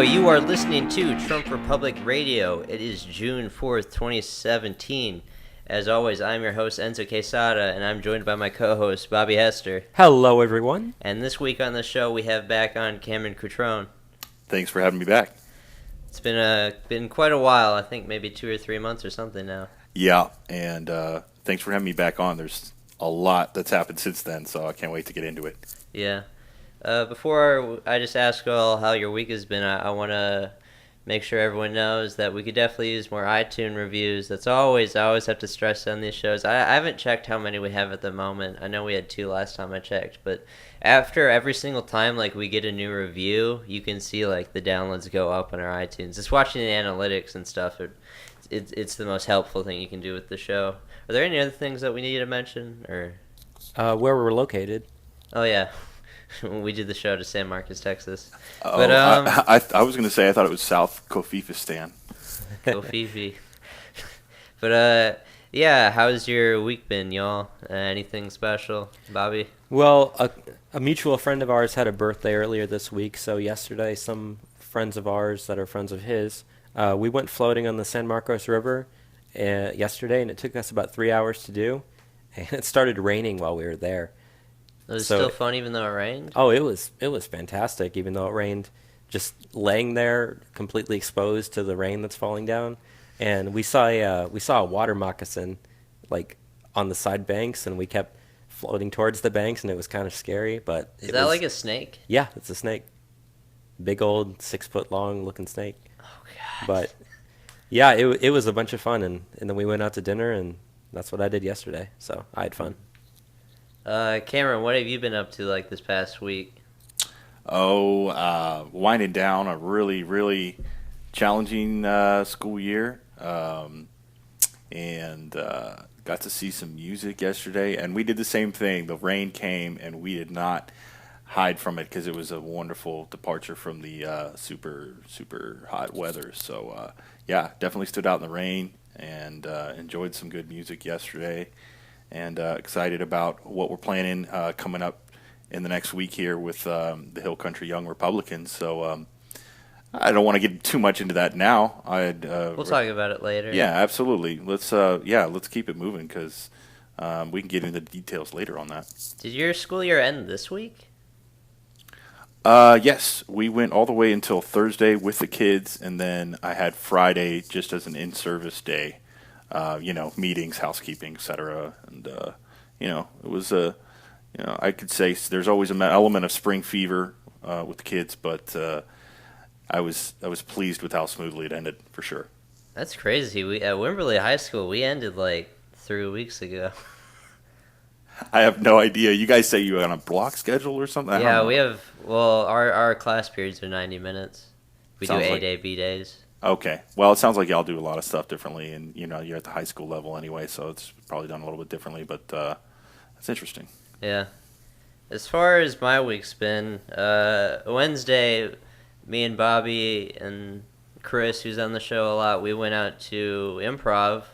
Hello, you are listening to Trump Republic Radio. It is June 4th, 2017. As always, I'm your host, Enzo Quesada, and I'm joined by my co-host, Bobby Hester. Hello, everyone. And this week on the show, we have back on Cameron Cutrone. Thanks for having me back. It's been quite a while, I think maybe 2 or 3 months or something now. Yeah, and thanks for having me back on. There's a lot that's happened since then, so I can't wait to get into it. Yeah. Before I just ask all how your week has been, I want to make sure everyone knows that we could definitely use more iTunes reviews. I always have to stress on these shows. I haven't checked how many we have at the moment. I know we had 2 last time I checked, but after every single time we get a new review, you can see the downloads go up on our iTunes. Just watching the analytics and stuff, it's the most helpful thing you can do with the show. Are there any other things that we need to mention, or where we're located? Oh yeah. We did the show to San Marcos, Texas. Oh, but I was going to say I thought it was South Covfefe. Covfefe. But yeah, how's your week been, y'all? Anything special, Bobby? Well, a mutual friend of ours had a birthday earlier this week, so yesterday some friends of ours that are friends of his, we went floating on the San Marcos River yesterday, and it took us about 3 hours to do, and it started raining while we were there. It was still fun even though it rained? Oh, it was fantastic even though it rained. Just laying there completely exposed to the rain that's falling down. And we saw a water moccasin on the side banks, and we kept floating towards the banks, and it was kind of scary, but Is that like a snake? Yeah, it's a snake. Big old 6 foot long looking snake. Oh god. But yeah, it was a bunch of fun, and then we went out to dinner, and that's what I did yesterday. So I had fun. Cameron, what have you been up to this past week? Winding down a really, really challenging school year, and got to see some music yesterday. And we did the same thing. The rain came, and we did not hide from it because it was a wonderful departure from the super, super hot weather. So, yeah, definitely stood out in the rain and enjoyed some good music yesterday. And excited about what we're planning coming up in the next week here with the Hill Country Young Republicans. So I don't want to get too much into that now. We'll talk about it later. Yeah, absolutely. Let's keep it moving because we can get into the details later on that. Did your school year end this week? Yes, we went all the way until Thursday with the kids, and then I had Friday just as an in-service day. Meetings, housekeeping, etc. And, it was I could say there's always an element of spring fever with the kids, but I was pleased with how smoothly it ended, for sure. That's crazy. We at Wimberley High School, we ended 3 weeks ago. I have no idea. You guys say you're on a block schedule or something? Yeah, we have, our class periods are 90 minutes. We do A-day, B-days. Okay. Well, it sounds like y'all do a lot of stuff differently, and, you're at the high school level anyway, so it's probably done a little bit differently, but that's interesting. Yeah. As far as my week's been, Wednesday, me and Bobby and Chris, who's on the show a lot, we went out to Improv.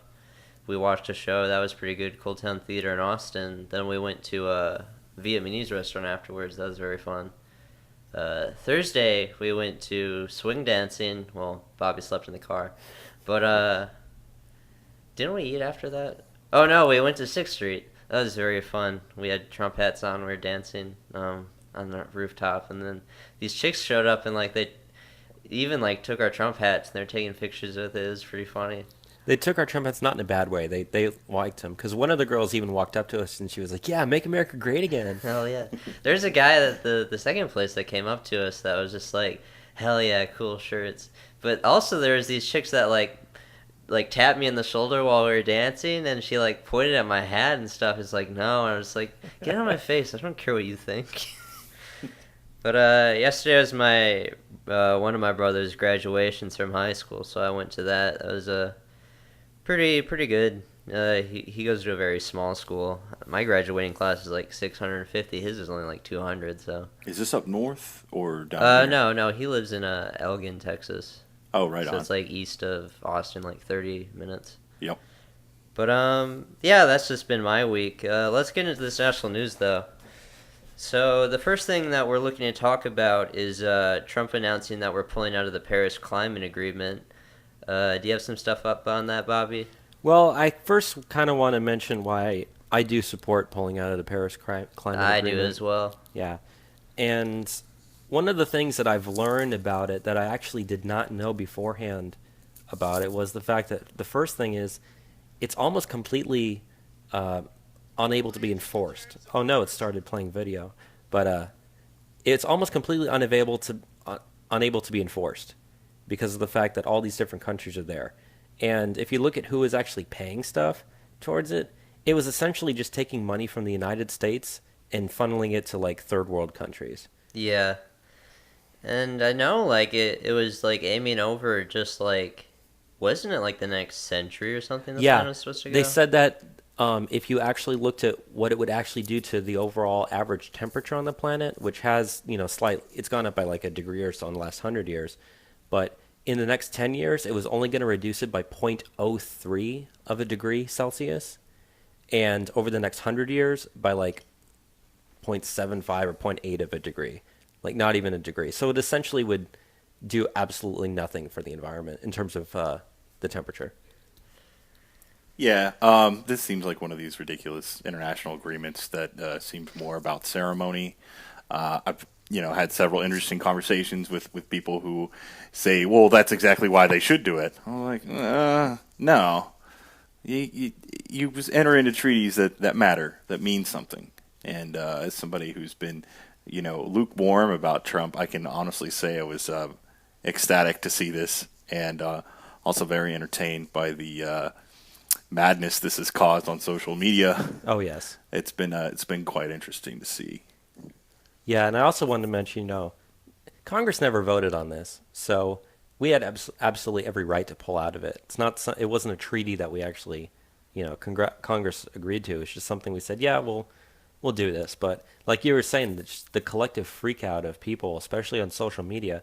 We watched a show. That was pretty good, Cold Town Theater in Austin. Then we went to a Vietnamese restaurant afterwards. That was very fun. Thursday, we went to swing dancing. Well, Bobby slept in the car. But, didn't we eat after that? Oh, no, we went to 6th Street. That was very fun. We had Trump hats on. We were dancing on the rooftop. And then these chicks showed up, and, they even, took our Trump hats, and they're taking pictures with it. It was pretty funny. They took our Trump hats not in a bad way. They liked them. Because one of the girls even walked up to us, and she was like, yeah, make America great again. Hell yeah. There's a guy that the second place that came up to us that was just hell yeah, cool shirts. But also there was these chicks that tapped me in the shoulder while we were dancing, and she pointed at my hat and stuff. It's no, and I was get out of my face. I don't care what you think. But yesterday was my one of my brother's graduations from high school, so I went to that. That was pretty good. He goes to a very small school. My graduating class is 650. His is only 200. So. Is this up north or down here? No. He lives in Elgin, Texas. Oh, right on. So it's east of Austin, 30 minutes. Yep. But yeah, that's just been my week. Let's get into this national news though. So the first thing that we're looking to talk about is Trump announcing that we're pulling out of the Paris Climate Agreement. Do you have some stuff up on that, Bobby? Well, I first kind of want to mention why I do support pulling out of the Paris Climate I Agreement. do as well. Yeah. And one of the things that I've learned about it that I actually did not know beforehand about it was the fact that the first thing is it's almost completely unable to be enforced. Oh no, it started playing video. But it's almost completely unable to be enforced because of the fact that all these different countries are there. And if you look at who is actually paying stuff towards it, it was essentially just taking money from the United States and funneling it to like third world countries. Yeah. And I know, like, it was, like, aiming over just, like, wasn't it, like, the next century or something the plan was supposed to go? They said that if you actually looked at what it would actually do to the overall average temperature on the planet, which has, it's gone up by like a degree or so in the last 100 years, but in the next 10 years, it was only going to reduce it by 0.03 of a degree Celsius, and over the next 100 years by like 0.75 or 0.8 of a degree, like not even a degree. So it essentially would do absolutely nothing for the environment in terms of the temperature. Yeah, this seems like one of these ridiculous international agreements that seems more about ceremony. I've had several interesting conversations with people who say, well, that's exactly why they should do it. I'm like, no. You just enter into treaties that matter, that mean something. And as somebody who's been, lukewarm about Trump, I can honestly say I was ecstatic to see this, and also very entertained by the madness this has caused on social media. Oh yes, it's been quite interesting to see. Yeah, and I also wanted to mention, Congress never voted on this, so we had absolutely every right to pull out of it. It wasn't a treaty that we actually, Congress agreed to. It's just something we said, yeah, we'll do this. But like you were saying, the collective freak out of people, especially on social media,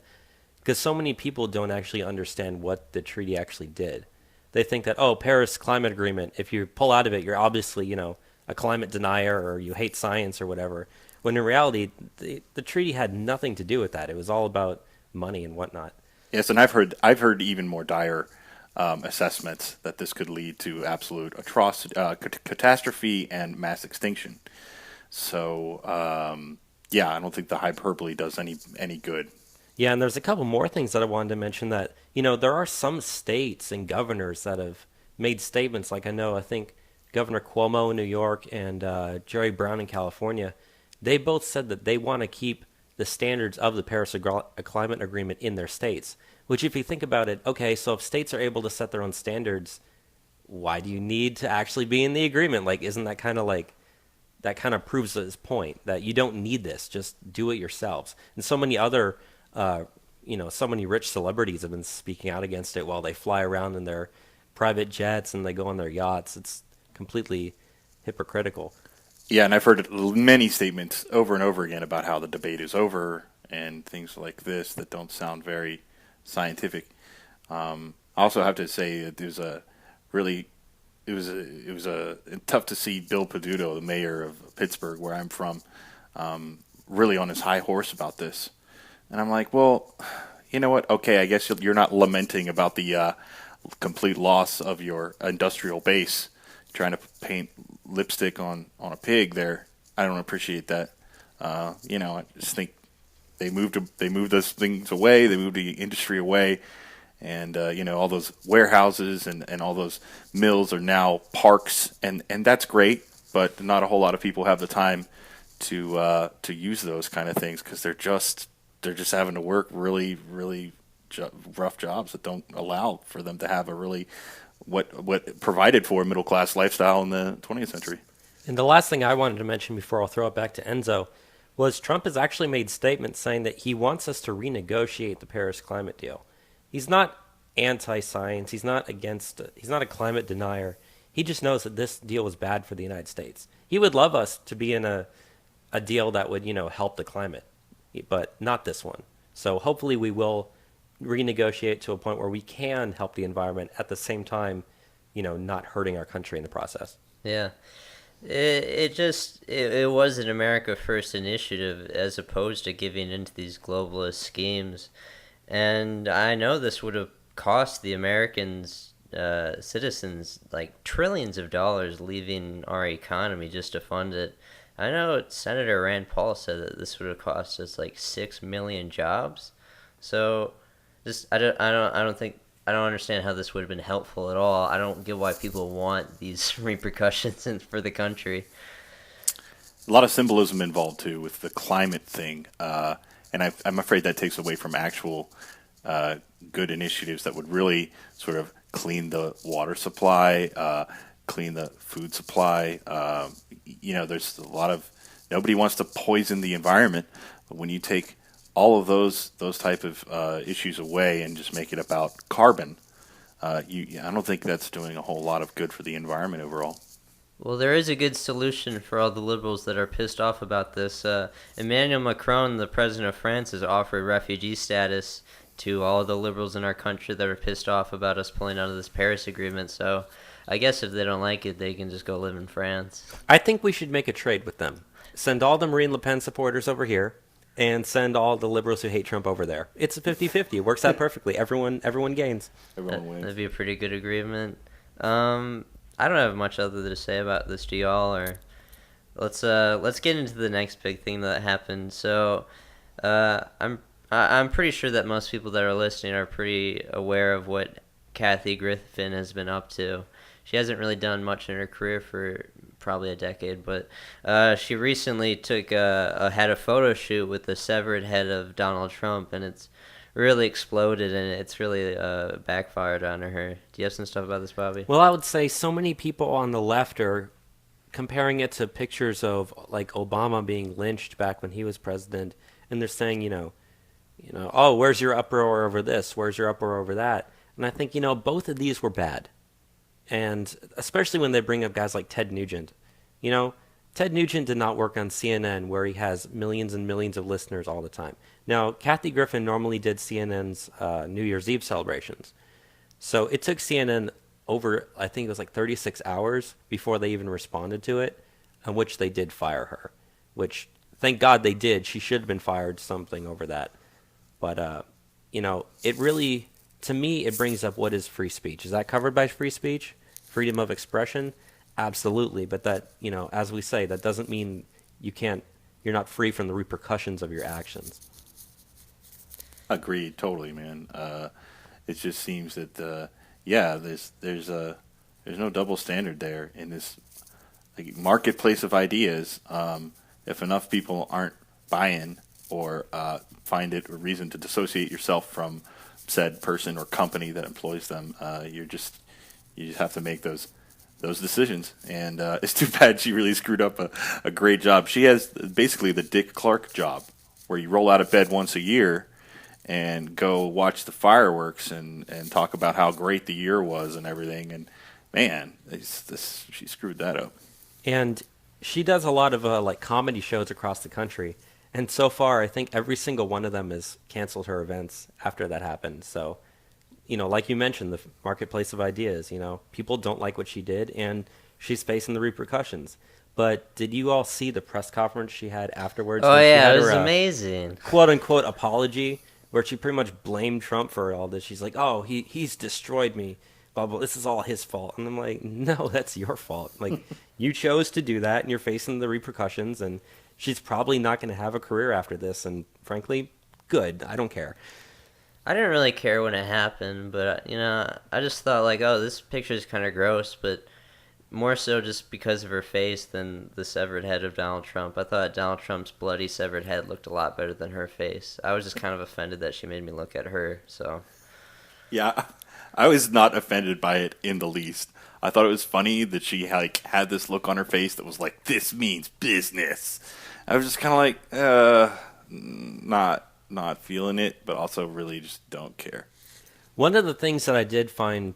because so many people don't actually understand what the treaty actually did. They think that, Paris Climate Agreement, if you pull out of it, you're obviously, a climate denier or you hate science or whatever. When in reality, the treaty had nothing to do with that. It was all about money and whatnot. Yes, and I've heard even more dire assessments that this could lead to absolute atrocity, catastrophe, and mass extinction. So, I don't think the hyperbole does any good. Yeah, and there's a couple more things that I wanted to mention that, there are some states and governors that have made statements. Like I think Governor Cuomo in New York and Jerry Brown in California, they both said that they want to keep the standards of the Paris Climate Agreement in their states. Which, if you think about it, okay, so if states are able to set their own standards, why do you need to actually be in the agreement? Like, isn't that kind of proves this point that you don't need this, just do it yourselves. And so many other so many rich celebrities have been speaking out against it while they fly around in their private jets and they go on their yachts. It's completely hypocritical. Yeah, and I've heard many statements over and over again about how the debate is over and things like this that don't sound very scientific. I also have to say that it was tough to see Bill Peduto, the mayor of Pittsburgh, where I'm from, really on his high horse about this. And I'm like, well, you know what? Okay, I guess you're not lamenting about the complete loss of your industrial base, trying to paint lipstick on a pig there. I don't appreciate that. I just think they moved those things away. They moved the industry away, and all those warehouses and all those mills are now parks, and that's great. But not a whole lot of people have the time to use those kind of things because they're just having to work really, really rough jobs that don't allow for them to have a really what provided for a middle class lifestyle in the 20th century. And the last thing I wanted to mention before I'll throw it back to Enzo was Trump has actually made statements saying that he wants us to renegotiate the Paris climate deal. He's not anti-science. He's not a climate denier. He just knows that this deal was bad for the United States. He would love us to be in a deal that would, help the climate, but not this one. So hopefully we will renegotiate to a point where we can help the environment at the same time, not hurting our country in the process. Yeah. It was an America First initiative as opposed to giving into these globalist schemes. And I know this would have cost the Americans, citizens, like trillions of dollars leaving our economy just to fund it. I know Senator Rand Paul said that this would have cost us like 6 million jobs. So, just I don't understand how this would have been helpful at all. I don't get why people want these repercussions for the country. A lot of symbolism involved too with the climate thing, and I'm afraid that takes away from actual good initiatives that would really sort of clean the water supply, clean the food supply. There's a lot of nobody wants to poison the environment, but when you take all of those type of issues away and just make it about carbon, I don't think that's doing a whole lot of good for the environment overall. Well, there is a good solution for all the liberals that are pissed off about this. Emmanuel Macron, the president of France, has offered refugee status to all the liberals in our country that are pissed off about us pulling out of this Paris Agreement. So I guess if they don't like it, they can just go live in France. I think we should make a trade with them. Send all the Marine Le Pen supporters over here, and send all the liberals who hate Trump over there. It's a 50-50. It works out perfectly. Everyone gains. Everyone wins. That'd be a pretty good agreement. I don't have much other to say about this, do y'all? Or let's get into the next big thing that happened. So, I'm pretty sure that most people that are listening are pretty aware of what Kathy Griffin has been up to. She hasn't really done much in her career for probably a decade, but she recently had a photo shoot with the severed head of Donald Trump, and it's really exploded, and it's really backfired on her. Do you have some stuff about this, Bobby? Well, I would say so many people on the left are comparing it to pictures of like Obama being lynched back when he was president, and they're saying, oh, where's your uproar over this? Where's your uproar over that? And I think, both of these were bad. And especially when they bring up guys like Ted Nugent. Ted Nugent did not work on CNN where he has millions and millions of listeners all the time. Now, Kathy Griffin normally did CNN's New Year's Eve celebrations. So it took CNN over, I think it was like 36 hours before they even responded to it, on which they did fire her. Which, thank God they did. She should have been fired something over that. But, it really, to me, it brings up what is free speech. Is that covered by free speech? Freedom of expression? Absolutely. But that, as we say, that doesn't mean you're not free from the repercussions of your actions. Agreed, totally, man. It just seems that, there's no double standard there in this marketplace of ideas. If enough people aren't buying or find it a reason to dissociate yourself from said person or company that employs them, you just have to make those decisions. And it's too bad she really screwed up a great job. She has basically the Dick Clark job, where you roll out of bed once a year and go watch the fireworks and talk about how great the year was and everything. And man, she screwed that up. And she does a lot of comedy shows across the country. And so far, I think every single one of them has canceled her events after that happened. So, like you mentioned, the marketplace of ideas, people don't like what she did, and she's facing the repercussions. But did you all see the press conference she had afterwards? Oh, yeah, it was amazing. Quote-unquote apology, where she pretty much blamed Trump for all this. She's like, oh, he's destroyed me. Blah, blah, this is all his fault. And I'm like, no, that's your fault. You chose to do that, and you're facing the repercussions, and she's probably not going to have a career after this. And frankly, good. I don't care. I didn't really care when it happened, but, I just thought, oh, this picture is kind of gross, but more so just because of her face than the severed head of Donald Trump. I thought Donald Trump's bloody severed head looked a lot better than her face. I was just kind of offended that she made me look at her, so. Yeah, I was not offended by it in the least. I thought it was funny that she had this look on her face that was like, this means business. I was just kind of not feeling it, but also really just don't care. One of the things that I did find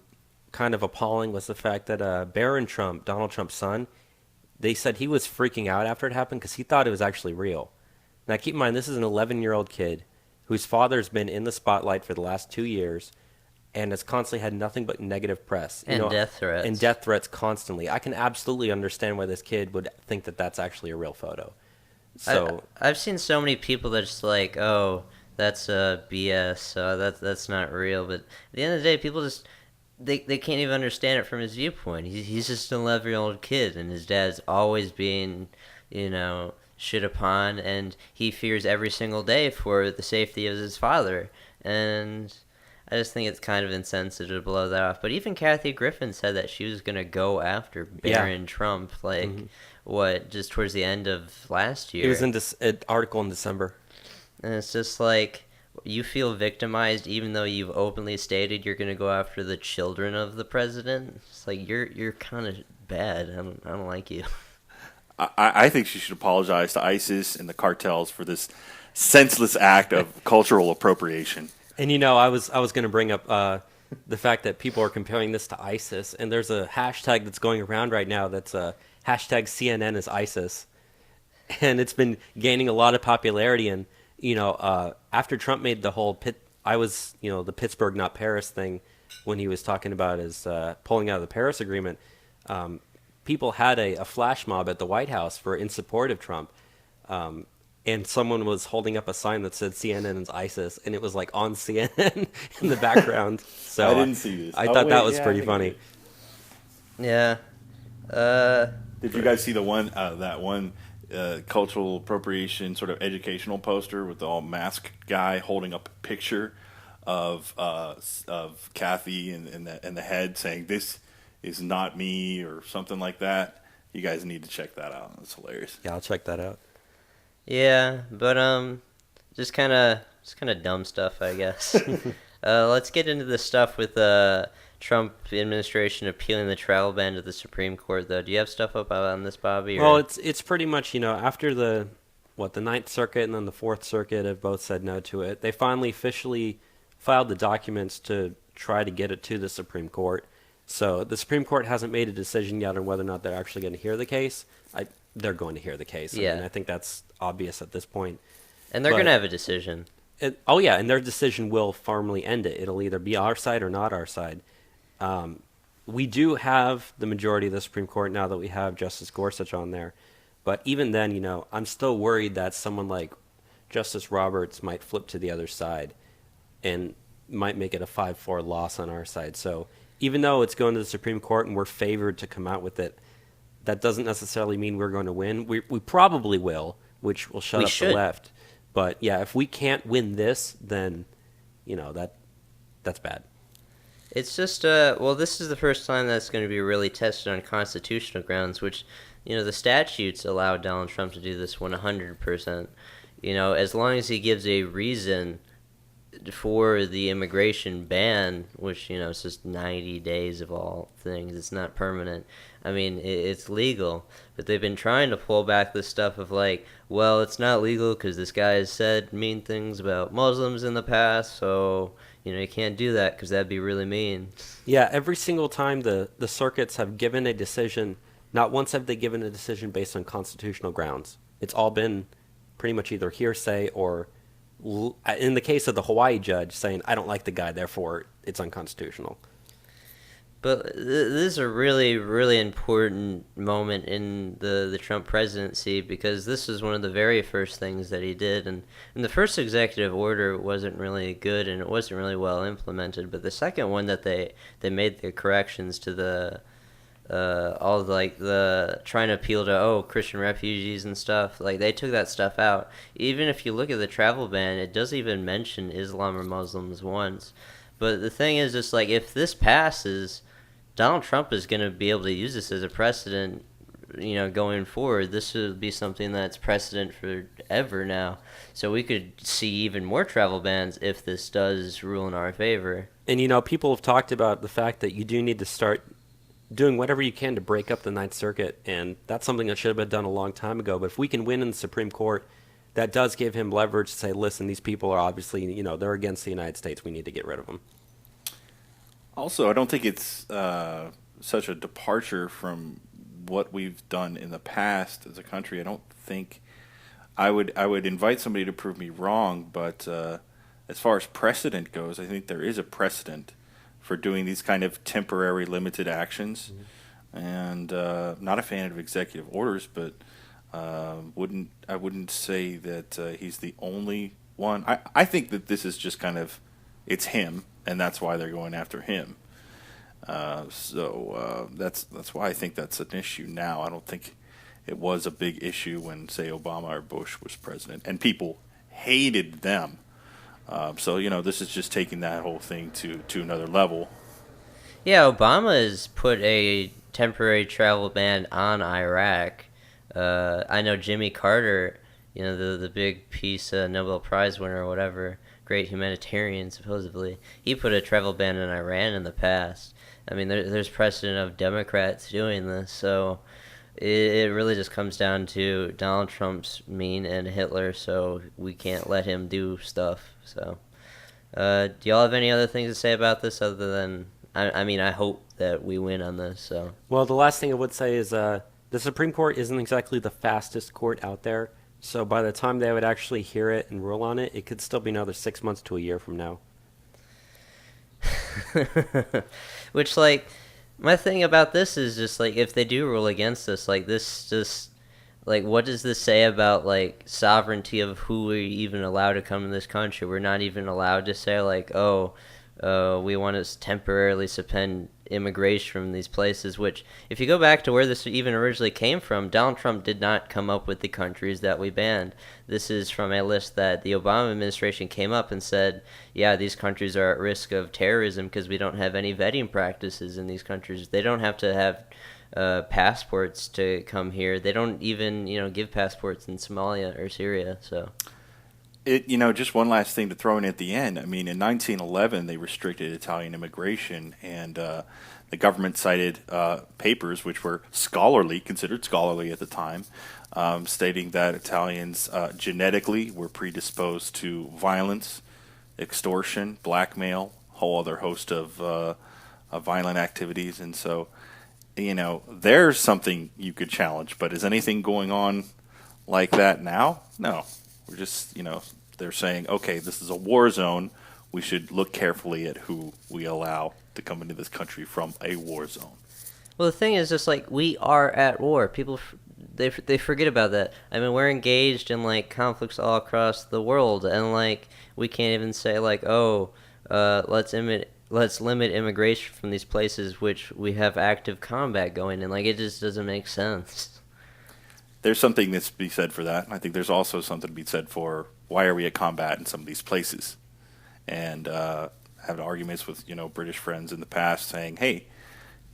kind of appalling was the fact that Barron Trump, Donald Trump's son, they said he was freaking out after it happened because he thought it was actually real. Now, keep in mind, this is an 11-year-old kid whose father's been in the spotlight for the last 2 years, and has constantly had nothing but negative press. And death threats. And death threats constantly. I can absolutely understand why this kid would think that that's actually a real photo. So I've seen so many people that just like, oh, that's BS. That's not real. But at the end of the day, people just they can't even understand it from his viewpoint. He's just an 11-year-old kid, and his dad's always being, shit upon, and he fears every single day for the safety of his father. And I just think it's kind of insensitive to blow that off. But even Kathy Griffin said that she was gonna go after Barron Trump, just towards the end of last year. It was in an article in December. And it's just like, you feel victimized even though you've openly stated you're going to go after the children of the president. It's like, you're kind of bad. I don't like you. I think she should apologize to ISIS and the cartels for this senseless act of cultural appropriation. And I was going to bring up the fact that people are comparing this to ISIS, and there's a hashtag that's going around right now that's hashtag CNN is ISIS, and it's been gaining a lot of popularity. And after Trump made the whole the Pittsburgh not Paris thing, when he was talking about his pulling out of the Paris Agreement, people had a flash mob at the White House in support of Trump, and someone was holding up a sign that said CNN is ISIS, and it was like on CNN in the background. So I didn't see this. I thought that was pretty funny. Yeah. Did you guys see the one that one cultural appropriation sort of educational poster with the all masked guy holding up a picture of Kathy and the head saying, "This is not me," or something like that? You guys need to check that out. It's hilarious. Yeah, I'll check that out. Yeah, but just kind of dumb stuff, I guess. Let's get into the stuff with Trump administration appealing the travel ban to the Supreme Court, though. Do you have stuff up on this, Bobby? Well, it's pretty much, after the Ninth Circuit and then the Fourth Circuit have both said no to it, they finally officially filed the documents to try to get it to the Supreme Court. So the Supreme Court hasn't made a decision yet on whether or not they're actually going to hear the case. They're going to hear the case. Yeah. I think that's obvious at this point. And they're going to have a decision. And their decision will firmly end it. It'll either be our side or not our side. We do have the majority of the Supreme Court now that we have Justice Gorsuch on there. But even then, I'm still worried that someone like Justice Roberts might flip to the other side and might make it a 5-4 loss on our side. So even though it's going to the Supreme Court and we're favored to come out with it, that doesn't necessarily mean we're going to win. We probably will, which will shut up the left. But yeah, if we can't win this, then that's bad. It's just this is the first time that's going to be really tested on constitutional grounds, which the statutes allow Donald Trump to do this 100%. As long as he gives a reason for the immigration ban, which it's just 90 days of all things. It's not permanent. I mean, it's legal, but they've been trying to pull back this stuff of like, well, it's not legal because this guy has said mean things about Muslims in the past, so you can't do that because that'd be really mean. Yeah, every single time the circuits have given a decision, not once have they given a decision based on constitutional grounds. It's all been pretty much either hearsay or, in the case of the Hawaii judge, saying, I don't like the guy, therefore it's unconstitutional. But this is a really, really important moment in the Trump presidency because this is one of the very first things that he did. And the first executive order wasn't really good and it wasn't really well implemented. But the second one that they made the corrections to the the trying to appeal to Christian refugees and stuff, like they took that stuff out. Even if you look at the travel ban, it doesn't even mention Islam or Muslims once. But the thing is, just like if this passes, Donald Trump is going to be able to use this as a precedent, going forward. This will be something that's precedent forever now. So we could see even more travel bans if this does rule in our favor. And people have talked about the fact that you do need to start doing whatever you can to break up the Ninth Circuit, and that's something that should have been done a long time ago. But if we can win in the Supreme Court, that does give him leverage to say, listen, these people are obviously, they're against the United States. We need to get rid of them. Also, I don't think it's such a departure from what we've done in the past as a country. I don't think I would invite somebody to prove me wrong, but as far as precedent goes, I think there is a precedent for doing these kind of temporary limited actions. And not a fan of executive orders, but I wouldn't say that he's the only one. I think that this is just kind of, it's him, and that's why they're going after him. So that's why I think that's an issue now. I don't think it was a big issue when, say, Obama or Bush was president, and people hated them. So this is just taking that whole thing to another level. Yeah, Obama has put a temporary travel ban on Iraq. I know Jimmy Carter, the big peace Nobel Prize winner or whatever, great humanitarian supposedly, he put a travel ban on Iran in the past. I mean, there's precedent of Democrats doing this, so it really just comes down to Donald Trump's mean and Hitler, so we can't let him do stuff. So, do y'all have any other things to say about this other than, I hope that we win on this. So. Well, the last thing I would say is the Supreme Court isn't exactly the fastest court out there, so by the time they would actually hear it and rule on it, it could still be another 6 months to a year from now. Which, my thing about this is just, if they do rule against us, this just, what does this say about, sovereignty of who we even allow to come to this country? We're not even allowed to say, we want to temporarily suspend immigration from these places, which, if you go back to where this even originally came from, Donald Trump did not come up with the countries that we banned. This is from a list that the Obama administration came up and said, yeah, these countries are at risk of terrorism because we don't have any vetting practices in these countries. They don't have to have passports to come here. They don't even, give passports in Somalia or Syria, so... Just one last thing to throw in at the end. I mean, in 1911, they restricted Italian immigration, and the government cited papers which were considered scholarly at the time, stating that Italians genetically were predisposed to violence, extortion, blackmail, a whole other host of violent activities. And so, there's something you could challenge. But is anything going on like that now? No. We're just, they're saying, okay, this is a war zone. We should look carefully at who we allow to come into this country from a war zone. Well, the thing is just we are at war. People, they forget about that. I mean, we're engaged in conflicts all across the world, and we can't even say let's limit immigration from these places which we have active combat going in. It just doesn't make sense. There's something that's to be said for that. I think there's also something to be said for why are we at combat in some of these places. And having arguments with, British friends in the past saying, hey,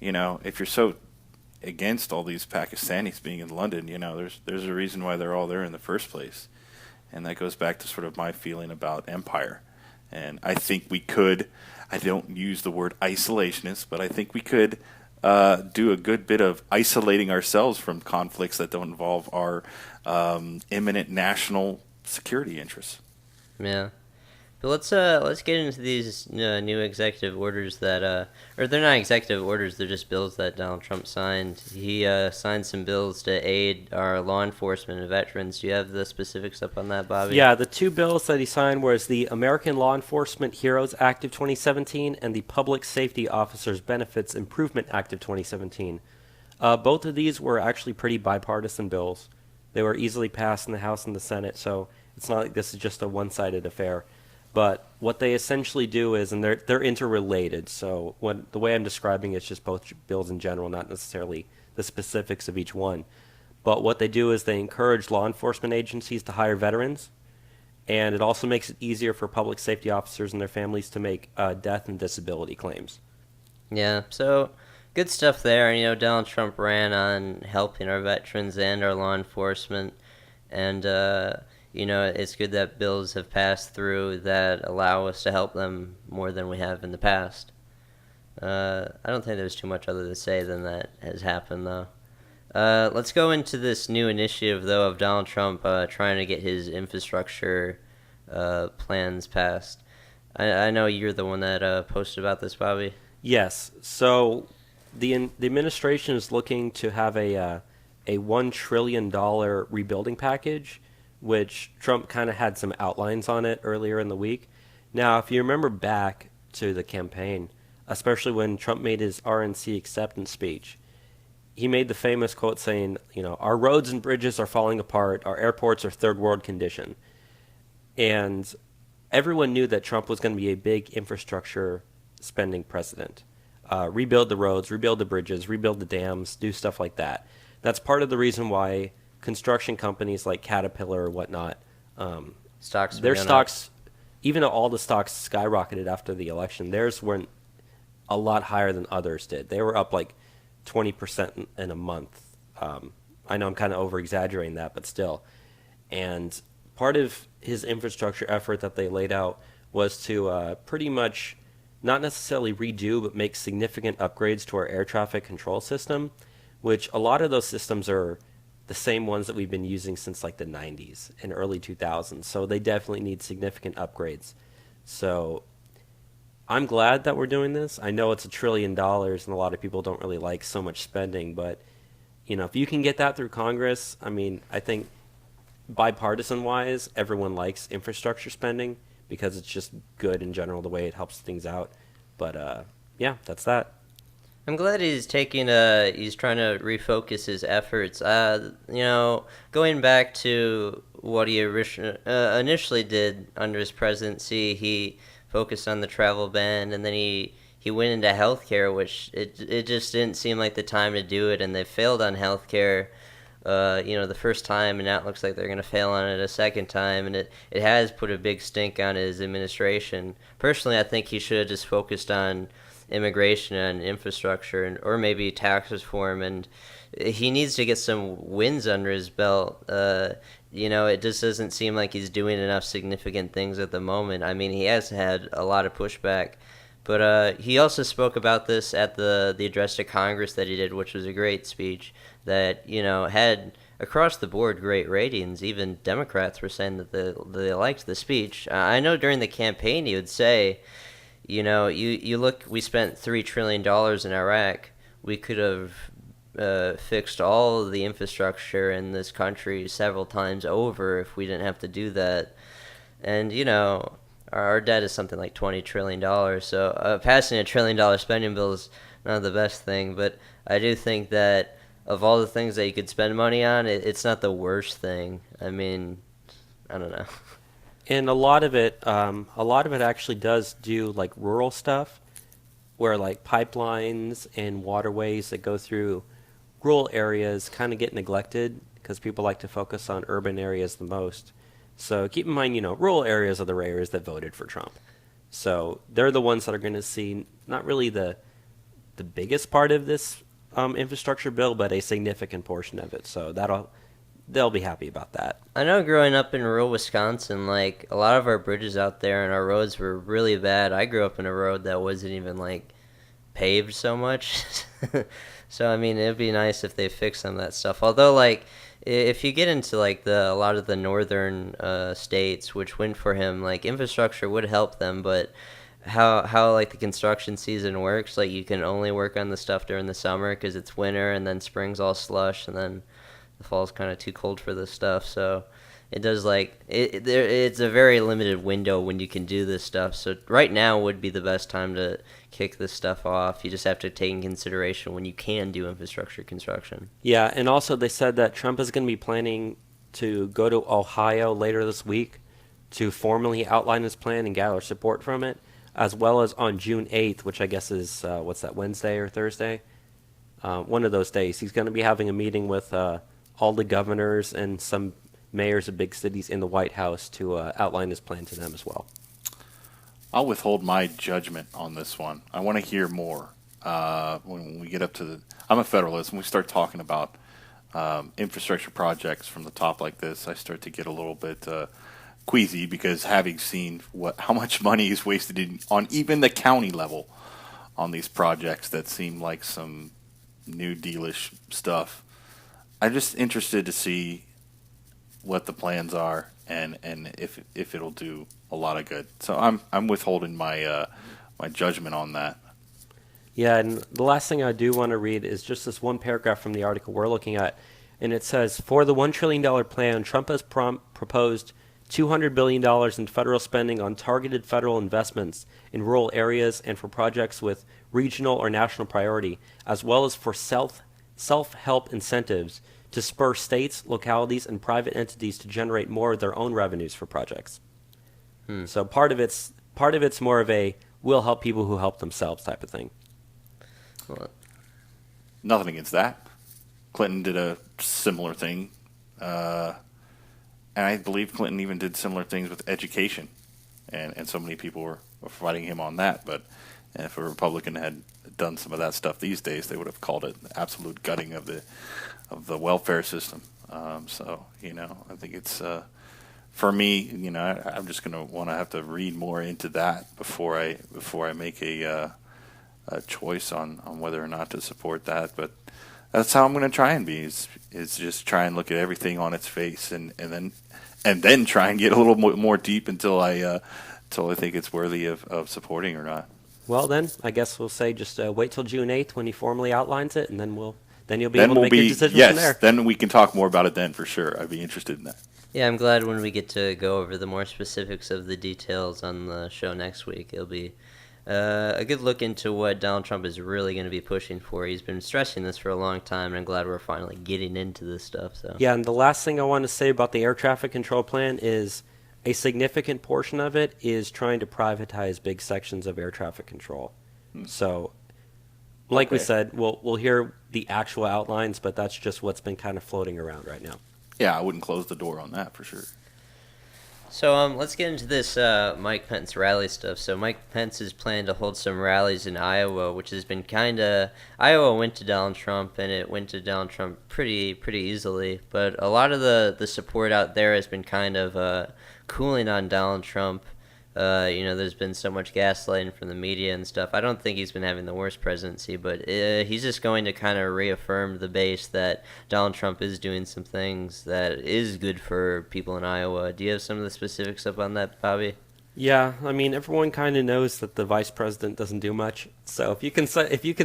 if you're so against all these Pakistanis being in London, there's a reason why they're all there in the first place. And that goes back to sort of my feeling about empire. And I think we could, I don't use the word isolationist, but I think we could do a good bit of isolating ourselves from conflicts that don't involve our imminent national security interests. Yeah, but let's get into these new executive orders that or they're not executive orders, they're just bills that Donald Trump signed. He signed some bills to aid our law enforcement and veterans. Do you have the specifics up on that, Bobby? Yeah, the two bills that he signed was the American Law Enforcement Heroes Act of 2017 and the Public Safety Officers Benefits Improvement Act of 2017. Both of these were actually pretty bipartisan bills. They were easily passed in the House and the Senate, so it's not like this is just a one-sided affair. But what they essentially do is, and they're interrelated, so the way I'm describing it's just both bills in general, not necessarily the specifics of each one. But what they do is they encourage law enforcement agencies to hire veterans, and it also makes it easier for public safety officers and their families to make death and disability claims. Yeah, so good stuff there. Donald Trump ran on helping our veterans and our law enforcement, and it's good that bills have passed through that allow us to help them more than we have in the past. I don't think there's too much other to say than that has happened, though. Let's go into this new initiative, though, of Donald Trump trying to get his infrastructure plans passed. I know you're the one that posted about this, Bobby. Yes. So the administration is looking to have a $1 trillion rebuilding package, which Trump kind of had some outlines on it earlier in the week. Now, if you remember back to the campaign, especially when Trump made his RNC acceptance speech. He made the famous quote saying, our roads and bridges are falling apart, our airports are third world condition. And everyone knew that Trump was going to be a big infrastructure spending president. Rebuild the roads, rebuild the bridges, rebuild the dams, do stuff like that. That's part of the reason why construction companies like Caterpillar or whatnot, their stocks, even though all the stocks skyrocketed after the election, theirs weren't a lot higher than others did. They were up like 20% in a month. I know I'm kind of over-exaggerating that, but still. And part of his infrastructure effort that they laid out was to pretty much not necessarily redo, but make significant upgrades to our air traffic control system, which a lot of those systems are the same ones that we've been using since like the 90s and early 2000s. So they definitely need significant upgrades. So I'm glad that we're doing this. I know it's $1 trillion and a lot of people don't really like so much spending, but if you can get that through Congress, I think bipartisan wise, everyone likes infrastructure spending because it's just good in general the way it helps things out. But yeah, that's that. I'm glad he's trying to refocus his efforts. Going back to what he initially did under his presidency, he focused on the travel ban, and then he went into healthcare, which it just didn't seem like the time to do it, and they failed on healthcare. The first time, and now it looks like they're going to fail on it a second time, and it has put a big stink on his administration. Personally, I think he should have just focused on immigration and infrastructure, or maybe tax reform, and he needs to get some wins under his belt. It just doesn't seem like he's doing enough significant things at the moment. He has had a lot of pushback, but he also spoke about this at the address to Congress that he did, which was a great speech that had across the board great ratings. Even Democrats were saying that they liked the speech. I know during the campaign he would say, you look, we spent $3 trillion in Iraq. We could have fixed all the infrastructure in this country several times over if we didn't have to do that. And our debt is something like $20 trillion. So passing $1 trillion spending bill is not the best thing, but I do think that of all the things that you could spend money on, it's not the worst thing. I don't know. And a lot of it actually does do like rural stuff, where like pipelines and waterways that go through rural areas kind of get neglected because people like to focus on urban areas the most. So keep in mind, rural areas are the areas that voted for Trump. So they're the ones that are going to see not really the biggest part of this infrastructure bill, but a significant portion of it. So they'll be happy about that. I know growing up in rural Wisconsin, like a lot of our bridges out there and our roads were really bad. I grew up in a road that wasn't even like paved so much. So it'd be nice if they fixed some of that stuff. Although like if you get into like a lot of the northern states, which went for him, like infrastructure would help them, but how like the construction season works, like you can only work on the stuff during the summer because it's winter, and then spring's all slush, and then the fall's kind of too cold for this stuff. So it does it's a very limited window when you can do this stuff. So right now would be the best time to kick this stuff off. You just have to take in consideration when you can do infrastructure construction. Yeah, and also they said that Trump is going to be planning to go to Ohio later this week to formally outline his plan and gather support from it, as well as on June 8th, which I guess is, Wednesday or Thursday? One of those days. He's going to be having a meeting with all the governors and some mayors of big cities in the White House to outline his plan to them as well. I'll withhold my judgment on this one. I want to hear more when we get up to I'm a federalist. When we start talking about infrastructure projects from the top like this, I start to get a little bit queasy, because having seen how much money is wasted on even the county level on these projects that seem like some New Dealish stuff, I'm just interested to see what the plans are and if it'll do a lot of good. So I'm withholding my my judgment on that. Yeah, and the last thing I do want to read is just this one paragraph from the article we're looking at, and it says, for the $1 trillion plan, Trump has proposed $200 billion in federal spending on targeted federal investments in rural areas and for projects with regional or national priority, as well as for self-help incentives to spur states, localities, and private entities to generate more of their own revenues for projects. So part of it's more of a we'll help people who help themselves type of thing. Well, Nothing against that. Clinton did a similar thing. And I believe Clinton even did similar things with education. And so many people were fighting him on that. But if a Republican had done some of that stuff these days, they would have called it absolute gutting of the welfare system. So, I think it's, for me, I'm just going to want to have to read more into that before I make a choice on whether or not to support that. But that's how I'm going to try and be is just try and look at everything on its face and then try and get a little more deep until I think it's worthy of supporting or not. Well, then I guess we'll say just wait till June 8th when he formally outlines it, and then you'll be able to make your decision from there. Yes, then we can talk more about it then for sure. I'd be interested in that. yeah, I'm glad when we get to go over the more specifics of the details on the show next week. It'll be a good look into what Donald Trump is really going to be pushing for. He's been stressing this for a long time, and I'm glad we're finally getting into this stuff. So Yeah, and the last thing I want to say about the air traffic control plan is a significant portion of it is trying to privatize big sections of air traffic control. So, like we said, we'll hear the actual outlines, but that's just what's been kind of floating around right now. Yeah, I wouldn't close the door on that for sure. So let's get into this Mike Pence rally stuff. So Mike Pence is planning to hold some rallies in Iowa, which has been Iowa went to Donald Trump, and it went to Donald Trump pretty easily. But a lot of the support out there has been kind of cooling on Donald Trump. There's been so much gaslighting from the media and stuff. I don't think he's been having the worst presidency, but he's just going to kind of reaffirm the base that Donald Trump is doing some things that is good for people in Iowa. Do you have some of the specifics up on that, Bobby? Yeah, I mean everyone kind of knows that the vice president doesn't do much. So if you can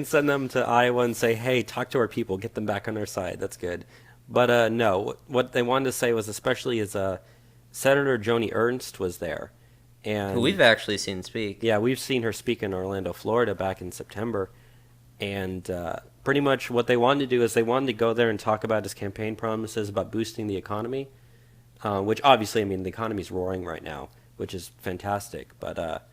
send them to Iowa and say, hey, talk to our people, get them back on our side, that's good. But no, what they wanted to say was especially is Senator Joni Ernst was there. And Who we've actually seen speak. Yeah, we've seen her speak in Orlando, Florida back in September. And pretty much what they wanted to do is they wanted to go there and talk about his campaign promises about boosting the economy, which obviously, I mean, the economy's roaring right now, which is fantastic. But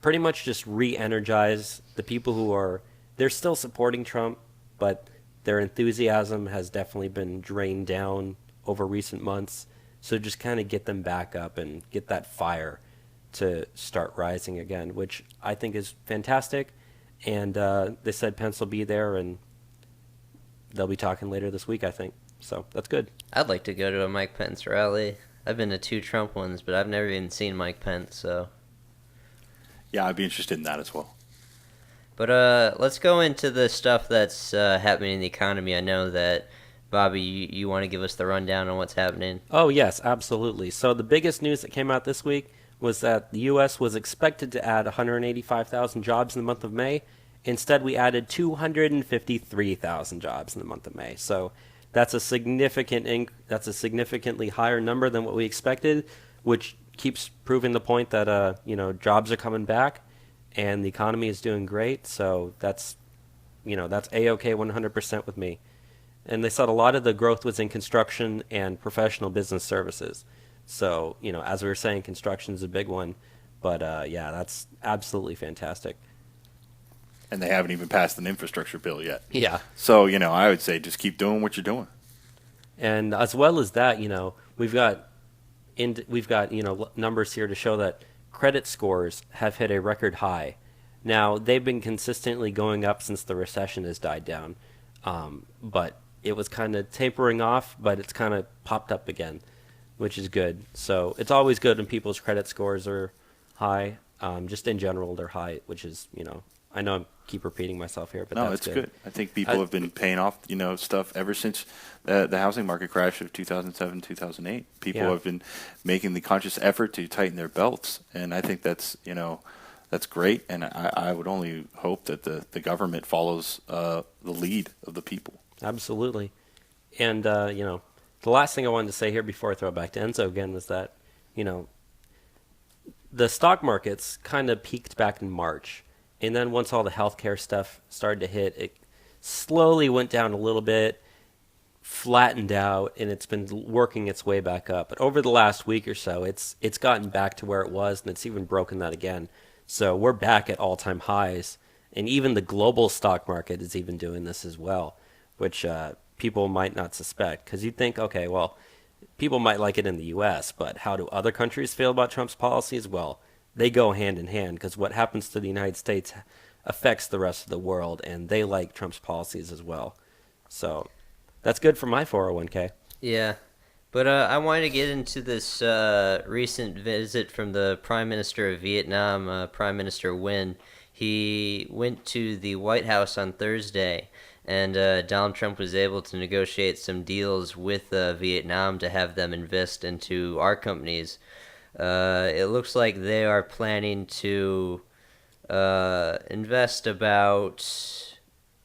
pretty much just re-energize the people they're still supporting Trump, but their enthusiasm has definitely been drained down over recent months. So just kind of get them back up and get that fire to start rising again, which I think is fantastic. And they said Pence will be there, and they'll be talking later this week, I think. So that's good. I'd like to go to a Mike Pence rally. I've been to 2 Trump ones, but I've never even seen Mike Pence, so. Yeah, I'd be interested in that as well. But let's go into the stuff that's happening in the economy. I know that, Bobby, you want to give us the rundown on what's happening? Oh, yes, absolutely. So the biggest news that came out this week was that the U.S. was expected to add 185,000 jobs in the month of May. Instead, we added 253,000 jobs in the month of May. So that's a significantly higher number than what we expected, which keeps proving the point that jobs are coming back and the economy is doing great. So that's A-OK 100% with me. And they said a lot of the growth was in construction and professional business services. So, as we were saying, construction is a big one. But, yeah, that's absolutely fantastic. And they haven't even passed an infrastructure bill yet. Yeah. So, I would say just keep doing what you're doing. And as well as that, we've got numbers here to show that credit scores have hit a record high. Now, they've been consistently going up since the recession has died down. But it was kind of tapering off, but it's kind of popped up again, which is good. So it's always good when people's credit scores are high. Just in general, they're high, which is, I know I keep repeating myself here, but no, that's good. I think people have been paying off, stuff ever since the housing market crash of 2007, 2008. People have been making the conscious effort to tighten their belts, and I think that's, that's great. And I would only hope that the government follows the lead of the people. Absolutely. And, the last thing I wanted to say here before I throw it back to Enzo again was that the stock markets kind of peaked back in March. And then once all the healthcare stuff started to hit, it slowly went down a little bit, flattened out, and it's been working its way back up. But over the last week or so, it's gotten back to where it was, and it's even broken that again. So we're back at all-time highs, and even the global stock market is even doing this as well, which people might not suspect. Because you'd think, okay, well, people might like it in the U.S., but how do other countries feel about Trump's policies? Well, they go hand in hand, because what happens to the United States affects the rest of the world, and they like Trump's policies as well. So that's good for my 401k. Yeah. But I wanted to get into this recent visit from the Prime Minister of Vietnam, Prime Minister Nguyen. He went to the White House on Thursday, and Donald Trump was able to negotiate some deals with Vietnam to have them invest into our companies. It looks like they are planning to invest about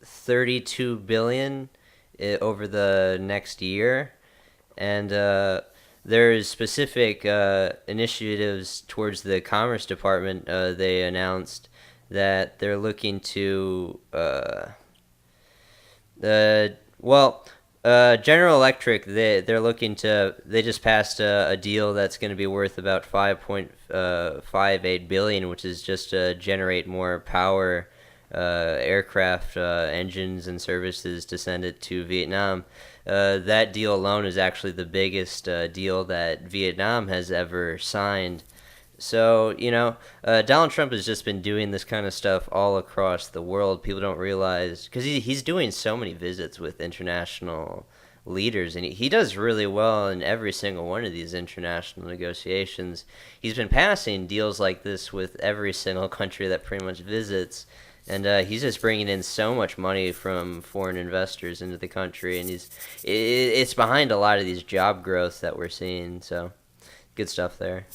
$32 billion over the next year. And there's specific initiatives towards the Commerce Department. They announced that they're looking to, General Electric, they're looking to, they just passed a deal that's going to be worth about $5.58 billion, which is just to generate more power, aircraft engines and services to send it to Vietnam. That deal alone is actually the biggest deal that Vietnam has ever signed. So, Donald Trump has just been doing this kind of stuff all across the world. People don't realize, because he's doing so many visits with international leaders, and he does really well in every single one of these international negotiations. He's been passing deals like this with every single country that pretty much visits. And he's just bringing in so much money from foreign investors into the country, and it's behind a lot of these job growths that we're seeing. So, good stuff there.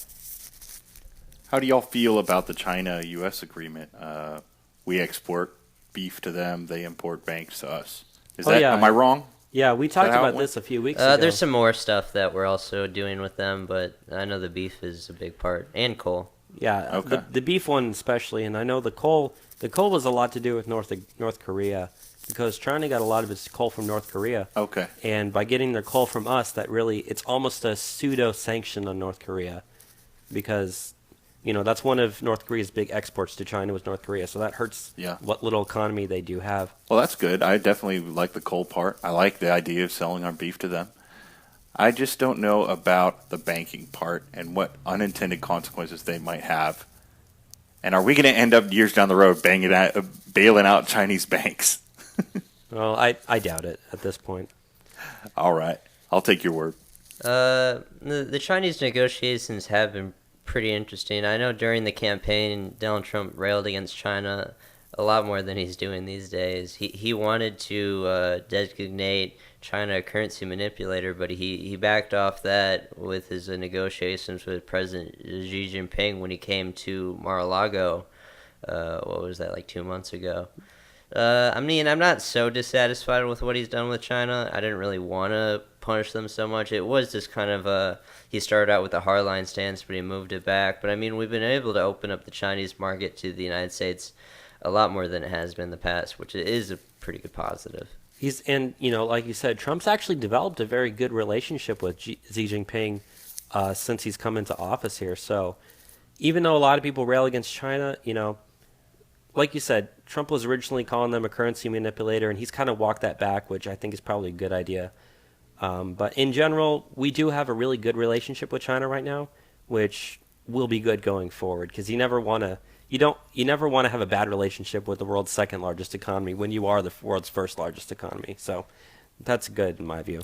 How do y'all feel about the China-U.S. agreement? We export beef to them; they import banks to us. Am I wrong? Yeah, we talked about this a few weeks ago. There's some more stuff that we're also doing with them, but I know the beef is a big part, and coal. Yeah, okay. The beef one especially, and I know the coal. The coal has a lot to do with North Korea, because China got a lot of its coal from North Korea. Okay. And by getting their coal from us, it's almost a pseudo sanction on North Korea, because that's one of North Korea's big exports to China was North Korea, so that hurts what little economy they do have. Well, that's good. I definitely like the coal part. I like the idea of selling our beef to them. I just don't know about the banking part and what unintended consequences they might have. And are we going to end up years down the road bailing out Chinese banks? Well, I doubt it at this point. All right. I'll take your word. The Chinese negotiations have been pretty interesting. I know during the campaign, Donald Trump railed against China a lot more than he's doing these days. He wanted to designate China a currency manipulator, but he backed off that with his negotiations with President Xi Jinping when he came to Mar-a-Lago. What was that, like 2 months ago? I'm not so dissatisfied with what he's done with China. I didn't really want to punish them so much. It was just kind of he started out with a hardline stance, but he moved it back. But we've been able to open up the Chinese market to the United States a lot more than it has been in the past, which is a pretty good positive. Like you said, Trump's actually developed a very good relationship with Xi Jinping since he's come into office here. So even though a lot of people rail against China, like you said, Trump was originally calling them a currency manipulator, and he's kind of walked that back, which I think is probably a good idea. But in general, we do have a really good relationship with China right now, which will be good going forward, because you never want to have a bad relationship with the world's second largest economy when you are the world's first largest economy. So that's good in my view.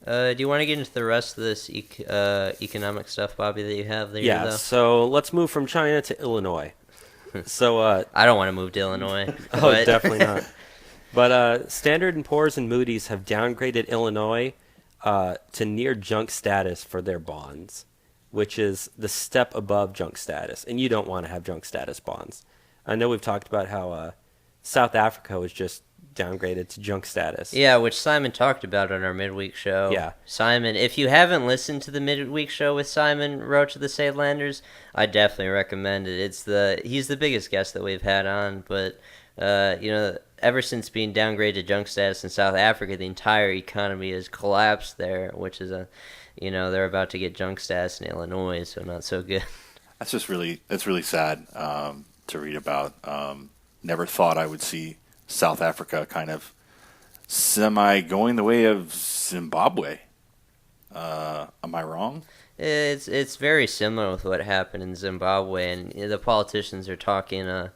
Do you want to get into the rest of this economic stuff, Bobby, that you have there? Yeah, so let's move from China to Illinois. So I don't want to move to Illinois. Oh, definitely not. But Standard & Poor's and Moody's have downgraded Illinois to near junk status for their bonds, which is the step above junk status. And you don't want to have junk status bonds. I know we've talked about how South Africa was just downgraded to junk status. Yeah, which Simon talked about on our midweek show. Yeah. Simon, if you haven't listened to the midweek show with Simon Roach of the Sadelanders, I definitely recommend it. He's the biggest guest that we've had on, but ever since being downgraded to junk status in South Africa, the entire economy has collapsed there, which is they're about to get junk status in Illinois, so not so good. That's really sad to read about. Never thought I would see South Africa kind of semi going the way of Zimbabwe. Am I wrong? It's very similar with what happened in Zimbabwe, and the politicians are talking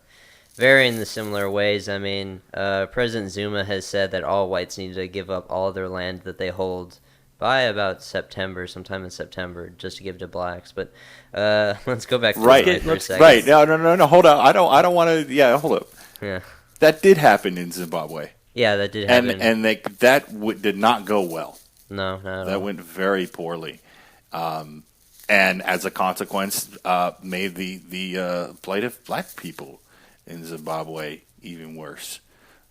very in the similar ways. I mean, President Zuma has said that all whites need to give up all their land that they hold by about sometime in September, just to give to blacks. But let's go back to right. for a second. Right. No. Hold on. I don't want to. Yeah. Hold up. Yeah. That did happen in Zimbabwe. Yeah, that did happen. And did not go well. No, not at that all. went very poorly. And as a consequence, made the plight of black people in Zimbabwe even worse.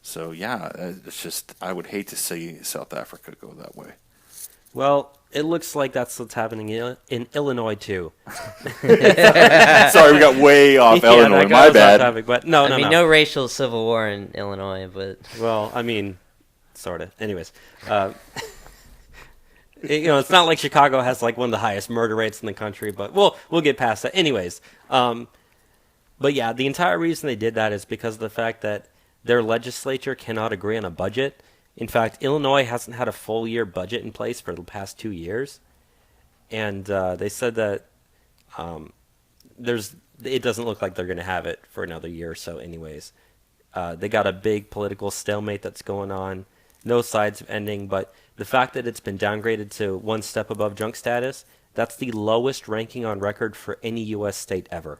So, yeah, it's just, I would hate to see South Africa go that way. Well, it looks like that's what's happening in Illinois, too. Sorry, we got way off Illinois. My bad. Topic, but no racial civil war in Illinois, but... Well, I mean, sort of. Anyways. It's not like Chicago has like one of the highest murder rates in the country, but we'll get past that. Anyways, but yeah, the entire reason they did that is because of the fact that their legislature cannot agree on a budget. In fact, Illinois hasn't had a full year budget in place for the past 2 years, and they said that it doesn't look like they're going to have it for another year or so. Anyways, they got a big political stalemate that's going on. No sides ending, but the fact that it's been downgraded to one step above junk status, that's the lowest ranking on record for any U.S. state ever.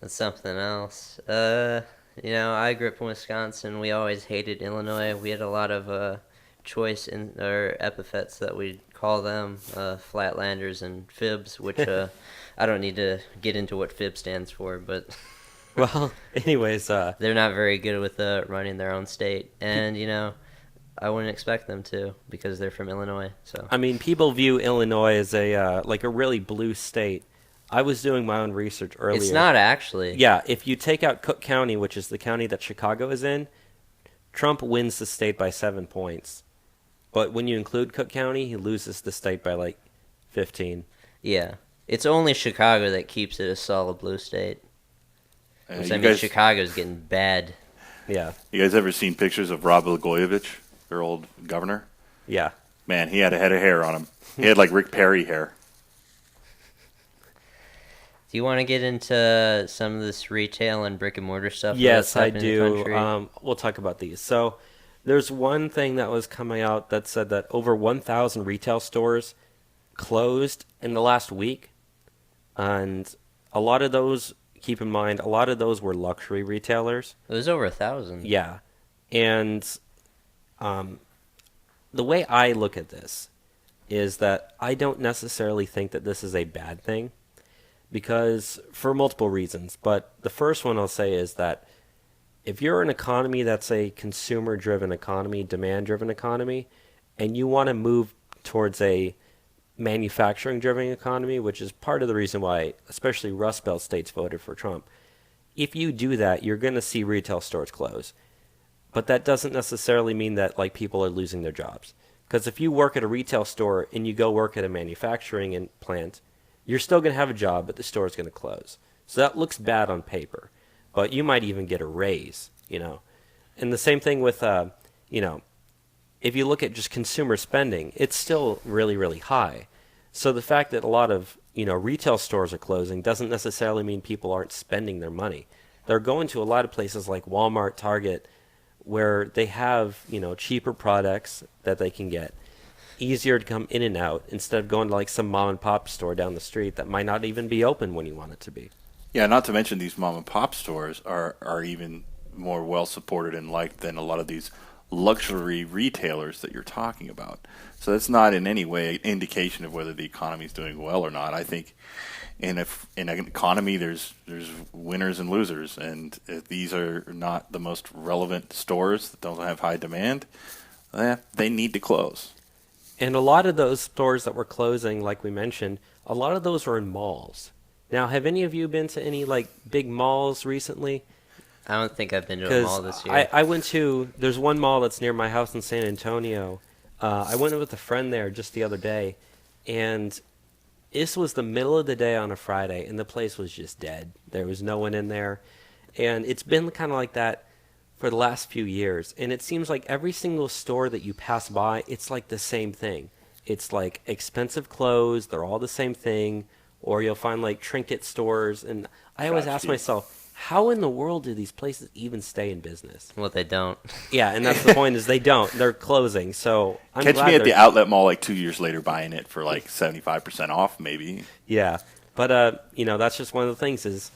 That's something else. I grew up in Wisconsin. We always hated Illinois. We had a lot of choice in our epithets that we'd call them, flatlanders and fibs, which I don't need to get into what fib stands for, but... Well, anyways... they're not very good with running their own state, and, I wouldn't expect them to, because they're from Illinois, so... I mean, people view Illinois as a really blue state. I was doing my own research earlier. It's not actually. Yeah, if you take out Cook County, which is the county that Chicago is in, Trump wins the state by 7 points. But when you include Cook County, he loses the state by like 15. Yeah. It's only Chicago that keeps it a solid blue state. Chicago's getting bad. Yeah. You guys ever seen pictures of Rod Blagojevich, their old governor? Yeah. Man, he had a head of hair on him. He had like Rick Perry hair. Do you want to get into some of this retail and brick and mortar stuff? Yes, I do. We'll talk about these. So there's one thing that was coming out that said that over 1,000 retail stores closed in the last week. And a lot of those, keep in mind, a lot of those were luxury retailers. It was over 1,000. Yeah. And the way I look at this is that I don't necessarily think that this is a bad thing. Because for multiple reasons, but the first one I'll say is that if you're an economy that's a consumer-driven economy, demand-driven economy, and you want to move towards a manufacturing-driven economy, which is part of the reason why especially Rust Belt states voted for Trump, if you do that, you're going to see retail stores close. But that doesn't necessarily mean that like people are losing their jobs. Because if you work at a retail store and you go work at a manufacturing plant, you're still going to have a job, but the store is going to close. So that looks bad on paper, but you might even get a raise, And the same thing with, if you look at just consumer spending, it's still really, really high. So the fact that a lot of, retail stores are closing doesn't necessarily mean people aren't spending their money. They're going to a lot of places like Walmart, Target, where they have, cheaper products that they can get. Easier to come in and out instead of going to like some mom and pop store down the street that might not even be open when you want it to be. Yeah, not to mention these mom and pop stores are even more well supported and liked than a lot of these luxury retailers that you're talking about. So that's not in any way an indication of whether the economy is doing well or not. I think in an economy, there's winners and losers, and if these are not the most relevant stores that don't have high demand, they need to close. And a lot of those stores that were closing, like we mentioned, a lot of those were in malls. Now, have any of you been to any like big malls recently? I don't think I've been to a mall this year. I went to, there's one mall that's near my house in San Antonio. I went with a friend there just the other day, and this was the middle of the day on a Friday, and the place was just dead. There was no one in there, and it's been kind of like that for the last few years, and it seems like every single store that you pass by, it's like the same thing. It's like expensive clothes, they're all the same thing, or you'll find like trinket stores, and I always ask myself, how in the world do these places even stay in business? Well, they don't. Yeah, and that's the point is they don't. They're closing. So I'm Catch glad me at the outlet mall like 2 years later buying it for like 75% off maybe. Yeah, but that's just one of the things is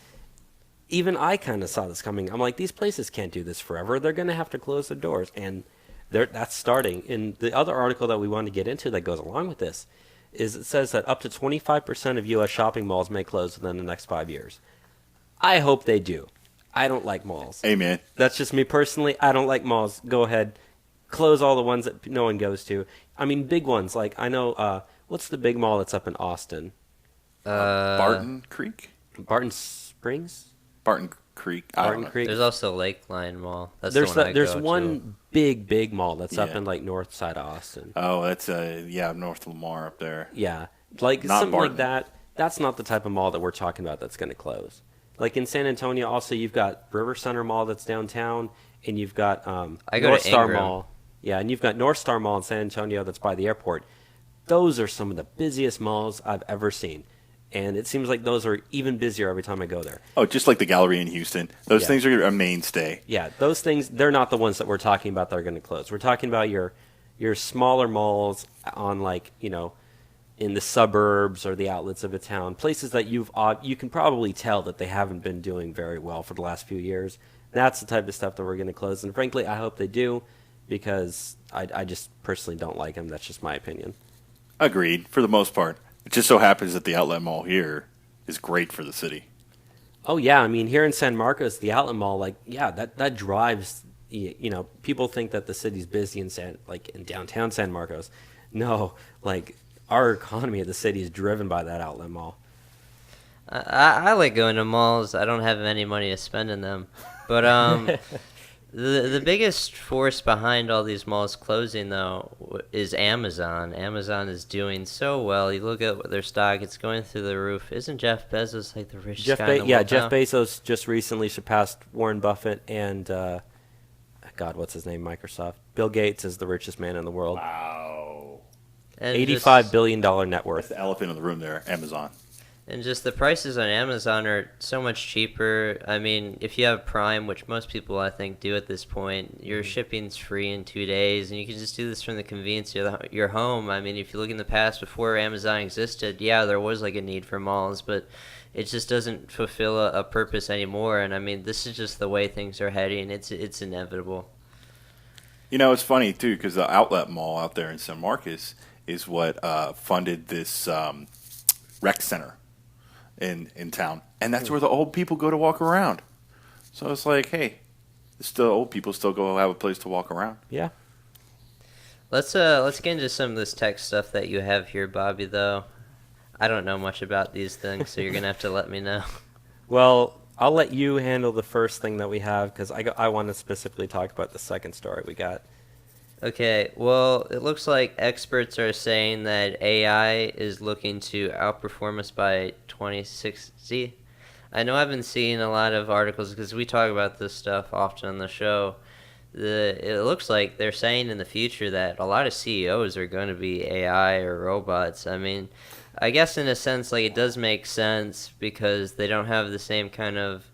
even I kind of saw this coming. I'm like, these places can't do this forever. They're going to have to close their doors, and that's starting. And the other article that we want to get into that goes along with this is it says that up to 25% of U.S. shopping malls may close within the next 5 years. I hope they do. I don't like malls. Amen. That's just me personally. I don't like malls. Go ahead. Close all the ones that no one goes to. I mean, big ones. Like, I know, what's the big mall that's up in Austin? Barton Creek? Barton Springs? Barton Creek. I don't know. Creek. There's also Lakeline Mall. That's There's the one I there's go one to. big mall that's up Yeah. in, like, north side of Austin. Oh, that's North Lamar up there. Yeah. Like, Not something Barton. like that. That's not the type of mall that we're talking about that's going to close. Like in San Antonio, also you've got River Center Mall that's downtown, and you've got I go North to Star Ingram. Mall. Yeah, and you've got North Star Mall in San Antonio that's by the airport. Those are some of the busiest malls I've ever seen, and it seems like those are even busier every time I go there. Oh, just like the gallery in Houston. Those Yeah. things are a mainstay. Yeah, those things, they're not the ones that we're talking about that are going to close. We're talking about your smaller malls on, like, in the suburbs or the outlets of a town, places that you can probably tell that they haven't been doing very well for the last few years. That's the type of stuff that we're going to close, and frankly, I hope they do, because I just personally don't like them. That's just my opinion. Agreed, for the most part. It just so happens that the outlet mall here is great for the city. Oh yeah, I mean, here in San Marcos, the outlet mall, like, yeah, that drives. People think that the city's busy in downtown San Marcos. No, like, our economy of the city is driven by that outlet mall. I like going to malls. I don't have any money to spend in them. But the biggest force behind all these malls closing, though, is Amazon. Amazon is doing so well. You look at their stock, it's going through the roof. Isn't Jeff Bezos like the richest guy in the world Jeff now? Bezos just recently surpassed Warren Buffett and, God, what's his name, Microsoft. Bill Gates is the richest man in the world. Wow. And $85 billion net That's worth. the elephant in the room there, Amazon. And just the prices on Amazon are so much cheaper. I mean, if you have Prime, which most people I think do at this point, your shipping's free in 2 days, and you can just do this from the convenience of your home. I mean, if you look in the past before Amazon existed, yeah, there was like a need for malls, but it just doesn't fulfill a purpose anymore. And I mean, this is just the way things are heading. It's inevitable. It's funny, too, because the outlet mall out there in San Marcos is what funded this rec center in town. And that's where the old people go to walk around. So it's like, hey, still old people still go have a place to walk around. Yeah. Let's get into some of this tech stuff that you have here, Bobby, though. I don't know much about these things, so you're going to have to let me know. Well, I'll let you handle the first thing that we have, because I want to specifically talk about the second story we got. Okay, well, it looks like experts are saying that AI is looking to outperform us by 2060. I know I've been seeing a lot of articles because we talk about this stuff often on the show. It looks like they're saying in the future that a lot of CEOs are going to be AI or robots. I mean, I guess in a sense, like, it does make sense because they don't have the same kind of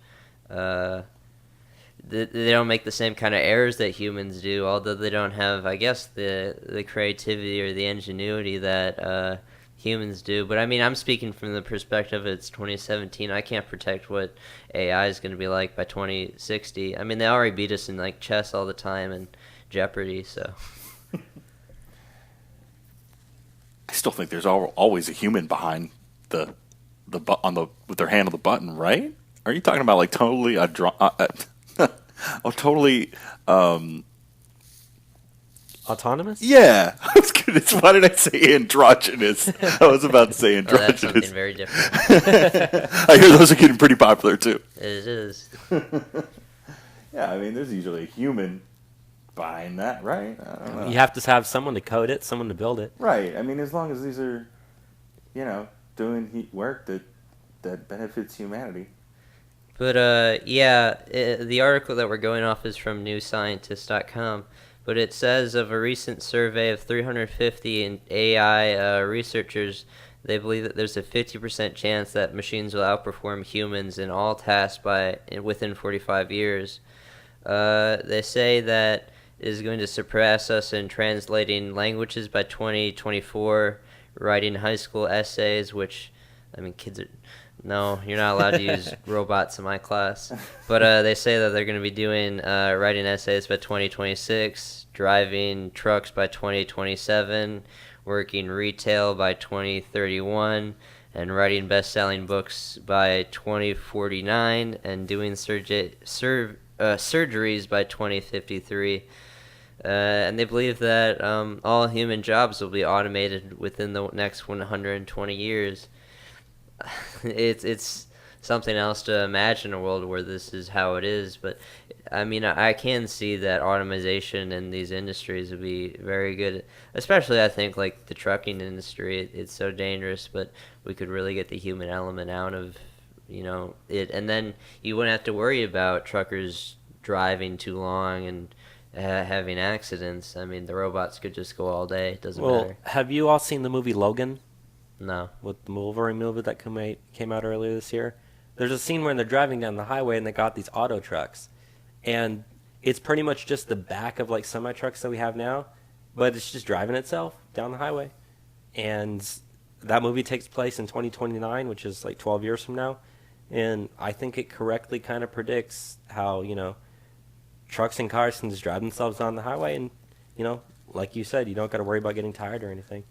they don't make the same kind of errors that humans do, although they don't have, I guess, the creativity or the ingenuity that humans do. But I mean, I'm speaking from the perspective it's 2017. I can't predict what AI is going to be like by 2060. I mean, they already beat us in like chess all the time, and Jeopardy. So I still think there's always a human behind with their hand on the button, right? Are you talking about like totally totally Autonomous? Yeah, I was gonna. Why did I say androgynous? I was about to say oh, that's something androgynous. very different. I hear those are getting pretty popular too. It is. Yeah, I mean, there's usually a human behind that, right? I don't know. You have to have someone to code it, someone to build it. Right. I mean, as long as these are, doing work that benefits humanity. But the article that we're going off is from newscientist.com. But it says of a recent survey of 350 AI researchers, they believe that there's a 50% chance that machines will outperform humans in all tasks within 45 years. They say that it is going to surpass us in translating languages by 2024, writing high school essays, which, I mean, kids are... No, you're not allowed to use robots in my class. But they say that they're going to be doing writing essays by 2026, driving trucks by 2027, working retail by 2031, and writing best-selling books by 2049, and doing surgeries by 2053. And they believe that all human jobs will be automated within the next 120 years. It's something else to imagine a world where this is how it is, but I mean, I can see that automation in these industries would be very good, especially I think like the trucking industry. It's so dangerous, but we could really get the human element out of it, and then you wouldn't have to worry about truckers driving too long and having accidents. I mean, the robots could just go all day. It doesn't matter. Have you all seen the movie Logan? No. With the Wolverine movie that came out earlier this year? There's a scene where they're driving down the highway and they got these auto trucks. And it's pretty much just the back of like semi-trucks that we have now, but it's just driving itself down the highway. And that movie takes place in 2029, which is like 12 years from now. And I think it correctly kind of predicts how, trucks and cars can just drive themselves down the highway and, like you said, you don't got to worry about getting tired or anything.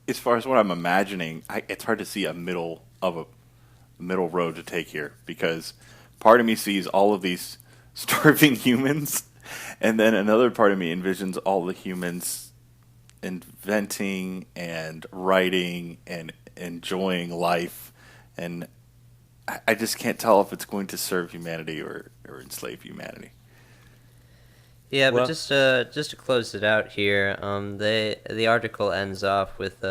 As far as what I'm imagining, it's hard to see a middle road to take here, because part of me sees all of these starving humans, and then another part of me envisions all the humans inventing and writing and enjoying life, and I just can't tell if it's going to serve humanity or enslave humanity. Yeah, but just to close it out here, the article ends off with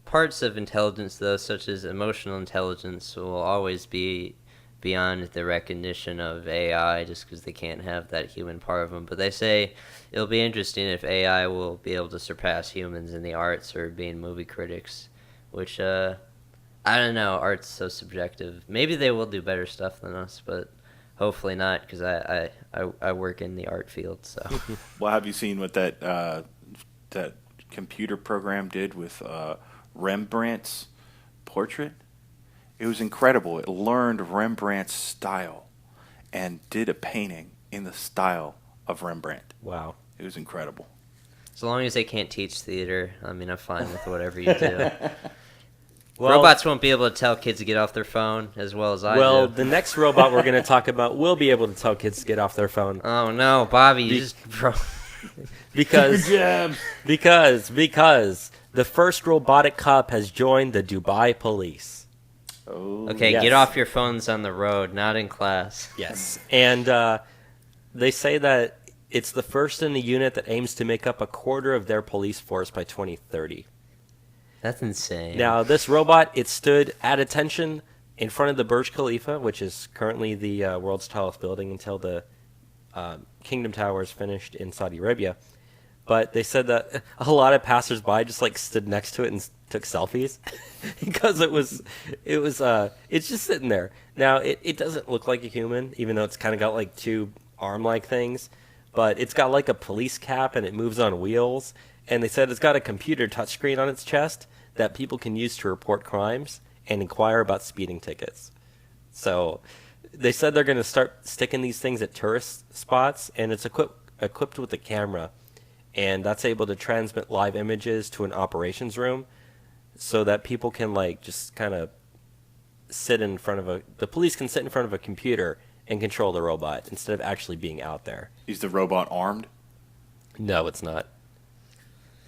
parts of intelligence, though, such as emotional intelligence, will always be beyond the recognition of AI, just because they can't have that human part of them. But they say it'll be interesting if AI will be able to surpass humans in the arts or being movie critics, which I don't know. Art's so subjective. Maybe they will do better stuff than us, but hopefully not, because I work in the art field. So. Well, have you seen what that computer program did with Rembrandt's portrait? It was incredible. It learned Rembrandt's style and did a painting in the style of Rembrandt. Wow. It was incredible. As long as they can't teach theater, I mean, I'm fine with whatever you do. Well, robots won't be able to tell kids to get off their phone as well as I do. Well, the next robot we're going to talk about will be able to tell kids to get off their phone. Oh no, Bobby, you just because the first robotic cop has joined the Dubai police. Oh, okay, yes. Get off your phones on the road, not in class. Yes, and they say that it's the first in the unit that aims to make up a quarter of their police force by 2030. That's insane. Now, this robot, it stood at attention in front of the Burj Khalifa, which is currently the world's tallest building until the Kingdom Tower is finished in Saudi Arabia. But they said that a lot of passersby just like stood next to it and took selfies because it's just sitting there. Now, it doesn't look like a human, even though it's kind of got like two arm-like things, but it's got like a police cap and it moves on wheels. And they said it's got a computer touchscreen on its chest that people can use to report crimes and inquire about speeding tickets. So they said they're going to start sticking these things at tourist spots, and it's equipped with a camera, and that's able to transmit live images to an operations room, so that people can like just kind of the police can sit in front of a computer and control the robot instead of actually being out there. Is the robot armed? No, it's not.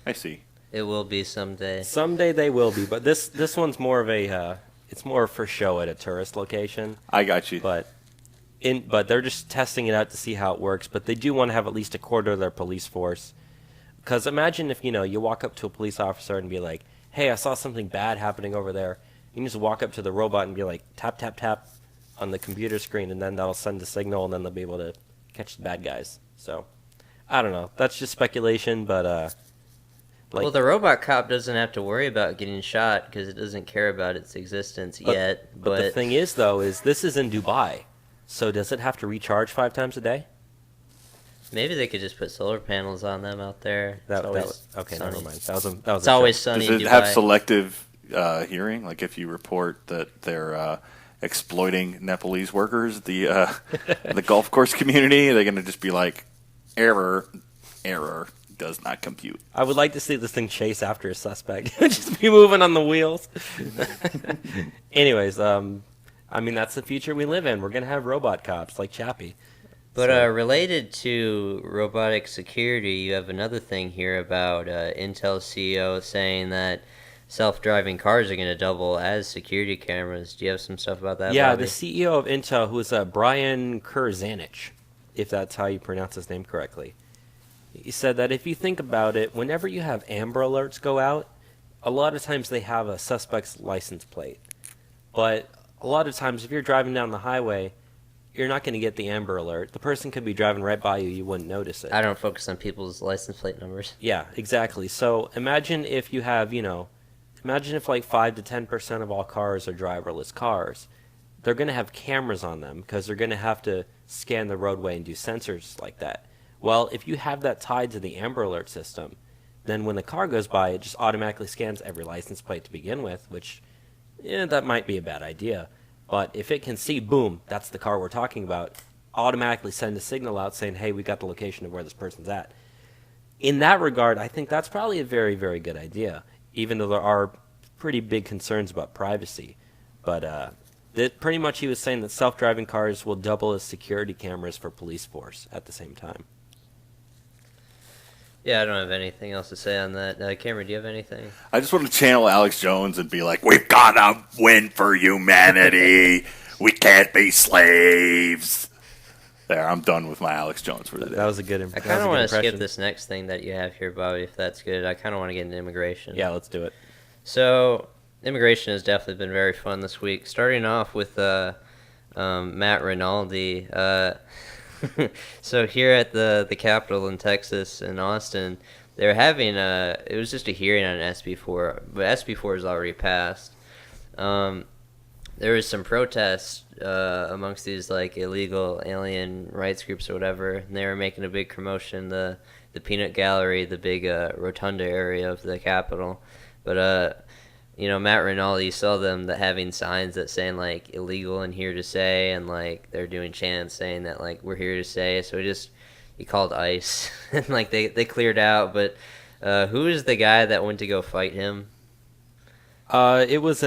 I see. It will be someday. Someday they will be, but this one's more of a it's more for show at a tourist location. I got you. But they're just testing it out to see how it works. But they do want to have at least a quarter of their police force. Because imagine if you walk up to a police officer and be like, "Hey, I saw something bad happening over there." You can just walk up to the robot and be like, "Tap tap tap," on the computer screen, and then that'll send a signal, and then they'll be able to catch the bad guys. So I don't know. That's just speculation, but well, the robot cop doesn't have to worry about getting shot because it doesn't care about its existence yet. But the thing is, though, is this is in Dubai, so does it have to recharge 5 times a day? Maybe they could just put solar panels on them out there. Okay, never mind. That was it's always sunny. Does it in Dubai. have selective hearing? Like if you report that they're exploiting Nepalese workers, the golf course community, they're going to just be like, error, does not compute. I would like to see this thing chase after a suspect. Just be moving on the wheels. Anyways, that's the future we live in. We're going to have robot cops like Chappie. But related to robotic security, you have another thing here about Intel CEO saying that self-driving cars are going to double as security cameras. Do you have some stuff about that, Yeah, Bobby? the CEO of Intel, who is Brian Kurzanich, if that's how you pronounce his name correctly. He said that if you think about it, whenever you have Amber Alerts go out, a lot of times they have a suspect's license plate. But a lot of times if you're driving down the highway, you're not going to get the Amber Alert. The person could be driving right by you, you wouldn't notice it. I don't focus on people's license plate numbers. Yeah, exactly. So imagine if you have, imagine if like 5 to 10% of all cars are driverless cars. They're going to have cameras on them because they're going to have to scan the roadway and do sensors like that. Well, if you have that tied to the Amber Alert system, then when the car goes by, it just automatically scans every license plate to begin with, which, that might be a bad idea. But if it can see, boom, that's the car we're talking about, automatically send a signal out saying, hey, we got the location of where this person's at. In that regard, I think that's probably a very, very good idea, even though there are pretty big concerns about privacy. But pretty much he was saying that self-driving cars will double as security cameras for police force at the same time. Yeah, I don't have anything else to say on that. Cameron, do you have anything? I just want to channel Alex Jones and be like, we've got to win for humanity. We can't be slaves. There, I'm done with my Alex Jones for the day. That was a good impression. I kind of want to skip this next thing that you have here, Bobby, if that's good. I kind of want to get into immigration. Yeah, let's do it. So, immigration has definitely been very fun this week. Starting off with Matt Rinaldi. So here at the Capitol in Texas, in Austin, they're having it was just a hearing on SB4, but SB4 has already passed. There was some protests amongst these like illegal alien rights groups or whatever, and they were making a big commotion, the peanut gallery, the big rotunda area of the Capitol. But Matt Rinaldi saw them having signs that saying like illegal and here to stay, and like they're doing chants saying that like we're here to stay. So he called ICE and like they cleared out. But who is the guy that went to go fight him? It was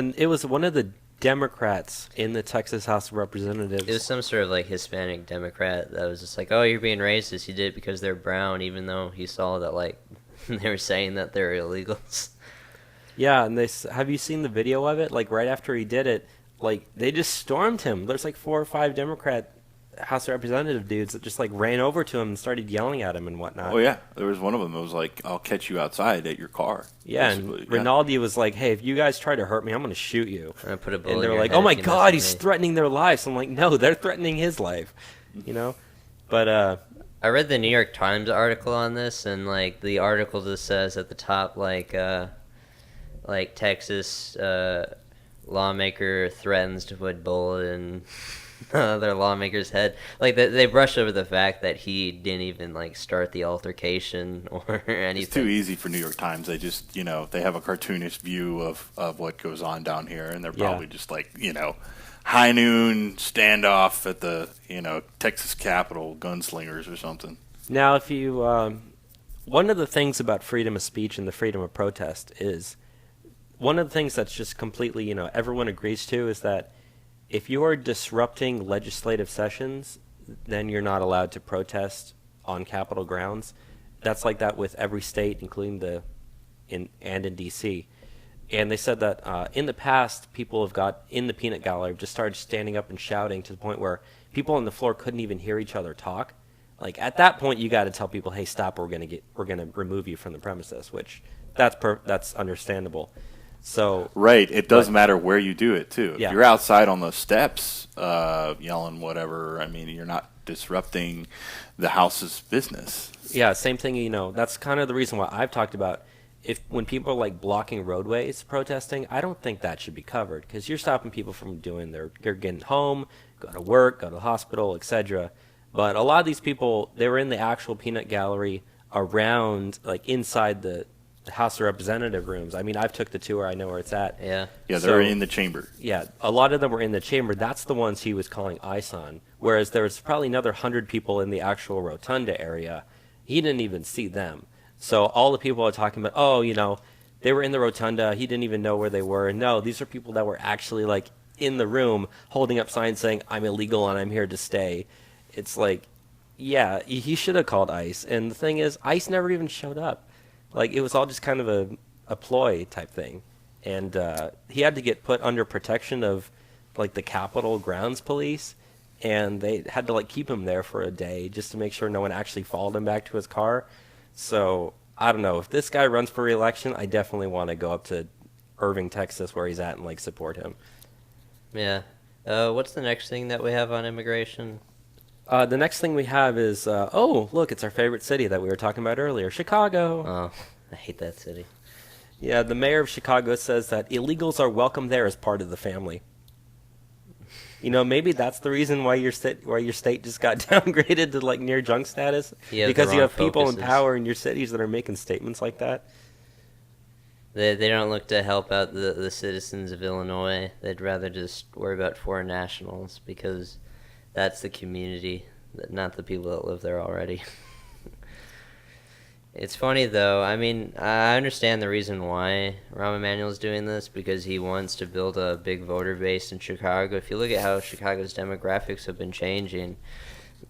one of the Democrats in the Texas House of Representatives. It was some sort of like Hispanic Democrat that was just like, oh, you're being racist. He did it because they're brown, even though he saw that like they were saying that they're illegals. Yeah, and have you seen the video of it? Like right after he did it, like they just stormed him. There's like 4 or 5 Democrat House of Representative dudes that just like ran over to him and started yelling at him and whatnot. Oh yeah, there was one of them that was like, "I'll catch you outside at your car." Yeah, and Rinaldi was like, "Hey, if you guys try to hurt me, I'm going to shoot you." I put a bullet and they were in your like, head "Oh my if you God, mess he's with me." threatening their lives." I'm like, "No, they're threatening his life," But I read the New York Times article on this, and like the article just says at the top like Texas lawmaker threatens to put bullet in their lawmaker's head. Like they brush over the fact that he didn't even like start the altercation or anything. It's too easy for New York Times. They just they have a cartoonish view of what goes on down here, and they're probably just like high noon standoff at the Texas Capitol, gunslingers or something. Now, if you, one of the things about freedom of speech and the freedom of protest is one of the things that's just completely, everyone agrees to is that if you are disrupting legislative sessions, then you're not allowed to protest on Capitol grounds. That's like that with every state, including in D.C. And they said that in the past, people have got in the peanut gallery just started standing up and shouting to the point where people on the floor couldn't even hear each other talk. Like at that point, you got to tell people, "Hey, stop! We're gonna remove you from the premises." Which that's understandable. So right, it does matter where you do it too. Yeah. If you're outside on the steps, yelling whatever, I mean, you're not disrupting the house's business. Yeah, same thing. That's kind of the reason why I've talked about when people are like blocking roadways protesting. I don't think that should be covered because you're stopping people from doing they're getting home, go to work, go to the hospital, etc. But a lot of these people, they were in the actual peanut gallery around, like inside the House of Representative rooms. I mean, I've took the tour. I know where it's at. Yeah. Yeah, they're in the chamber. Yeah, a lot of them were in the chamber. That's the ones he was calling ICE on. Whereas there was probably another 100 people in the actual rotunda area. He didn't even see them. So all the people are talking about, they were in the rotunda. He didn't even know where they were. No, these are people that were actually like in the room holding up signs saying, "I'm illegal and I'm here to stay." It's like, yeah, he should have called ICE. And the thing is, ICE never even showed up. Like, it was all just kind of a ploy type thing. And he had to get put under protection of, like, the Capitol grounds police. And they had to, like, keep him there for a day just to make sure no one actually followed him back to his car. So, I don't know. If this guy runs for re-election, I definitely want to go up to Irving, Texas, where he's at, and, like, support him. Yeah. What's the next thing that we have on immigration? The next thing we have is, look, it's our favorite city that we were talking about earlier, Chicago. Oh, I hate that city. Yeah, the mayor of Chicago says that illegals are welcome there as part of the family. Maybe that's the reason why your state just got downgraded to like near junk status. Yeah, because you have people in power in your cities that are making statements like that. They don't look to help out the citizens of Illinois. They'd rather just worry about foreign nationals because that's the community, not the people that live there already. It's funny, though. I mean, I understand the reason why Rahm Emanuel's doing this, because he wants to build a big voter base in Chicago. If you look at how Chicago's demographics have been changing,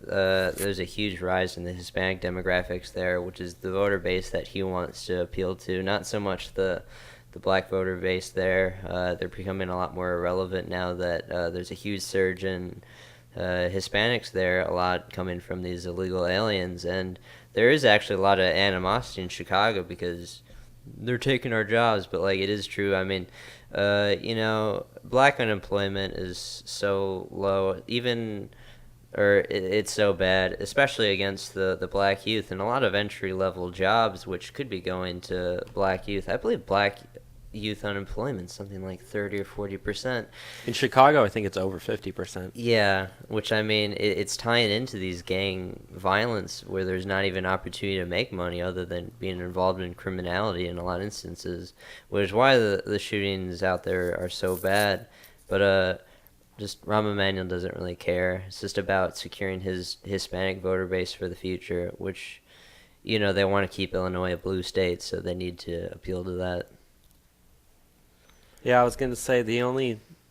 there's a huge rise in the Hispanic demographics there, which is the voter base that he wants to appeal to. Not so much the black voter base there. They're becoming a lot more irrelevant now that there's a huge surge in Hispanics there, a lot coming from these illegal aliens, and there is actually a lot of animosity in Chicago because they're taking our jobs, but like it is true. I mean, black unemployment is so low, it's so bad, especially against the black youth, and a lot of entry-level jobs which could be going to black youth. I believe black youth unemployment something like 30 or 40%. In Chicago, I think it's over 50%. Yeah, which I mean, it's tying into these gang violence where there's not even opportunity to make money other than being involved in criminality in a lot of instances, which is why the shootings out there are so bad. But just Rahm Emanuel doesn't really care. It's just about securing his Hispanic voter base for the future, which, they want to keep Illinois a blue state, so they need to appeal to that. Yeah, I was going to say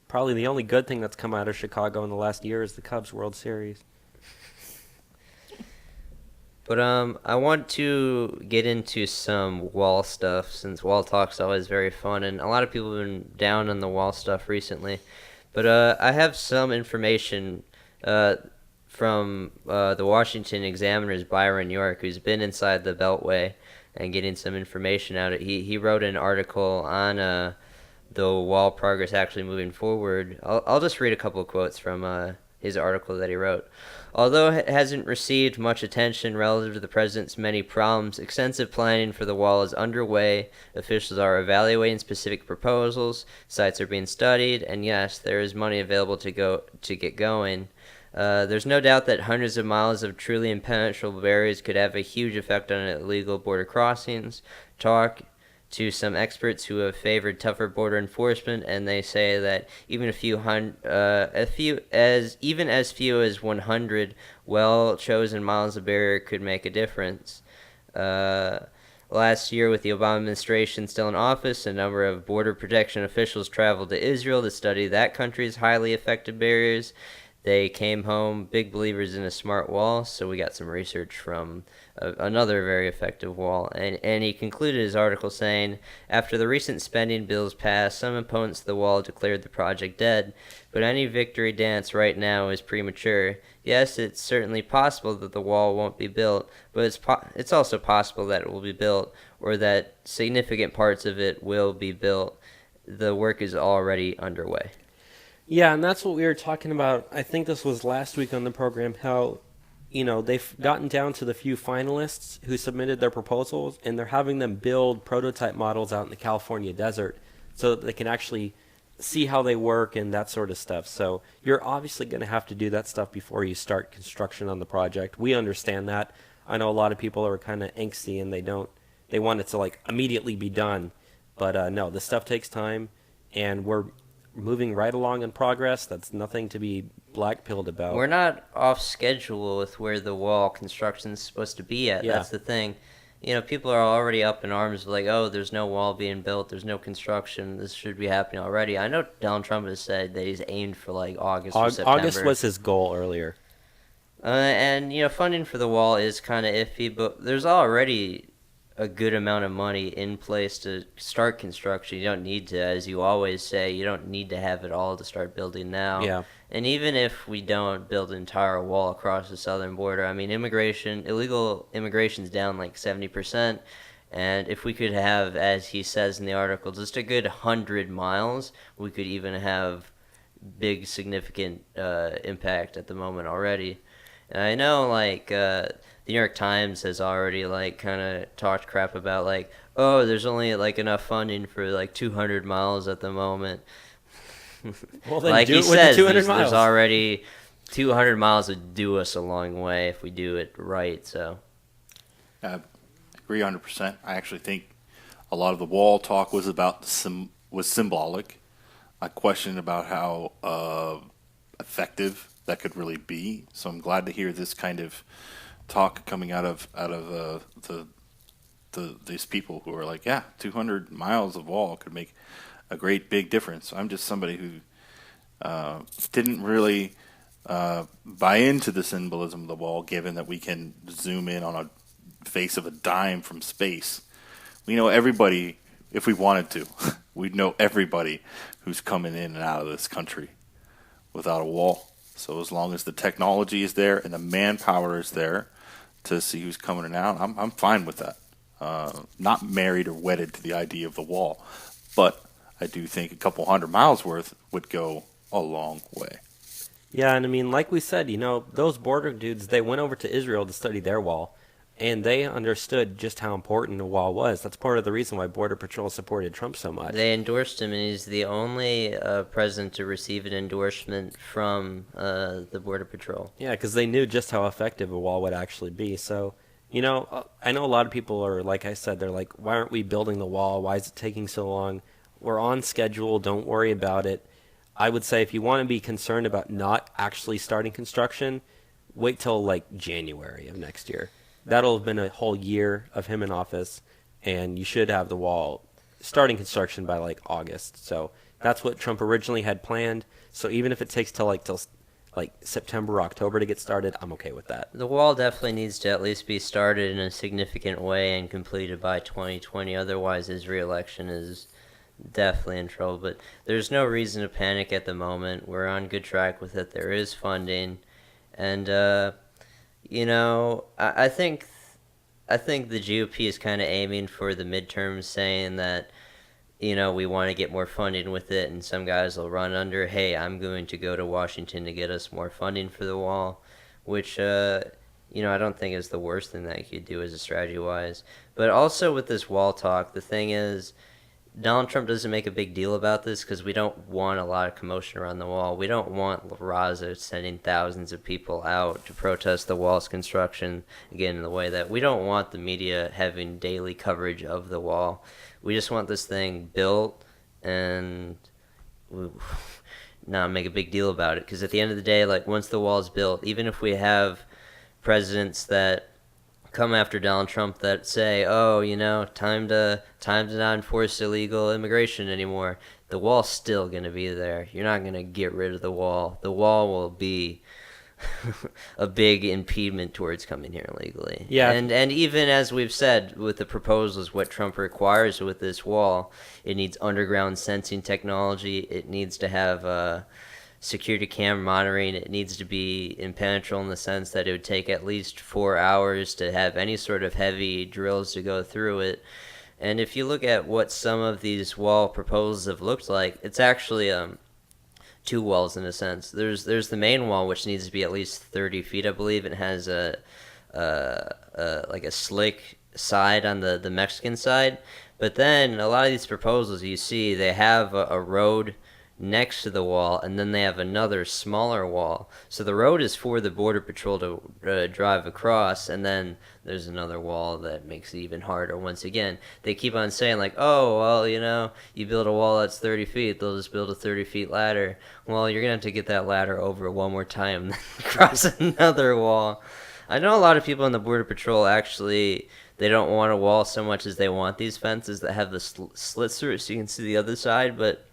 probably the only good thing that's come out of Chicago in the last year is the Cubs World Series. But I want to get into some wall stuff, since wall talk's always very fun, and a lot of people have been down on the wall stuff recently. But I have some information from the Washington Examiner's Byron York, who's been inside the Beltway and getting some information out of it. He wrote an article on the wall progress actually moving forward. I'll just read a couple of quotes from his article that he wrote. Although it hasn't received much attention relative to the president's many problems, extensive planning for the wall is underway. Officials are evaluating specific proposals. Sites are being studied, and yes, there is money available to get going. There's no doubt that hundreds of miles of truly impenetrable barriers could have a huge effect on illegal border crossings. Talk to some experts who have favored tougher border enforcement, and they say that even as few as 100 well-chosen miles of barrier could make a difference. Last year, with the Obama administration still in office, a number of border protection officials traveled to Israel to study that country's highly effective barriers. They came home big believers in a smart wall, so we got some research from another very effective wall. And he concluded his article saying, after the recent spending bills passed, some opponents of the wall declared the project dead, but any victory dance right now is premature. Yes, it's certainly possible that the wall won't be built, but it's also possible that it will be built, or that significant parts of it will be built. The work is already underway. Yeah, and that's what we were talking about. I think this was last week on the program, how, they've gotten down to the few finalists who submitted their proposals, and they're having them build prototype models out in the California desert so that they can actually see how they work and that sort of stuff. So you're obviously going to have to do that stuff before you start construction on the project. We understand that. I know a lot of people are kind of angsty and they want it to like immediately be done. But no, this stuff takes time, and we're moving right along in progress. That's nothing to be black-pilled about. We're not off schedule with where the wall construction is supposed to be at. Yeah. That's the thing. People are already up in arms like, oh, there's no wall being built, there's no construction, this should be happening already. I know Donald Trump has said that he's aimed for like August or September. August was his goal earlier. And funding for the wall is kind of iffy, but there's already a good amount of money in place to start construction. You don't need to, as you always say, you don't need to have it all to start building now. Yeah. And even if we don't build an entire wall across the southern border, I mean, illegal immigration's down like 70%. And if we could have, as he says in the article, just a good 100 miles, we could even have big, significant impact at the moment already. And I know, the New York Times has already, kind of talked crap about, oh, there's only, enough funding for, 200 miles at the moment. Well, then like do he it with says, the 200 miles. there's already 200 miles would do us a long way if we do it right, so. I agree 100%. I actually think a lot of the wall talk was about was symbolic. I question about how effective that could really be. So I'm glad to hear this kind of talk coming out of these people who are like, yeah, 200 miles of wall could make a great big difference. I'm just somebody who didn't really buy into the symbolism of the wall, given that we can zoom in on a face of a dime from space. We know everybody, if we wanted to, we'd know everybody who's coming in and out of this country without a wall. So as long as the technology is there and the manpower is there to see who's coming in and out, I'm fine with that. Not married or wedded to the idea of the wall, but I do think a couple 100 miles worth would go a long way. Yeah, and I mean, like we said, those border dudes, they went over to Israel to study their wall, and they understood just how important the wall was. That's part of the reason why Border Patrol supported Trump so much. They endorsed him, and he's the only president to receive an endorsement from the Border Patrol. Yeah, because they knew just how effective a wall would actually be. So, I know a lot of people are, like I said, they're like, why aren't we building the wall? Why is it taking so long? We're on schedule. Don't worry about it. I would say if you want to be concerned about not actually starting construction, wait till January of next year. That'll have been a whole year of him in office, and you should have the wall starting construction by August. So that's what Trump originally had planned. So even if it takes till September, October to get started, I'm okay with that. The wall definitely needs to at least be started in a significant way and completed by 2020. Otherwise, his re-election is definitely in trouble. But there's no reason to panic at the moment. We're on good track with it. There is funding, and I think the GOP is kind of aiming for the midterms, saying that we want to get more funding with it, and some guys will run under, hey, I'm going to go to Washington to get us more funding for the wall, which I don't think is the worst thing that you could do as a strategy-wise. But also with this wall talk, the thing is, Donald Trump doesn't make a big deal about this because we don't want a lot of commotion around the wall. We don't want La Raza sending thousands of people out to protest the wall's construction, again, in the way that we don't want the media having daily coverage of the wall. We just want this thing built and not make a big deal about it. Because at the end of the day, like, once the wall's built, even if we have presidents that come after Donald Trump that say, "Oh, time to not enforce illegal immigration anymore," the wall's still gonna be there. You're not gonna get rid of the wall. The wall will be a big impediment towards coming here illegally. Yeah. And even as we've said with the proposals, what Trump requires with this wall, it needs underground sensing technology. It needs to have security camera monitoring. It needs to be impenetrable in the sense that it would take at least 4 hours to have any sort of heavy drills to go through it. And if you look at what some of these wall proposals have looked like, it's actually two walls in a sense. There's the main wall, which needs to be at least 30 feet, I believe. It has like a slick side on the Mexican side. But then a lot of these proposals you see, they have a road next to the wall, and then they have another smaller wall. So the road is for the Border Patrol to drive across, and then there's another wall that makes it even harder. Once again, they keep on saying, like, "Oh, well, you build a wall that's 30 feet, they'll just build a 30-feet ladder." Well, you're going to have to get that ladder over one more time, then cross another wall. I know a lot of people in the Border Patrol actually, they don't want a wall so much as they want these fences that have the slits through it so you can see the other side, but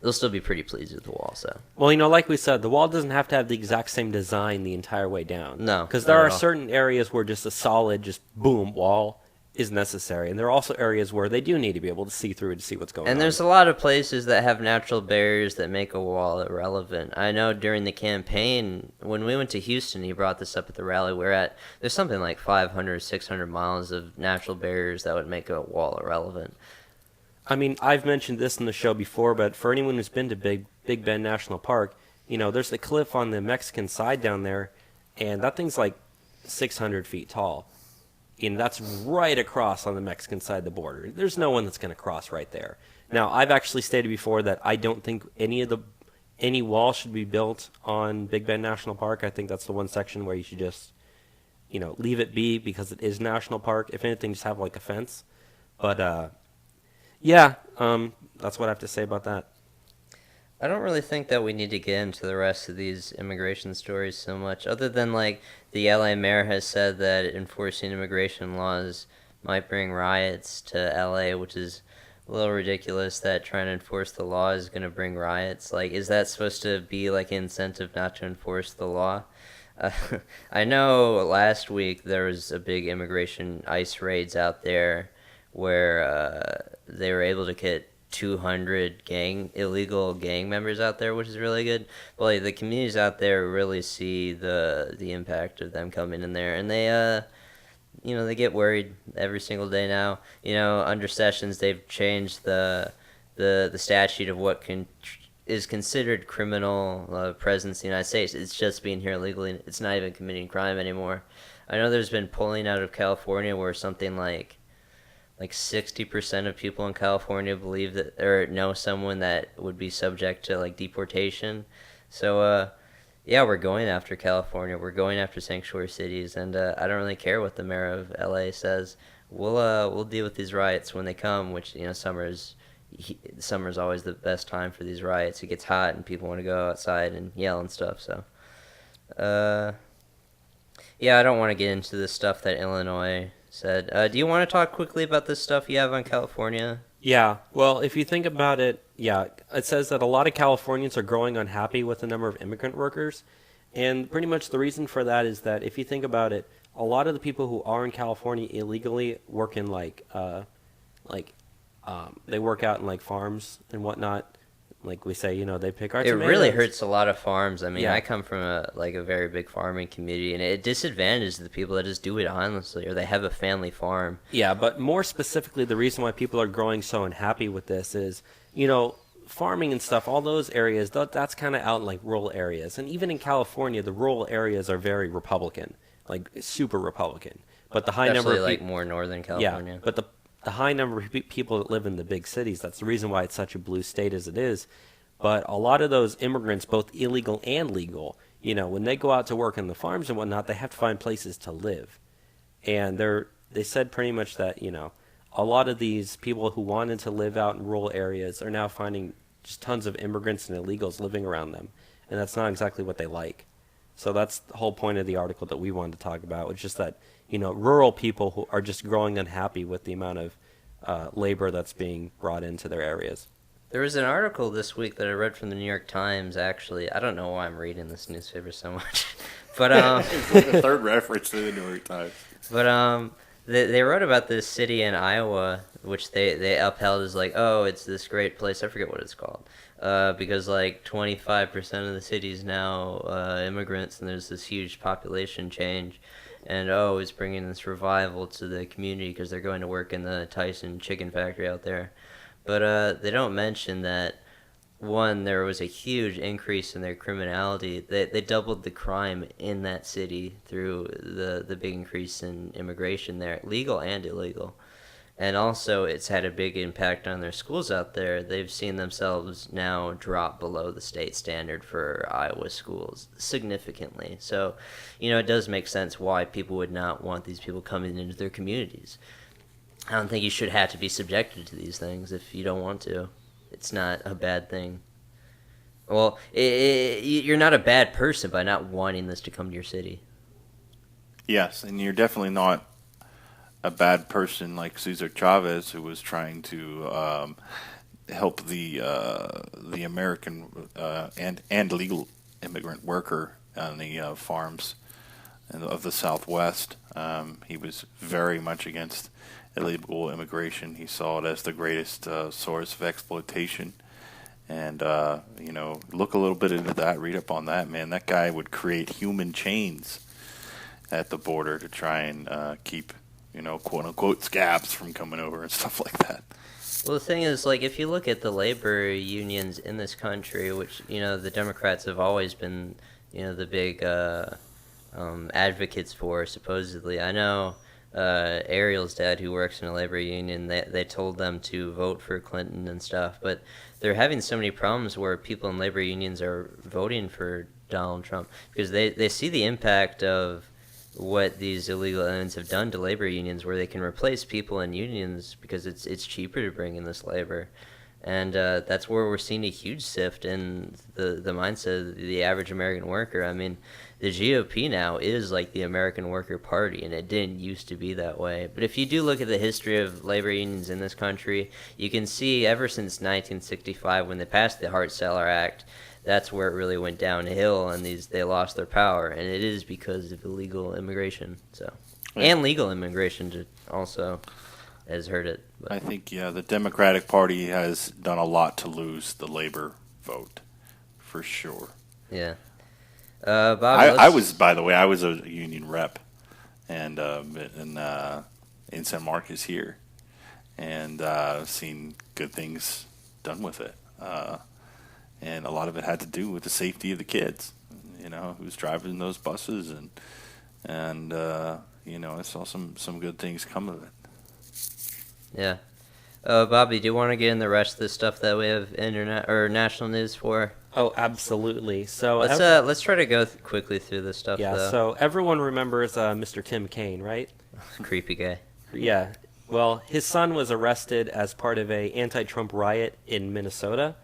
they'll still be pretty pleased with the wall. So, well, like we said, the wall doesn't have to have the exact same design the entire way down. No, because there are certain areas where just a solid, just boom wall is necessary, and there are also areas where they do need to be able to see through to see what's going on. And there's a lot of places that have natural barriers that make a wall irrelevant. I know during the campaign, when we went to Houston, he brought this up at the rally we're at. There's something like 500, 600 miles of natural barriers that would make a wall irrelevant. I mean, I've mentioned this in the show before, but for anyone who's been to Big Bend National Park, there's the cliff on the Mexican side down there, and that thing's like 600 feet tall. And that's right across on the Mexican side of the border. There's no one that's going to cross right there. Now, I've actually stated before that I don't think any wall should be built on Big Bend National Park. I think that's the one section where you should just, leave it be because it is National Park. If anything, just have like a fence. But, yeah, that's what I have to say about that. I don't really think that we need to get into the rest of these immigration stories so much, other than, like, the LA mayor has said that enforcing immigration laws might bring riots to LA, which is a little ridiculous that trying to enforce the law is going to bring riots. Like, is that supposed to be, like, an incentive not to enforce the law? I know last week there was a big immigration ICE raids out there where they were able to get 200 illegal gang members out there, which is really good. But like, the communities out there really see the impact of them coming in there, and they they get worried every single day now. Under Sessions, they've changed the statute of what is considered criminal presence in the United States. It's just being here illegally. It's not even committing crime anymore. I know there's been polling out of California where something like 60% of people in California believe that or know someone that would be subject to like deportation. So yeah, we're going after California. We're going after sanctuary cities, and I don't really care what the mayor of LA says. We'll deal with these riots when they come, which summer's always the best time for these riots. It gets hot and people want to go outside and yell and stuff. So yeah, I don't want to get into the stuff that Illinois said. Do you want to talk quickly about this stuff you have on California? Yeah, well, if you think about it, yeah, it says that a lot of Californians are growing unhappy with the number of immigrant workers, and pretty much the reason for that is that if you think about it, a lot of the people who are in California illegally work in they work out in like farms and whatnot. Like we say, they pick our tomatoes. It really hurts a lot of farms. I mean, Yeah. I come from a very big farming community, and it disadvantages the people that just do it honestly, or they have a family farm. Yeah, but more specifically, the reason why people are growing so unhappy with this is, farming and stuff, all those areas, that's kind of out in like rural areas. And even in California, the rural areas are very Republican, like super Republican. But the high number Especially of like more northern California. Yeah, but the high number of people that live in the big cities. That's the reason why it's such a blue state as it is. But a lot of those immigrants, both illegal and legal, when they go out to work on the farms and whatnot, they have to find places to live. And they said pretty much that, a lot of these people who wanted to live out in rural areas are now finding just tons of immigrants and illegals living around them. And that's not exactly what they like. So that's the whole point of the article that we wanted to talk about, which is that, rural people who are just growing unhappy with the amount of labor that's being brought into their areas. There was an article this week that I read from the New York Times, actually. I don't know why I'm reading this newspaper so much. But it's like the third reference to the New York Times. But they wrote about this city in Iowa, which they upheld as like, oh, it's this great place. I forget what it's called. Because like 25% of the city is now immigrants, and there's this huge population change. And it's bringing this revival to the community because they're going to work in the Tyson chicken factory out there. But they don't mention that, one, there was a huge increase in their criminality. They doubled the crime in that city through the big increase in immigration there, legal and illegal. And also, it's had a big impact on their schools out there. They've seen themselves now drop below the state standard for Iowa schools significantly. So, it does make sense why people would not want these people coming into their communities. I don't think you should have to be subjected to these things if you don't want to. It's not a bad thing. Well, you're not a bad person by not wanting this to come to your city. Yes, and you're definitely not a bad person like Cesar Chavez, who was trying to help the American and legal immigrant worker on the farms of the Southwest. He was very much against illegal immigration. He saw it as the greatest source of exploitation. And, look a little bit into that, read up on that, man. That guy would create human chains at the border to try and keep, quote-unquote scabs from coming over and stuff like that. Well, the thing is, like, if you look at the labor unions in this country, which, the Democrats have always been, the big advocates for, supposedly. I know Ariel's dad, who works in a labor union, they told them to vote for Clinton and stuff, but they're having so many problems where people in labor unions are voting for Donald Trump because they see the impact of what these illegal aliens have done to labor unions, where they can replace people in unions because it's cheaper to bring in this labor. And that's where we're seeing a huge shift in the mindset of the average American worker. I mean, the GOP now is like the American Worker Party, and it didn't used to be that way. But if you do look at the history of labor unions in this country, you can see ever since 1965, when they passed the Hart-Celler Act, that's where it really went downhill, and they lost their power. And it is because of illegal immigration, and legal immigration also has hurt it. But. I think, the Democratic Party has done a lot to lose the labor vote, for sure. Yeah. Bob, I was a union rep, and in San Marcos here, and seen good things done with it. And a lot of it had to do with the safety of the kids, who's driving those buses, and I saw some good things come of it. Yeah. Bobby, do you want to get in the rest of the stuff that we have internet or national news for? Oh, absolutely. So let's try to go quickly through this stuff. Yeah. Though. So everyone remembers Mr. Tim Kaine, right? Creepy guy. Yeah. Well, his son was arrested as part of a anti-Trump riot in Minnesota.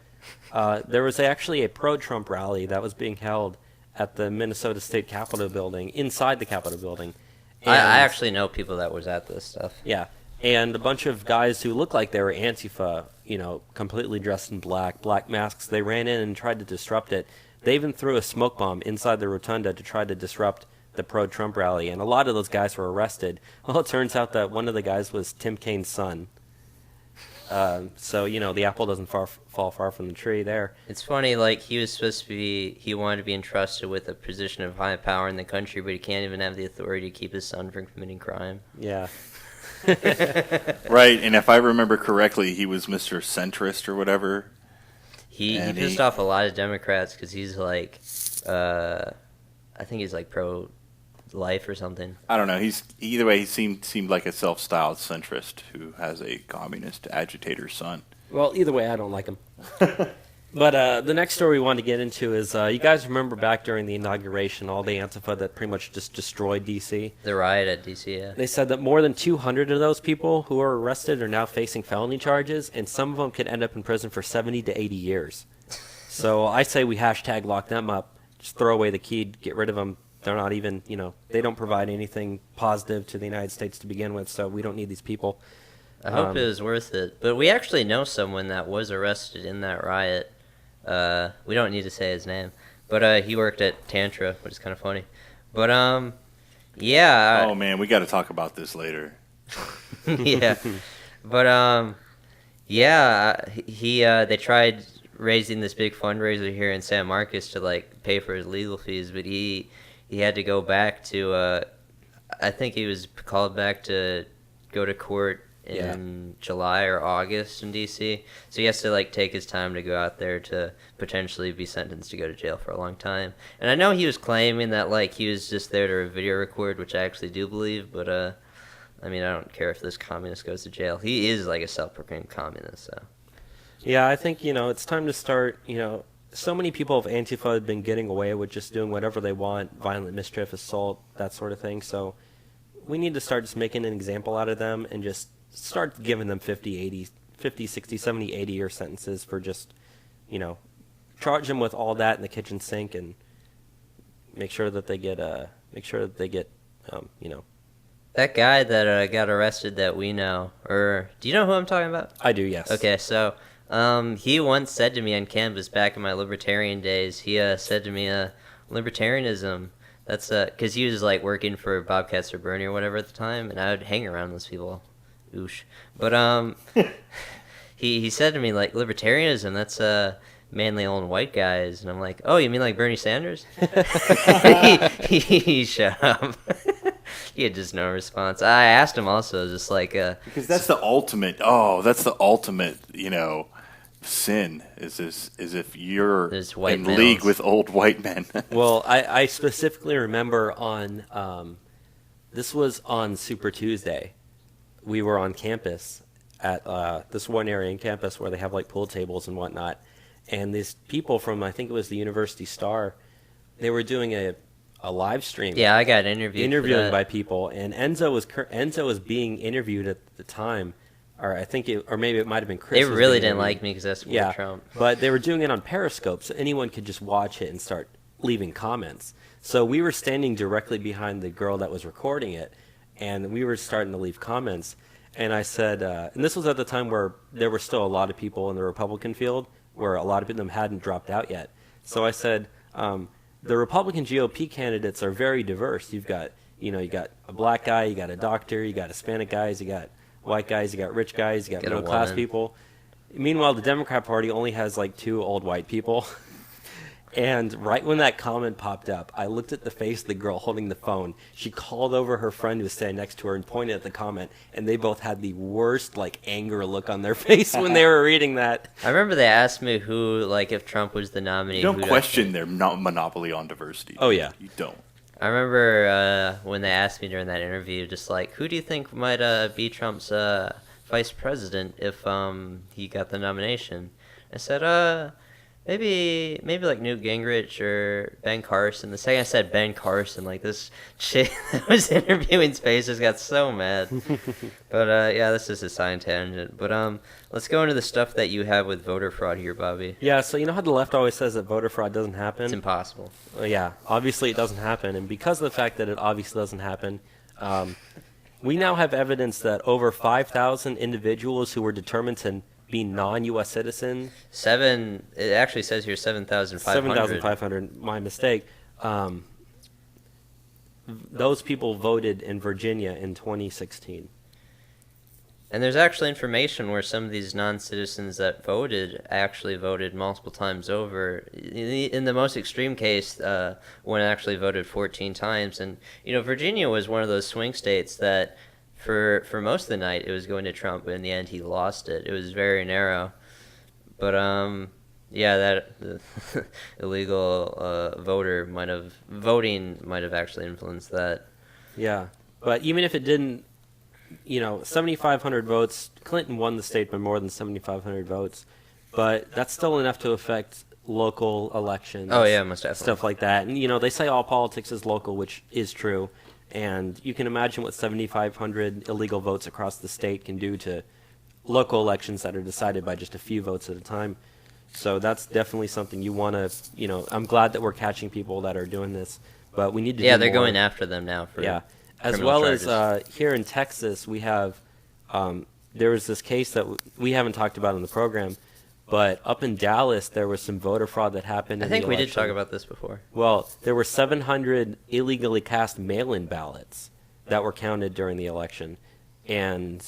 There was actually a pro-Trump rally that was being held at the Minnesota State Capitol building, inside the Capitol building. I actually know people that was at this stuff. Yeah. And a bunch of guys who looked like they were Antifa, completely dressed in black masks, they ran in and tried to disrupt it. They even threw a smoke bomb inside the rotunda to try to disrupt the pro-Trump rally, and a lot of those guys were arrested. Well, it turns out that one of the guys was Tim Kaine's son. So, the apple doesn't fall far from the tree there. It's funny, like, he wanted to be entrusted with a position of high power in the country, but he can't even have the authority to keep his son from committing crime. Yeah. Right, and if I remember correctly, he was Mr. Centrist or whatever. He pissed off a lot of Democrats because he's like, I think he's like pro life or something. I don't know. Either way. He seemed like a self-styled centrist who has a communist agitator son. Well, either way, I don't like him. But the next story we wanted to get into is you guys remember back during the inauguration, all the Antifa that pretty much just destroyed D.C.? The riot at D.C., yeah. They said that more than 200 of those people who were arrested are now facing felony charges, and some of them could end up in prison for 70 to 80 years. So I say we hashtag lock them up, just throw away the key, get rid of them. They're not even, they don't provide anything positive to the United States to begin with, so we don't need these people. I hope it was worth it. But we actually know someone that was arrested in that riot. We don't need to say his name. But he worked at Tantra, which is kind of funny. But, yeah. Oh, man, we got to talk about this later. Yeah. But, yeah, they tried raising this big fundraiser here in San Marcos to, like, pay for his legal fees, but he had to go back to, I think he was called back to go to court in July or August in D.C. So he has to, like, take his time to go out there to potentially be sentenced to go to jail for a long time. And I know he was claiming that, like, he was just there to video record, which I actually do believe, but, I mean, I don't care if this communist goes to jail. He is, like, a self-proclaimed communist, so. Yeah, I think, it's time to start, so many people of Antifa have been getting away with just doing whatever they want, violent mischief, assault, that sort of thing. So we need to start just making an example out of them and just start giving them 50, 60, 70, 80-year sentences for just, charge them with all that in the kitchen sink and make sure that they get, That guy that got arrested that we know, or do you know who I'm talking about? I do, yes. Okay, so he once said to me on campus back in my libertarian days, he said to me, libertarianism, that's, because he was, like, working for Bobcats or Bernie or whatever at the time, and I would hang around those people. Oosh. But, he said to me, like, libertarianism, that's, mainly old white guys, and I'm like, oh, you mean like Bernie Sanders? he shut up. He had just no response. I asked him also, just like because that's the ultimate. Oh, that's the ultimate. Sin is if you're in league with old white men. Well, I specifically remember on this was on Super Tuesday. We were on campus at this one area in campus where they have like pool tables and whatnot. And these people from, I think it was the University Star, they were doing a live stream. Yeah, I got interviewing by people, and Enzo was being interviewed at the time, or I think or maybe it might have been Chris. They really didn't like me because that's Trump. But they were doing it on Periscope, so anyone could just watch it and start leaving comments. So we were standing directly behind the girl that was recording it, and we were starting to leave comments. And I said, and this was at the time where there were still a lot of people in the Republican field, where a lot of them hadn't dropped out yet. So I said, the Republican GOP candidates are very diverse. You've got, you got a black guy, you got a doctor, you got Hispanic guys, you got white guys, you got rich guys, you got middle class people. Meanwhile, the Democrat Party only has like 2 old white people. And right when that comment popped up, I looked at the face of the girl holding the phone. She called over her friend who was standing next to her and pointed at the comment, and they both had the worst, like, anger look on their face when they were reading that. I remember they asked me who, like, if Trump was the nominee. You don't question their monopoly on diversity. Oh, yeah. You don't. I remember when they asked me during that interview, just like, who do you think might be Trump's vice president if he got the nomination? I said, Maybe like Newt Gingrich or Ben Carson. The second I said Ben Carson, like this chick that was interviewing's face just got so mad. But yeah, this is a side tangent. But let's go into the stuff that you have with voter fraud here, Bobby. Yeah, so you know how the left always says that voter fraud doesn't happen? It's impossible. Yeah, obviously it doesn't happen. And because of the fact that it obviously doesn't happen, we now have evidence that over 5,000 individuals who were determined to be non-U.S. citizen. It actually says here 7,500. 7,500, my mistake. Those people voted in Virginia in 2016. And there's actually information where some of these non-citizens that voted actually voted multiple times over. In the most extreme case, one actually voted 14 times. And, Virginia was one of those swing states that for most of the night it was going to Trump, but in the end he lost it. It was very narrow. But Yeah, that the illegal voting might have actually influenced that. Yeah, but even if it didn't, 7,500 votes, Clinton won the state by more than 7,500 votes, but that's still enough to affect local elections. Oh yeah, most definitely. Stuff like that. And, they say all politics is local, which is true. And you can imagine what 7,500 illegal votes across the state can do to local elections that are decided by just a few votes at a time. So that's definitely something you want to, I'm glad that we're catching people that are doing this, but we need to do Yeah, they're more. going after them now for As criminal well charges. as here in Texas, we have, there was this case that we haven't talked about in the program, but up in Dallas, there was some voter fraud that happened I in think the we did election. talk about this before. Well, there were 700 illegally cast mail-in ballots that were counted during the election, and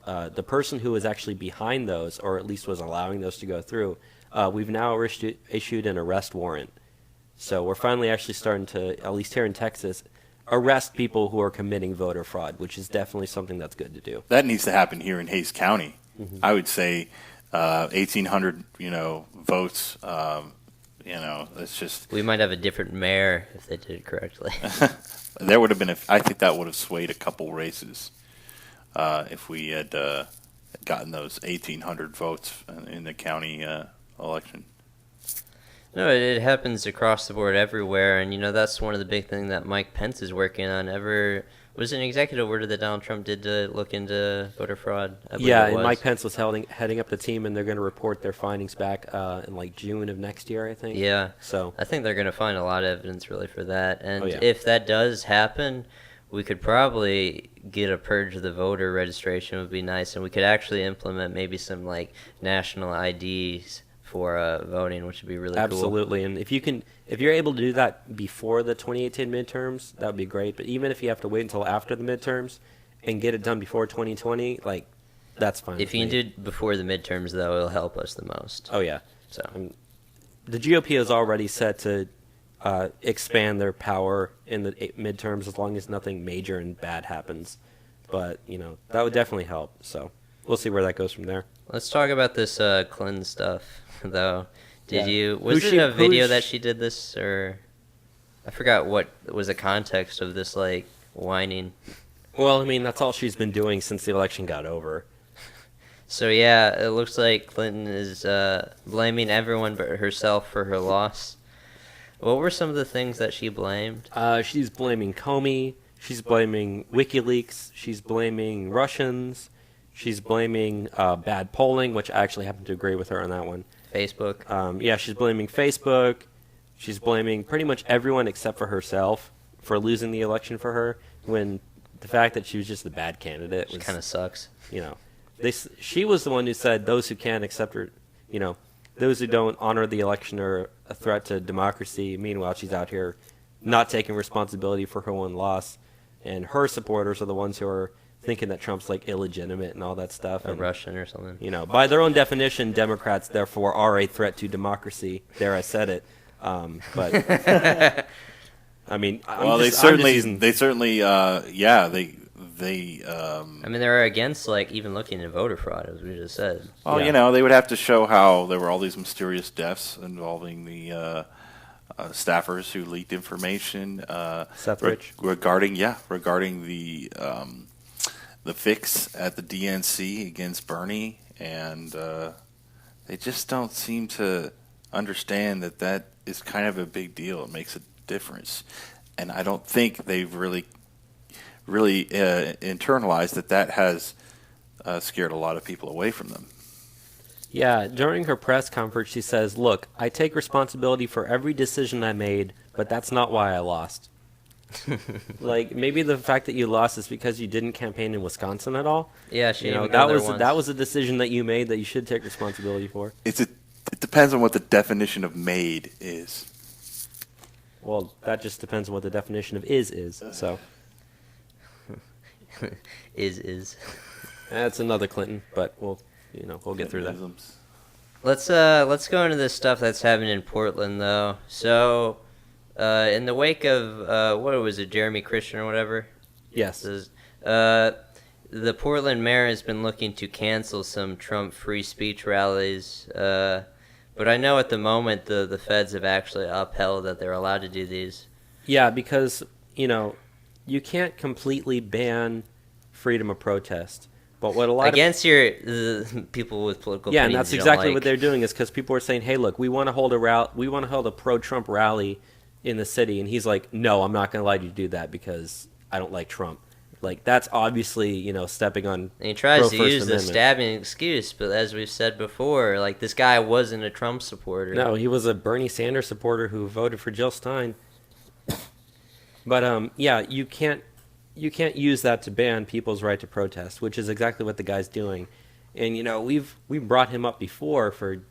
the person who was actually behind those, or at least was allowing those to go through, we've now issued an arrest warrant. So we're finally actually starting to, at least here in Texas, arrest people who are committing voter fraud, which is definitely something that's good to do. That needs to happen here in Hays County. Mm-hmm. I would say 1,800, votes. It's just We might have a different mayor if they did it correctly. there would have been. I think that would have swayed a couple races if we had gotten those 1,800 votes in the county election. No, it happens across the board everywhere, and that's one of the big things that Mike Pence is working on. Was it an executive order that Donald Trump did to look into voter fraud? I believe Yeah, it and was. Mike Pence was heading up the team, and they're going to report their findings back in like June of next year, I think. Yeah, So I think they're going to find a lot of evidence really for that, and Oh, yeah. if that does happen, we could probably get a purge of the voter registration. Would be nice, and we could actually implement maybe some like national IDs for voting, which would be really cool. absolutely, and if you're able to do that before the 2018 midterms, that would be great. But even if you have to wait until after the midterms and get it done before 2020, that's fine. If you can do it before the midterms, though, it'll help us the most. Oh yeah. So The GOP is already set to expand their power in the midterms as long as nothing major and bad happens. But that would definitely help. So we'll see where that goes from there. let's talk about this Clinton stuff, though. Yeah. Was it a video that she did this, or I forgot what was the context of this whining? Well, I mean, that's all she's been doing since the election got over. So yeah, it looks like Clinton is blaming everyone but herself for her loss. What were some of the things that she blamed? She's blaming Comey. She's blaming WikiLeaks. She's blaming Russians. She's blaming bad polling, which I actually happen to agree with her on that one. Facebook. She's blaming Facebook. She's blaming pretty much everyone except for herself for losing the election for her, when the fact that she was just the bad candidate Which was kind of sucks. She was the one who said those who can't accept her, those who don't honor the election are a threat to democracy. Meanwhile, she's out here not taking responsibility for her own loss, and her supporters are the ones who are thinking that Trump's illegitimate and all that stuff. A And, Russian or something. by their own definition, Democrats therefore are a threat to democracy. There, I said it. But I mean, They certainly, I mean, they're against even looking at voter fraud, as we just said. Well, Yeah. they would have to show how there were all these mysterious deaths involving the staffers who leaked information Seth Rich. regarding the fix at the DNC against Bernie, and they just don't seem to understand that is kind of a big deal. It makes a difference, and I don't think they've really internalized that has scared a lot of people away from them. Yeah, during her press conference, she says, "Look, I take responsibility for every decision I made, but that's not why I lost." Maybe the fact that you lost is because you didn't campaign in Wisconsin at all. Yeah, she didn't even that go there was once. that was a decision that you made that you should take responsibility for. It depends on what the definition of made is. Well, that just depends on what the definition of is. So is. that's another Clinton, but we'll get through that. Let's go into this stuff that's happening in Portland, though. So, in the wake of what was it, Jeremy Christian or whatever? Yes. The Portland mayor has been looking to cancel some Trump free speech rallies, But I know at the moment the feds have actually upheld that they're allowed to do these. Yeah, because, you can't completely ban freedom of protest. But what a lot Against the people with political yeah, and opinions that's you don't exactly like. what they're doing is because people are saying, hey, look, we want to hold a pro-Trump rally in the city. And he's like, no, I'm not going to allow you to do that because I don't like Trump. Like, that's obviously, stepping on And he tries to pro-First use the Amendment. stabbing excuse, but as we've said before, like, this guy wasn't a Trump supporter. No, he was a Bernie Sanders supporter who voted for Jill Stein. But yeah, you can't use that to ban people's right to protest, which is exactly what the guy's doing. And we've brought him up before for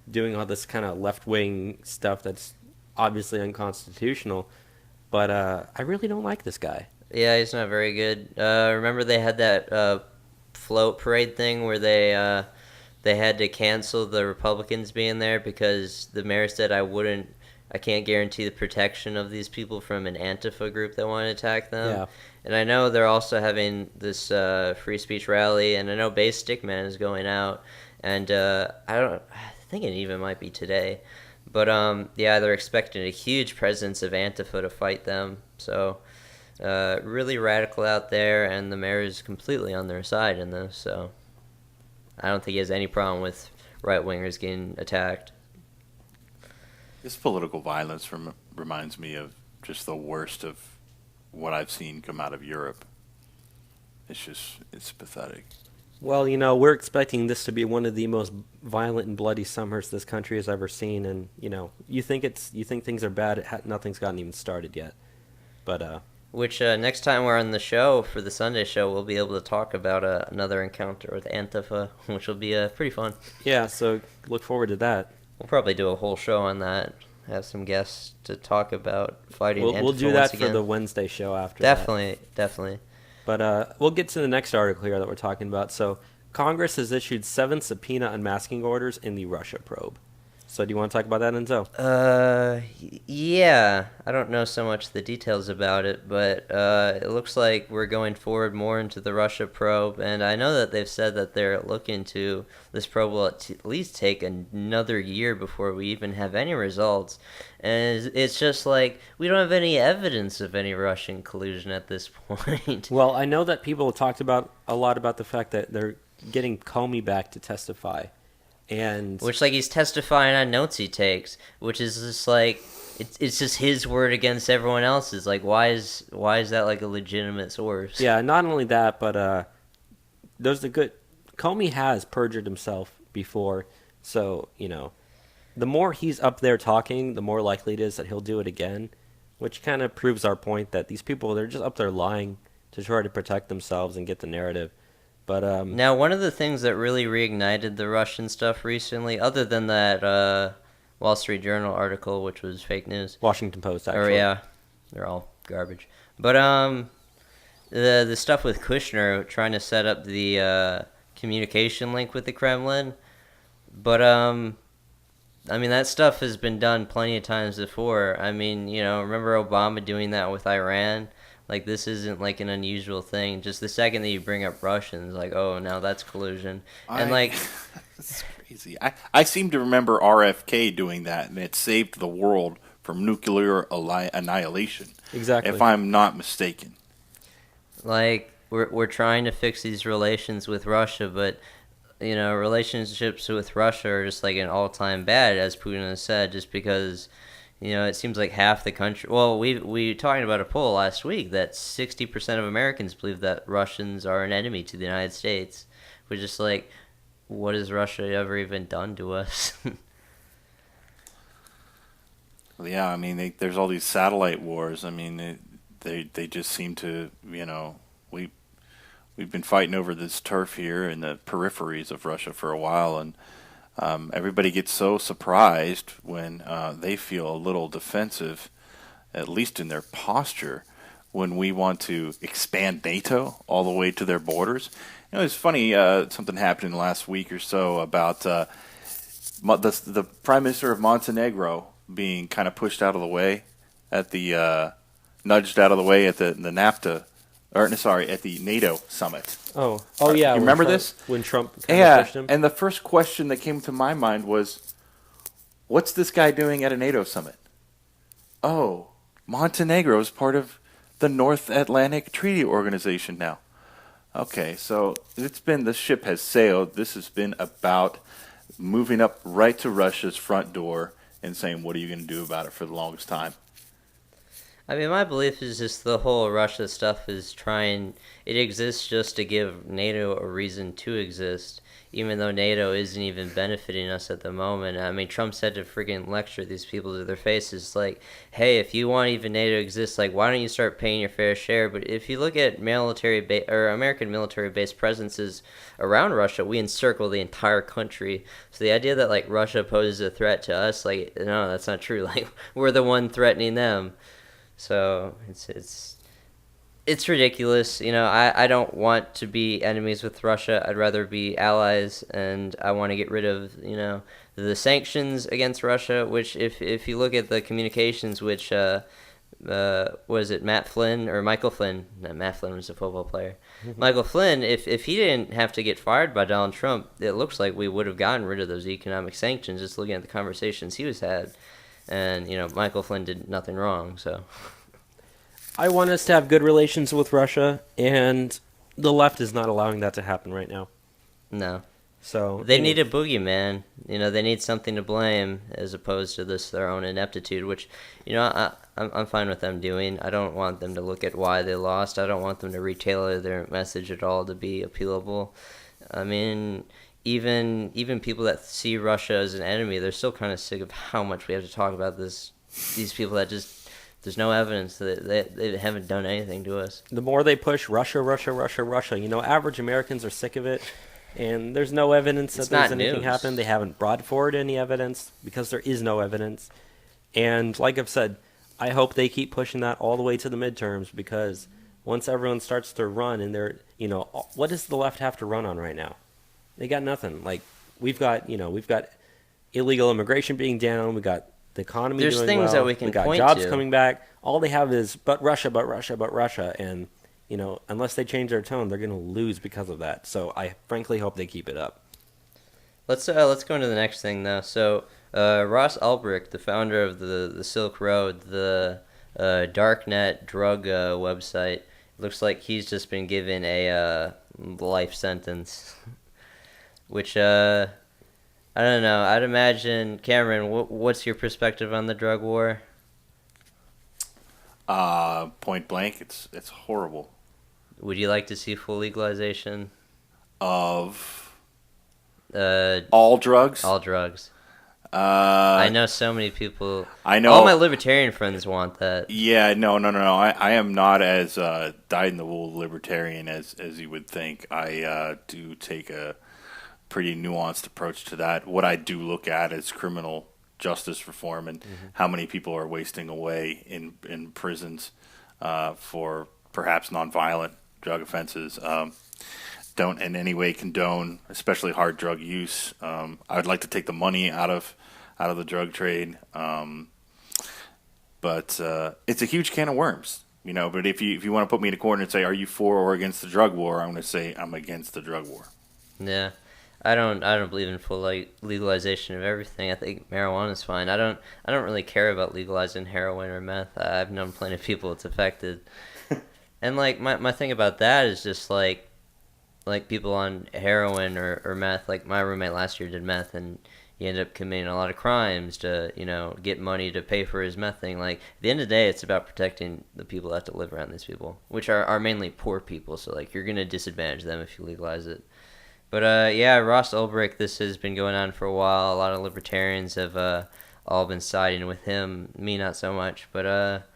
doing all this kind of left-wing stuff that's obviously unconstitutional. But I really don't like this guy. Yeah, he's not very good. Remember they had that float parade thing where they had to cancel the Republicans being there because the mayor said I can't guarantee the protection of these people from an Antifa group that want to attack them. Yeah. And I know they're also having this free speech rally, and I know Bay Stickman is going out, and I think it even might be today. But yeah, they're expecting a huge presence of Antifa to fight them. So really radical out there, and the mayor is completely on their side in this. So I don't think he has any problem with right-wingers getting attacked. This political violence reminds me of just the worst of what I've seen come out of Europe. It's pathetic. Well, we're expecting this to be one of the most violent and bloody summers this country has ever seen, and you think things are bad. Nothing's gotten even started yet, but Which next time we're on the show for the Sunday show, we'll be able to talk about another encounter with Antifa, which will be pretty fun. yeah. So look forward to that. We'll probably do a whole show on that. Have some guests to talk about fighting Antifa We'll do once that again. for the Wednesday show after that. Definitely. But we'll get to the next article here that we're talking about. So Congress has issued 7 subpoena unmasking orders in the Russia probe. So do you want to talk about that, Enzo? Yeah. I don't know so much the details about it, but it looks like we're going forward more into the Russia probe, and I know that they've said that they're looking to this probe will at least take another year before we even have any results. And it's just like we don't have any evidence of any Russian collusion at this point. Well, I know that people have talked a lot about the fact that they're getting Comey back to testify. And Which, like, he's testifying on notes he takes, which is just like it's just his word against everyone else's. Like, why is that like a legitimate source? yeah, not only that, but there's the good. Comey has perjured himself before, so the more he's up there talking, the more likely it is that he'll do it again, which kind of proves our point that these people, they're just up there lying to try to protect themselves and get the narrative. But Now, one of the things that really reignited the Russian stuff recently, other than that Wall Street Journal article, which was fake news. Washington Post, actually. Or yeah, they're all garbage. But the stuff with Kushner trying to set up the communication link with the Kremlin. But I mean, that stuff has been done plenty of times before. I mean, remember Obama doing that with Iran? Like, this isn't, like, an unusual thing. Just the second that you bring up Russians, like, oh, now that's collusion. And, like... It's crazy. I seem to remember RFK doing that, and it saved the world from nuclear annihilation. Exactly. If I'm not mistaken. Like, we're trying to fix these relations with Russia, but, relationships with Russia are just, like, an all-time bad, as Putin has said, just because... it seems like half the country... Well, we talked about a poll last week that 60% of Americans believe that Russians are an enemy to the United States. Which is like, what has Russia ever even done to us? Well, yeah, I mean, there's all these satellite wars. I mean, they just seem to, we've been fighting over this turf here in the peripheries of Russia for a while, and everybody gets so surprised when they feel a little defensive, at least in their posture, when we want to expand NATO all the way to their borders. It's funny, something happened in the last week or so about the Prime Minister of Montenegro being kind of pushed out of the way at the, nudged out of the way at the NAFTA, at the NATO summit. Oh yeah. You remember this? When Trump Yeah, pushed him? and the first question that came to my mind was, What's this guy doing at a NATO summit? Oh, Montenegro is part of the North Atlantic Treaty Organization now. Okay, so the ship has sailed. This has been about moving up right to Russia's front door and saying, what are you going to do about it for the longest time? I mean, my belief is just the whole Russia stuff it exists just to give NATO a reason to exist, even though NATO isn't even benefiting us at the moment. I mean, Trump said to friggin' lecture these people to their faces, like, hey, if you want even NATO to exist, like, why don't you start paying your fair share? But if you look at American military-based presences around Russia, we encircle the entire country. So the idea that, like, Russia poses a threat to us, like, no, that's not true. Like, we're the one threatening them. So it's ridiculous. You know, I don't want to be enemies with Russia. I'd rather be allies, and I want to get rid of, you know, the sanctions against Russia, which if you look at the communications, which was it Matt Flynn or Michael Flynn? No, Matt Flynn was a football player. Mm-hmm. Michael Flynn, if he didn't have to get fired by Donald Trump, it looks like we would have gotten rid of those economic sanctions, just looking at the conversations he was had. And, you know, Michael Flynn did nothing wrong, so. I want us to have good relations with Russia, and the left is not allowing that to happen right now. No. So they need a boogeyman. You know, they need something to blame as opposed to their own ineptitude, which, you know, I'm fine with them doing. I don't want them to look at why they lost. I don't want them to retailer their message at all to be appealable. I mean, even people that see Russia as an enemy, they're still kind of sick of how much we have to talk about these people that just, there's no evidence that they haven't done anything to us. The more they push Russia, Russia, Russia, Russia, you know, average Americans are sick of it, and there's no evidence that there's anything happened. They haven't brought forward any evidence because there is no evidence. And like I've said, I hope they keep pushing that all the way to the midterms, because once everyone starts to run and they're, you know, what does the left have to run on right now? They got nothing. Like, we've got illegal immigration being down. We got the economy doing well. There's things that we can point to. We got jobs coming back. All they have is, but Russia, but Russia, but Russia. And, you know, unless they change their tone, they're going to lose because of that. So I frankly hope they keep it up. Let's go into the next thing, though. So Ross Ulbricht, the founder of the Silk Road, the darknet drug website, looks like he's just been given a life sentence. Which, I don't know. I'd imagine, Cameron, what's your perspective on the drug war? Point blank, it's horrible. Would you like to see full legalization? Of? All drugs? All drugs. I know so many people. I know. All my libertarian friends want that. Yeah, no. I am not as dyed-in-the-wool libertarian as you would think. I do take a pretty nuanced approach to that. What I do look at is criminal justice reform and how many people are wasting away in prisons for perhaps nonviolent drug offenses. Don't in any way condone, especially hard drug use. I would like to take the money out of the drug trade, but it's a huge can of worms, you know. But if you want to put me in a corner and say, are you for or against the drug war, I'm going to say I'm against the drug war. Yeah. I don't believe in full legalization of everything. I think marijuana is fine. I don't really care about legalizing heroin or meth. I've known plenty of people it's affected. And like my thing about that is just like people on heroin or meth. Like my roommate last year did meth, and he ended up committing a lot of crimes to, you know, get money to pay for his meth thing. Like at the end of the day, it's about protecting the people that have to live around these people, which are mainly poor people. So like you're gonna disadvantage them if you legalize it. But yeah, Ross Ulbricht, this has been going on for a while. A lot of libertarians have all been siding with him. Me, not so much. But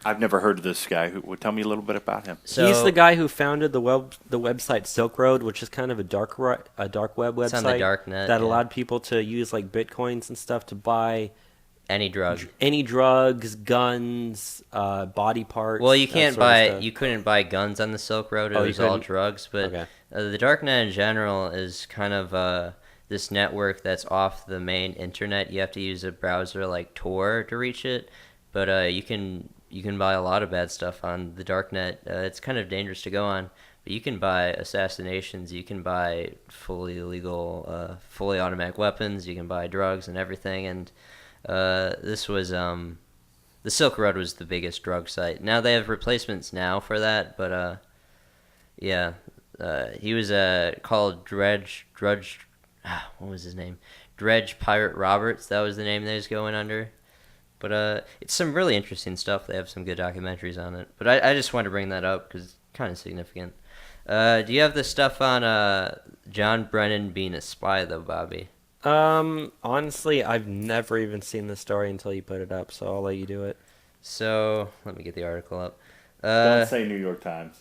I've never heard of this guy. Tell me a little bit about him. So, he's the guy who founded the website Silk Road, which is kind of a dark web website. It's on the darknet, that allowed people to use like bitcoins and stuff to buy any drug, any drugs, guns, body parts. Well, you couldn't buy guns on the Silk Road. It was all drugs, but. Okay. The darknet in general is kind of this network that's off the main internet. You have to use a browser like Tor to reach it, but you can buy a lot of bad stuff on the darknet. It's kind of dangerous to go on, but you can buy assassinations. You can buy fully legal, fully automatic weapons. You can buy drugs and everything. And This was the Silk Road was the biggest drug site. Now they have replacements now for that, but yeah, he was called Drudge. What was his name? Dredge Pirate Roberts. That was the name that he was going under. But it's some really interesting stuff. They have some good documentaries on it. But I just wanted to bring that up because it's kind of significant. Do you have the stuff on John Brennan being a spy, though, Bobby? Honestly, I've never even seen the story until you put it up, so I'll let you do it. So, let me get the article up. Don't say New York Times.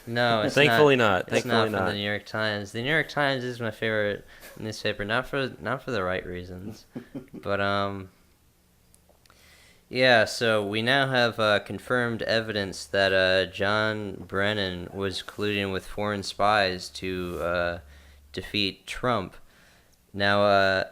No, it's Thankfully not. not. Thankfully It's not not. from the New York Times. The New York Times is my favorite newspaper, not for the right reasons. But, yeah, so we now have confirmed evidence that John Brennan was colluding with foreign spies to defeat Trump. Now,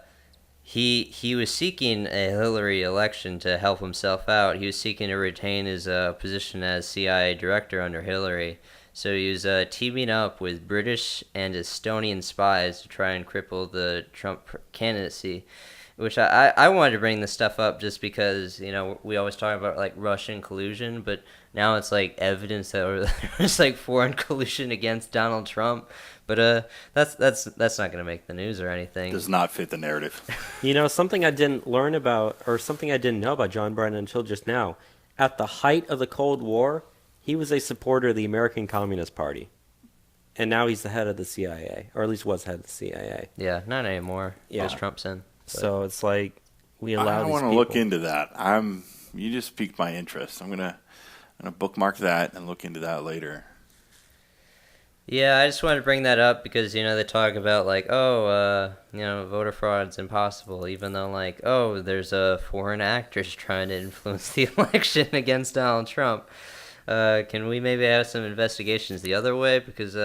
he was seeking a Hillary election to help himself out. He was seeking to retain his position as CIA director under Hillary. So he was teaming up with British and Estonian spies to try and cripple the Trump candidacy. Which I wanted to bring this stuff up just because, you know, we always talk about, like, Russian collusion, but now it's, like, evidence that there was, like, foreign collusion against Donald Trump. But that's not going to make the news or anything. Does not fit the narrative. You know, something I didn't learn about, or something I didn't know about John Brennan until just now. At the height of the Cold War, he was a supporter of the American Communist Party. And now he's the head of the CIA, or at least was head of the CIA. Yeah, not anymore. Yeah. Because Trump's in. So it's like we allow I these want to people. look into that. You just piqued my interest. I'm gonna bookmark that and look into that later. Yeah, I just wanted to bring that up because, you know, they talk about, like, you know, voter fraud's impossible, even though, like, there's foreign actors trying to influence the election against Donald Trump. Can we maybe have some investigations the other way? Because,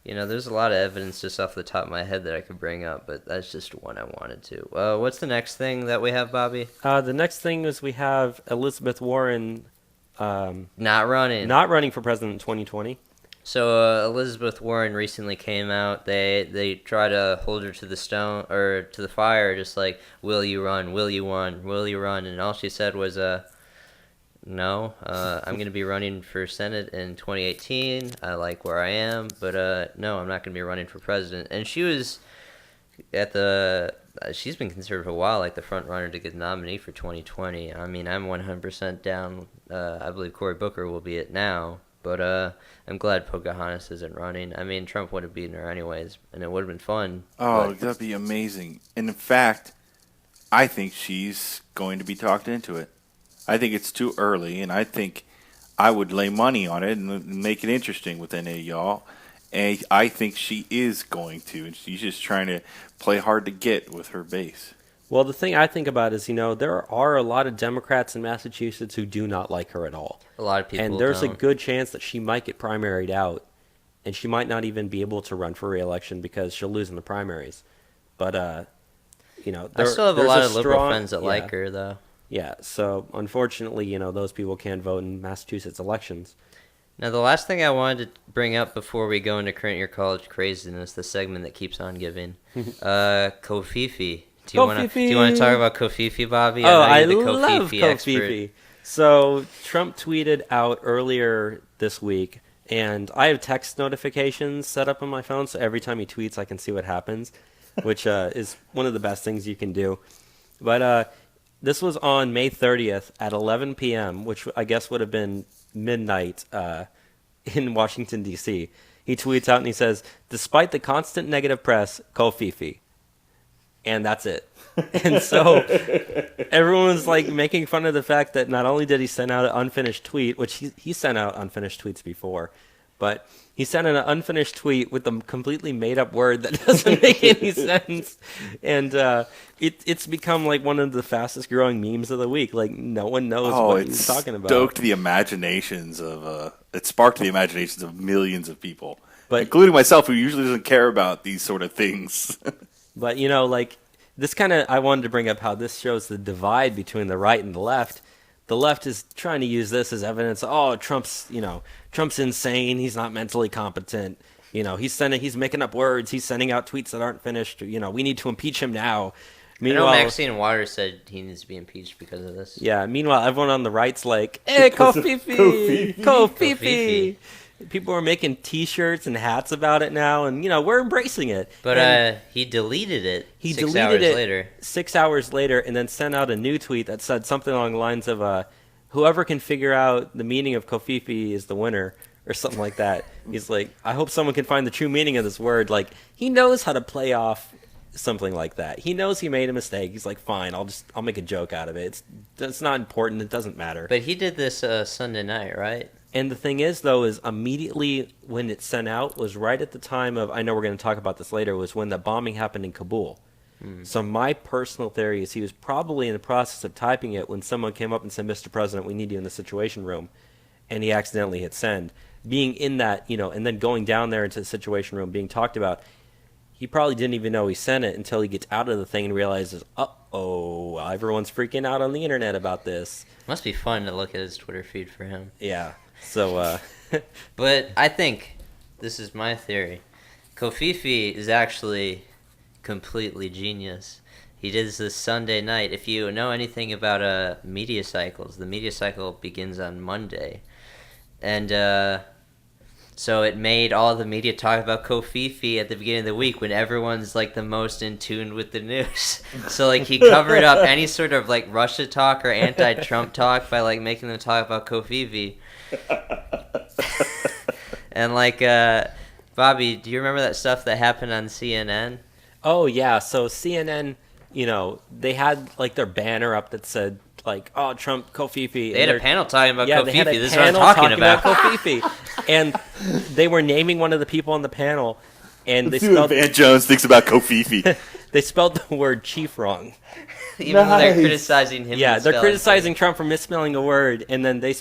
you know, there's a lot of evidence just off the top of my head that I could bring up, but that's just one I wanted to. What's the next thing that we have, Bobby? The next thing is we have Elizabeth Warren Not running. not running for president in 2020. So Elizabeth Warren recently came out. They try to hold her to the stone or to the fire, just like, will you run? Will you run? Will you run? And all she said was, no. I'm going to be running for Senate in 2018. I like where I am, but no, I'm not going to be running for president. And she was she's been considered for a while like the front runner to get the nominee for 2020. I mean, I'm 100% down. I believe Cory Booker will be it now. But I'm glad Pocahontas isn't running. I mean, Trump would have beaten her anyways, and it would have been fun. Oh, that'd be amazing. And in fact, I think she's going to be talked into it. I think it's too early, and I think I would lay money on it and make it interesting with any of y'all. And I think she is going to, and she's just trying to play hard to get with her base. Well, the thing I think about is, you know, there are a lot of Democrats in Massachusetts who do not like her at all. A lot of people And there's don't. a good chance that she might get primaried out, and she might not even be able to run for re-election because she'll lose in the primaries. But, you know, I still have a lot of liberal strong friends that like her, though. Yeah, so unfortunately, you know, those people can't vote in Massachusetts elections. Now, the last thing I wanted to bring up before we go into current year college craziness, the segment that keeps on giving, Covfefe. Do you want to talk about Covfefe, Bobby? I know you're the love Covfefe expert. Covfefe. So Trump tweeted out earlier this week, and I have text notifications set up on my phone, so every time he tweets, I can see what happens, which is one of the best things you can do. But this was on May 30th at 11 p.m., which I guess would have been midnight in Washington, D.C. He tweets out and he says, "Despite the constant negative press, Covfefe." And that's it. And so everyone's like making fun of the fact that not only did he send out an unfinished tweet, which he sent out unfinished tweets before, but he sent an unfinished tweet with a completely made up word that doesn't make any sense. And it's become like one of the fastest growing memes of the week. Like no one knows what he's talking about. It sparked the imaginations of millions of people, including myself, who usually doesn't care about these sort of things. But, you know, like, this kind of, I wanted to bring up how this shows the divide between the right and the left. The left is trying to use this as evidence. Oh, Trump's insane. He's not mentally competent. You know, he's making up words. He's sending out tweets that aren't finished. You know, we need to impeach him now. I know Maxine Waters said he needs to be impeached because of this. Yeah. Meanwhile, everyone on the right's like, "Hey, Covfefe, Covfefe." People are making T-shirts and hats about it now, and we're embracing it. But he deleted it. He 6 deleted hours it later. 6 hours later, and then sent out a new tweet that said something along the lines of, "Whoever can figure out the meaning of Covfefe is the winner," or something like that. He's like, "I hope someone can find the true meaning of this word." Like, he knows how to play off something like that. He knows he made a mistake. He's like, "Fine, I'll make a joke out of it. It's not important. It doesn't matter." But he did this Sunday night, right? And the thing is, though, is immediately when it sent out was right at the time of, I know we're going to talk about this later, was when the bombing happened in Kabul. So my personal theory is he was probably in the process of typing it when someone came up and said, "Mr. President, we need you in the Situation Room," and he accidentally hit send. Being in that, and then going down there into the Situation Room, being talked about, he probably didn't even know he sent it until he gets out of the thing and realizes, uh-oh, everyone's freaking out on the internet about this. Must be fun to look at his Twitter feed for him. Yeah. So, But I think, this is my theory, Covfefe is actually completely genius. He did this Sunday night. If you know anything about media cycles, the media cycle begins on Monday. And so it made all the media talk about Covfefe at the beginning of the week when everyone's like the most in tune with the news. So like he covered up any sort of like Russia talk or anti-Trump talk by like making them talk about Covfefe. And like Bobby, do you remember that stuff that happened on CNN? Oh yeah, so CNN, they had like their banner up that said like, "Oh, Trump, Covfefe." They had a panel talking about Covfefe. This is what I'm talking about. Covfefe. And they were naming one of the people on the panel, and they spelled Van Jones thinks about Covfefe. They spelled the word chief wrong. Even though they're criticizing him. Yeah, they're criticizing Trump for misspelling a word, and then they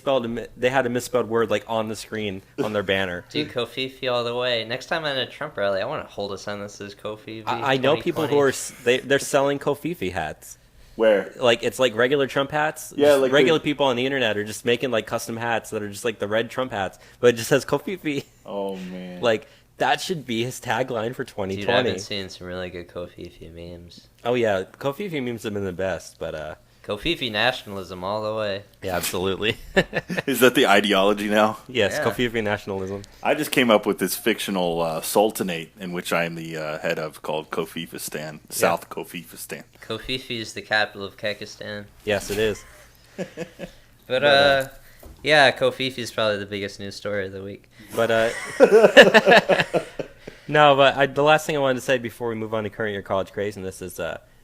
had a misspelled word like on the screen on their banner. Dude, Covfefe all the way. Next time I'm at a Trump rally, I want to hold a sign that says Covfefe. I know people who are they're selling Covfefe hats. Where? Like, it's like regular Trump hats. Yeah, like regular people on the internet are just making like custom hats that are just like the red Trump hats, but it just says Covfefe. Oh man. Like, that should be his tagline for 2020. Dude, I've been seeing some really good Covfefe memes. Oh yeah, Covfefe memes have been the best, but Covfefe nationalism all the way. Yeah, absolutely. Is that the ideology now? Yes, Yeah. Covfefe nationalism. I just came up with this fictional sultanate in which I am the head of, called Covfefistan, South Covfefistan. Covfefe is the capital of Kyrgyzstan. Yes, it is. But yeah, Covfefe is probably the biggest news story of the week. But no, but the last thing I wanted to say before we move on to current year college craziness is,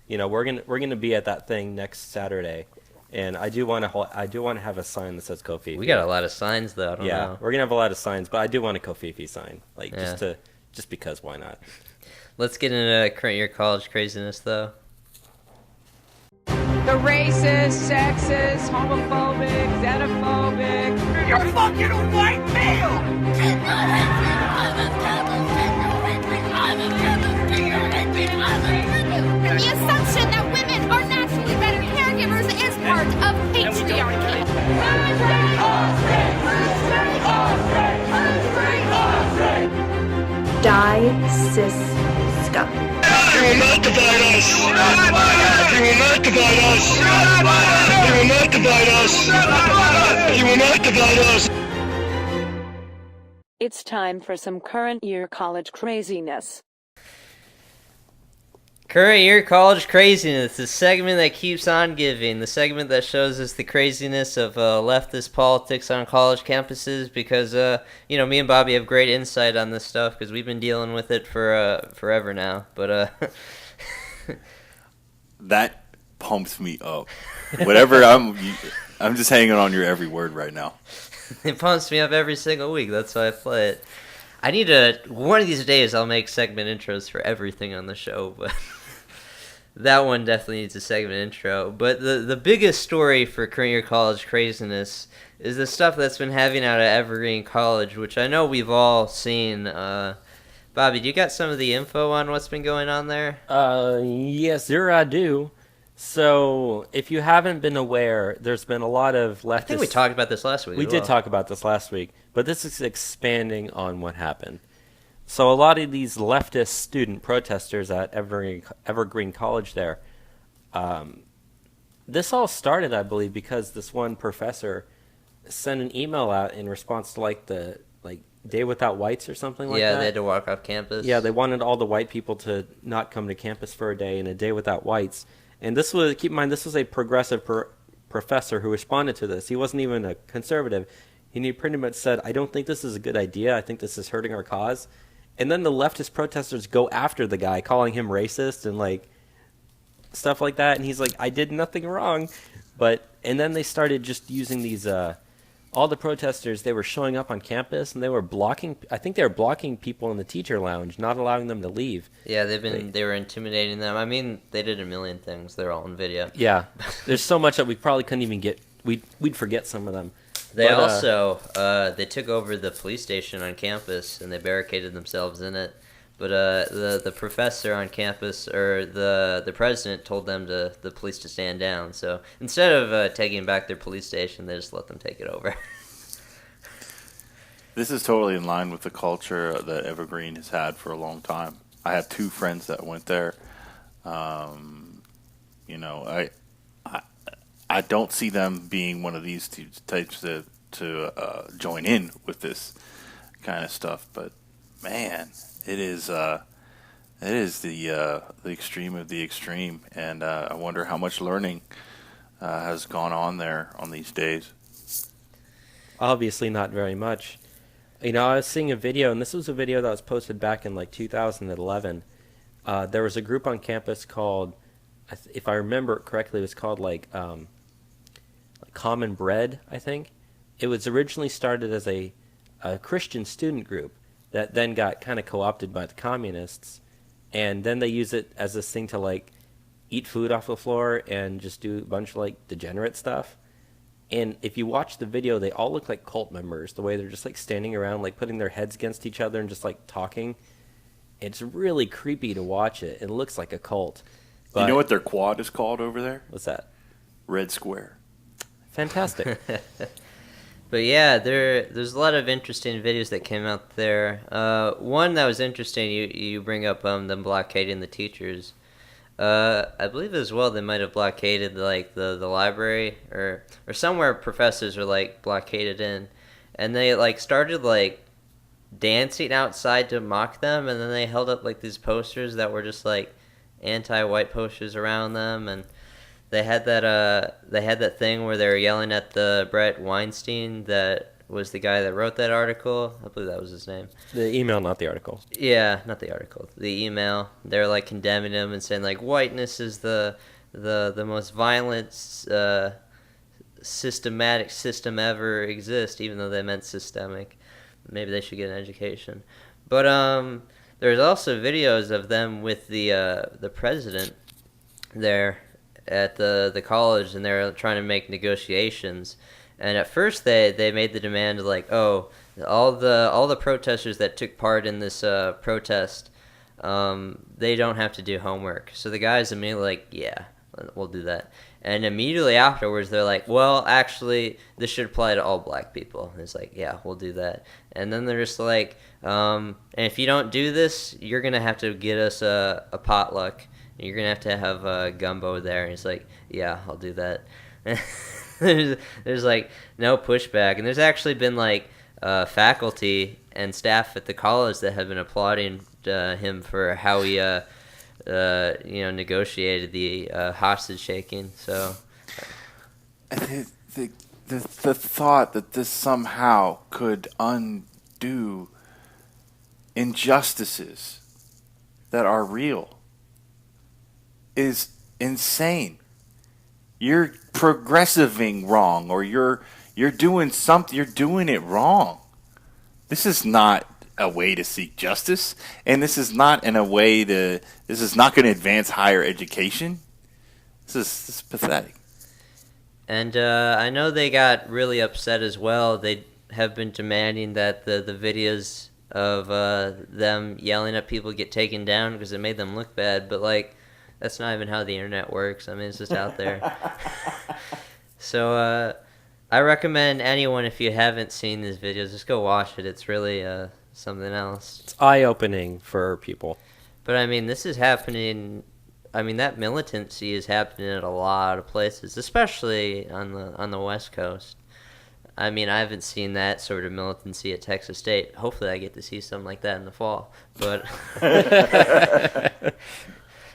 we're gonna be at that thing next Saturday, and I do want to have a sign that says Covfefe. We got a lot of signs though. I don't Yeah, know. we're gonna have a lot of signs, but I do want a Covfefe sign, like Yeah. just because, why not? Let's get into current year college craziness though. The racist, sexist, homophobic, xenophobic. You're fucking a white male! The assumption that women are naturally better caregivers is part of patriarchy. Die, cis, scum. You will not divide us. You will not divide us. You will not divide us. You will not divide us. It's time for some current year college craziness. Current year college craziness, the segment that keeps on giving, the segment that shows us the craziness of leftist politics on college campuses, because me and Bobby have great insight on this stuff because we've been dealing with it for forever now. But That pumps me up. Whatever, I'm just hanging on your every word right now. it pumps me up every single week. That's why I play it. I need one of these days I'll make segment intros for everything on the show, but that one definitely needs a segment intro. But the biggest story for current year college craziness is the stuff that's been happening out at Evergreen College, which I know we've all seen. Bobby, do you got some of the info on what's been going on there? Yes, sir, I do. So, if you haven't been aware, there's been a lot of leftist... I think we talked about this last week. We did talk about this last week, but this is expanding on what happened. So a lot of these leftist student protesters at Evergreen College there This all started, I believe, because this one professor sent an email out in response to the Day Without Whites or something like that. Yeah, they had to walk off campus. Yeah, they wanted all the white people to not come to campus for a day and a day without whites. And this was, keep in mind, this was a progressive professor who responded to this. He wasn't even a conservative. He pretty much said, I don't think this is a good idea. I think this is hurting our cause. And then the leftist protesters go after the guy, calling him racist and stuff like that. And he's like, I did nothing wrong. And then they started just using these, all the protesters, they were showing up on campus and they were blocking people in the teacher lounge, not allowing them to leave. Yeah, they were intimidating them. I mean, they did a million things. They're all on video. Yeah. There's so much that we probably couldn't even get, we'd forget some of them. They they took over the police station on campus and they barricaded themselves in it. But the professor on campus, or the president, told the police to stand down. So instead of taking back their police station, they just let them take it over. This is totally in line with the culture that Evergreen has had for a long time. I have 2 friends that went there. I don't see them being one of these types to join in with this kind of stuff. But man, it is the extreme of the extreme, and I wonder how much learning has gone on there on these days. Obviously not very much. I was seeing a video, and this was a video that was posted back in 2011. There was a group on campus called, if I remember it correctly, it was called Common Bread, I think. It was originally started as a Christian student group that then got kind of co-opted by the communists, and then they use it as this thing to eat food off the floor and just do a bunch of degenerate stuff. And if you watch the video, they all look like cult members, the way they're just standing around, putting their heads against each other and just talking. It's really creepy to watch it. It looks like a cult. But you know what their quad is called over there? What's that? Red Square. Fantastic. But yeah, there's a lot of interesting videos that came out there. One that was interesting, you bring up them blockading the teachers. I believe as well they might have blockaded the library or somewhere professors are blockaded in, and they started dancing outside to mock them, and then they held up these posters that were just anti-white posters around them, and they had that thing where they were yelling at the Brett Weinstein, that was the guy that wrote that article. I believe that was his name. The email, not the article. Yeah, not the article. The email. They were condemning him and saying whiteness is the most violent systematic system ever exist, even though they meant systemic. Maybe they should get an education. But there's also videos of them with the president there at the college, and they're trying to make negotiations. And at first they made the demand all the protesters that took part in this protest, they don't have to do homework. So the guys immediately yeah, we'll do that. And immediately afterwards they're well, actually this should apply to all black people. And it's yeah, we'll do that. And then they're just and if you don't do this, you're gonna have to get us a potluck. You're gonna have to have gumbo there. And he's yeah, I'll do that. there's no pushback, and there's actually been faculty and staff at the college that have been applauding him for how he negotiated the hostage shaking. So the thought that this somehow could undo injustices that are real is insane. You're progressiving wrong, or you're doing something. You're doing it wrong. This is not a way to seek justice, and this is not in a way to. This is not going to advance higher education. This is pathetic. And I know they got really upset as well. They have been demanding that the videos of them yelling at people get taken down because it made them look bad. But that's not even how the internet works. I mean, it's just out there. So I recommend anyone, if you haven't seen these videos, just go watch it. It's really something else. It's eye-opening for people. But I mean, this is happening I mean, that militancy is happening at a lot of places, especially on the West Coast. I mean, I haven't seen that sort of militancy at Texas State. Hopefully, I get to see something like that in the fall. But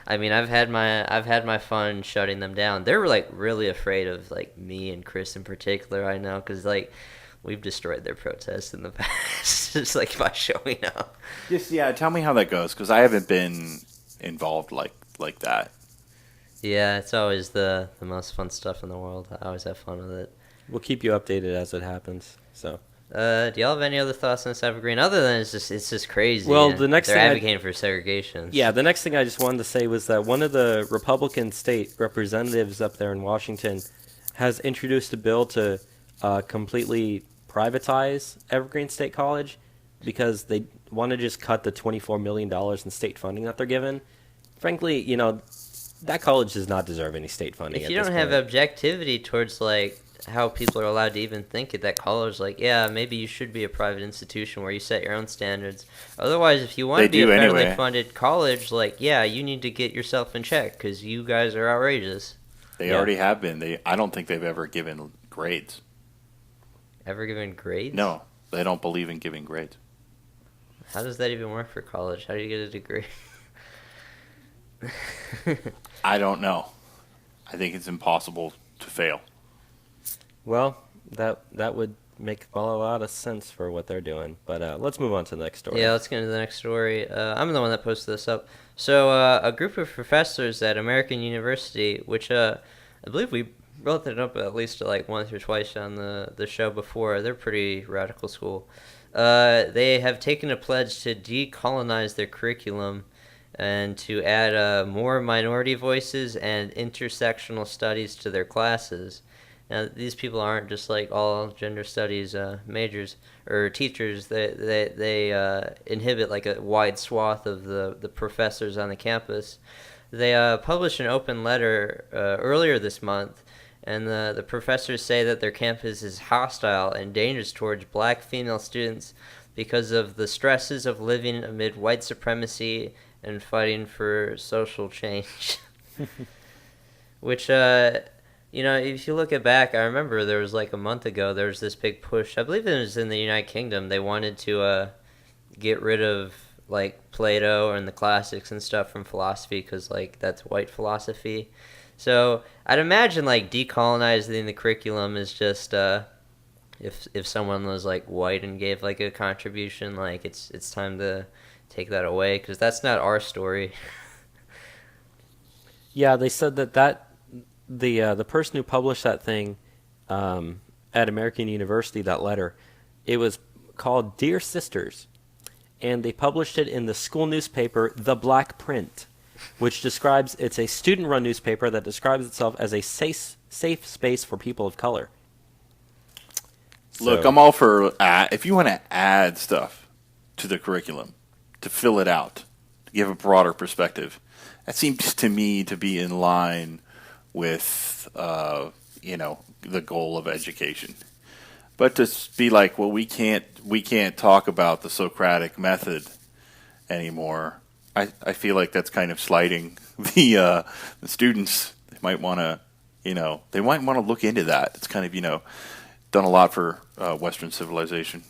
I mean, I've had my fun shutting them down. They're like really afraid of like me and Chris in particular. I know, because like we've destroyed their protests in the past, just like by showing up. Just tell me how that goes, because I haven't been involved like that. Yeah, it's always the most fun stuff in the world. I always have fun with it. We'll keep you updated as it happens. So, do y'all have any other thoughts on this Evergreen other than it's just crazy? Well, the next they're thing advocating for segregation. Yeah, the next thing I just wanted to say was that one of the Republican state representatives up there in Washington has introduced a bill to completely privatize Evergreen State College because they want to just cut the $24 million in state funding that they're given. Frankly, that college does not deserve any state funding. If you don't have objectivity towards like how people are allowed to even think at that college, like, yeah, maybe you should be a private institution where you set your own standards. Otherwise, if you want to be a federally funded college, like, yeah, you need to get yourself in check because you guys are outrageous. They already have been. I don't think they've ever given grades. Ever given grades? No, they don't believe in giving grades. How does that even work for college? How do you get a degree? I don't know. I think it's impossible to fail. Well, that would make a lot of sense for what they're doing. But let's move on to the next story. Yeah, let's get into the next story. I'm the one that posted this up. So a group of professors at American University, which I believe we brought that up at least like once or twice on the show before. They're pretty radical school. They have taken a pledge to decolonize their curriculum and to add more minority voices and intersectional studies to their classes. Now, these people aren't just like all gender studies majors or teachers. They inhibit like a wide swath of the professors on the campus. They published an open letter earlier this month, and the professors say that their campus is hostile and dangerous towards black female students because of the stresses of living amid white supremacy and fighting for social change. Which, if you look it back, I remember there was like a month ago, there was this big push. I believe it was in the United Kingdom. They wanted to get rid of like Plato and the classics and stuff from philosophy because like that's white philosophy. So I'd imagine like decolonizing the curriculum is just if someone was like white and gave like a contribution, like it's time to take that away because that's not our story. Yeah, they said that the person who published that thing at American University, that letter, it was called Dear Sisters, and they published it in the school newspaper, The Black Print, which describes, it's a student-run newspaper that describes itself as a safe space for people of color. Look, I'm all for, if you want to add stuff to the curriculum, to fill it out, to give a broader perspective, that seems to me to be in line with, the goal of education. But to be like, well, we can't talk about the Socratic method anymore. I feel like that's kind of slighting the students. They might want to, look into that. It's kind of, done a lot for Western civilization.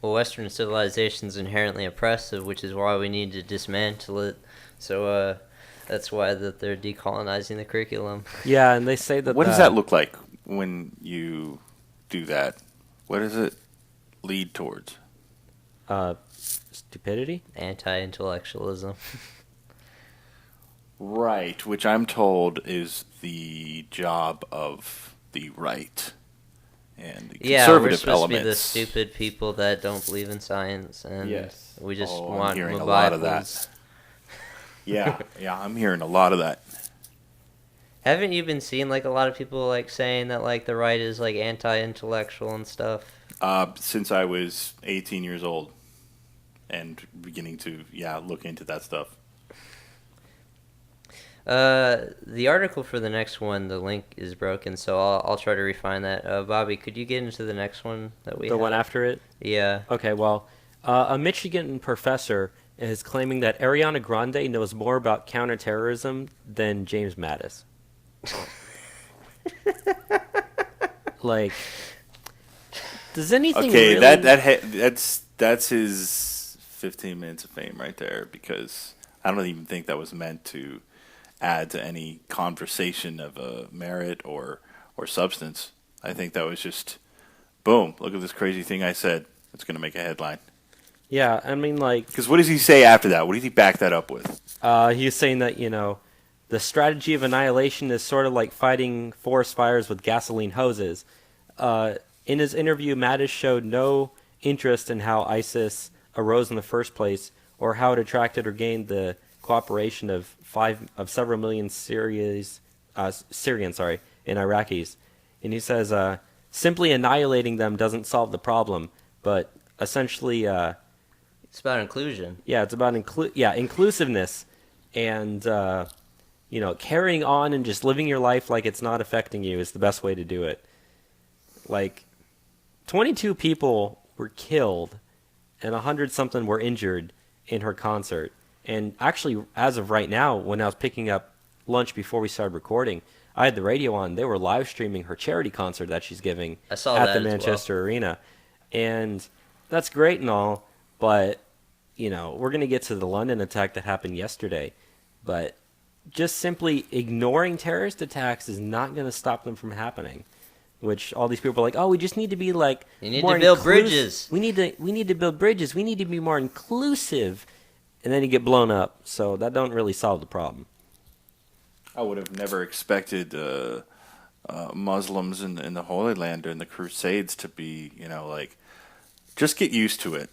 Well, Western civilization is inherently oppressive, which is why we need to dismantle it. So that's why that they're decolonizing the curriculum. Yeah, and they say that. What does that look like when you do that? What does it lead towards? Stupidity? Anti-intellectualism. Right, which I'm told is the job of the right and the conservative we're supposed elements. to be the stupid people that don't believe in science, and we just want I'm hearing Bibles. a lot of that. Yeah, I'm hearing a lot of that. Haven't you been seeing like a lot of people like saying that like the right is like anti-intellectual and stuff? Since I was 18 years old, and beginning to look into that stuff. The article for the next one, the link is broken, so I'll try to refine that. Bobby, could you get into the next one that we have? The one after it? Yeah. Okay, well, a Michigan professor is claiming that Ariana Grande knows more about counterterrorism than James Mattis. Like, does anything Okay, really... that's his 15 minutes of fame right there, because I don't even think that was meant to add to any conversation of merit or substance. I think that was just, boom, look at this crazy thing I said. It's going to make a headline. Yeah, I mean, like... Because what does he say after that? What does he back that up with? He's saying that, the strategy of annihilation is sort of like fighting forest fires with gasoline hoses. In his interview, Mattis showed no interest in how ISIS arose in the first place, or how it attracted or gained the cooperation of several million Syrians, and Iraqis. And he says, simply annihilating them doesn't solve the problem, but essentially, it's about inclusion. Yeah, it's about inclusiveness, and carrying on and just living your life like it's not affecting you is the best way to do it. Like, 22 people were killed and 100-something were injured in her concert. And actually, as of right now, when I was picking up lunch before we started recording, I had the radio on. They were live streaming her charity concert that she's giving at the Manchester Arena. And that's great and all, but, we're going to get to the London attack that happened yesterday. But just simply ignoring terrorist attacks is not going to stop them from happening. Which all these people are like, oh, we just need to be like... You need to build bridges. We need to build bridges. We need to be more inclusive. And then you get blown up. So that don't really solve the problem. I would have never expected Muslims in the Holy Land during the Crusades to be, just get used to it.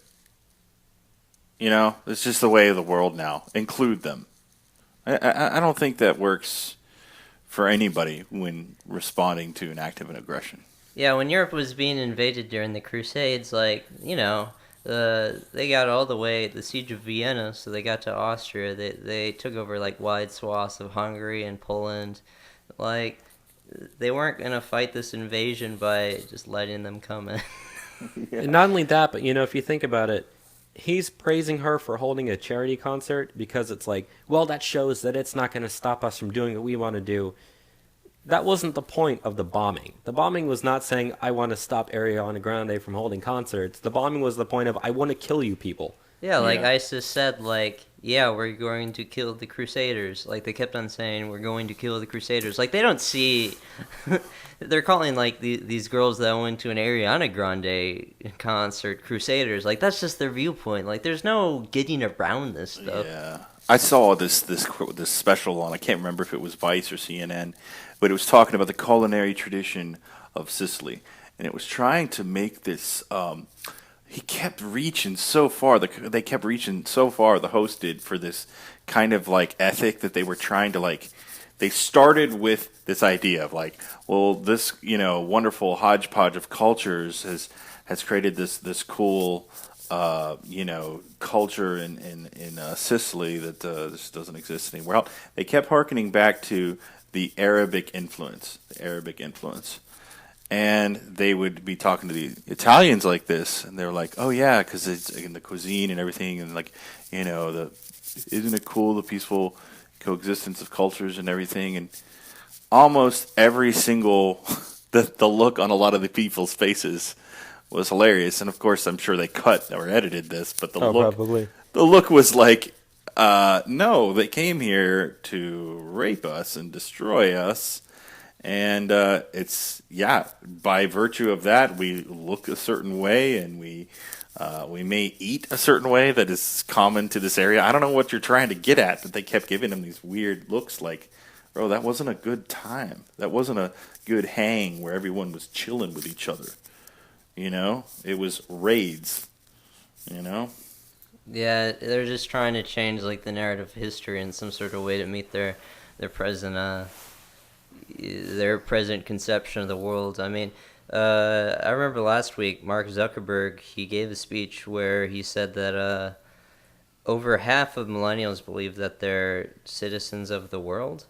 It's just the way of the world now. Include them. I don't think that works for anybody when responding to an act of an aggression. Yeah, when Europe was being invaded during the Crusades, they got all the way, the siege of Vienna, so they got to Austria. They took over, wide swaths of Hungary and Poland. They weren't going to fight this invasion by just letting them come in. Yeah. And not only that, but, if you think about it, he's praising her for holding a charity concert because it's like, well, that shows that it's not going to stop us from doing what we want to do. That wasn't the point of the bombing. The bombing was not saying, I want to stop Ariana Grande from holding concerts. The bombing was the point of, I want to kill you people. Yeah, ISIS said, we're going to kill the Crusaders. They kept on saying, we're going to kill the Crusaders. They don't see... They're calling, these girls that went to an Ariana Grande concert Crusaders. That's just their viewpoint. There's no getting around this stuff. Yeah. I saw this special on, I can't remember if it was Vice or CNN, but it was talking about the culinary tradition of Sicily. And it was trying to make this... he kept reaching so far. They kept reaching so far, the host did, for this kind of ethic that they were trying to They started with this idea of this wonderful hodgepodge of cultures has created this cool culture in Sicily that this doesn't exist anywhere else. They kept hearkening back to the Arabic influence. And they would be talking to the Italians like this, and they were like, "Oh yeah, because it's in the cuisine and everything, and isn't it cool, the peaceful coexistence of cultures and everything?" And almost every single the look on a lot of the people's faces was hilarious. And of course, I'm sure they cut or edited this, but the look was no, they came here to rape us and destroy us. And it's by virtue of that, we look a certain way, and we may eat a certain way that is common to this area. I don't know what you're trying to get at, but they kept giving them these weird looks bro, that wasn't a good time. That wasn't a good hang where everyone was chilling with each other. It was raids. Yeah, they're just trying to change the narrative of history in some sort of way to meet their present conception of the world. I mean, I remember last week, Mark Zuckerberg, he gave a speech where he said that over half of millennials believe that they're citizens of the world.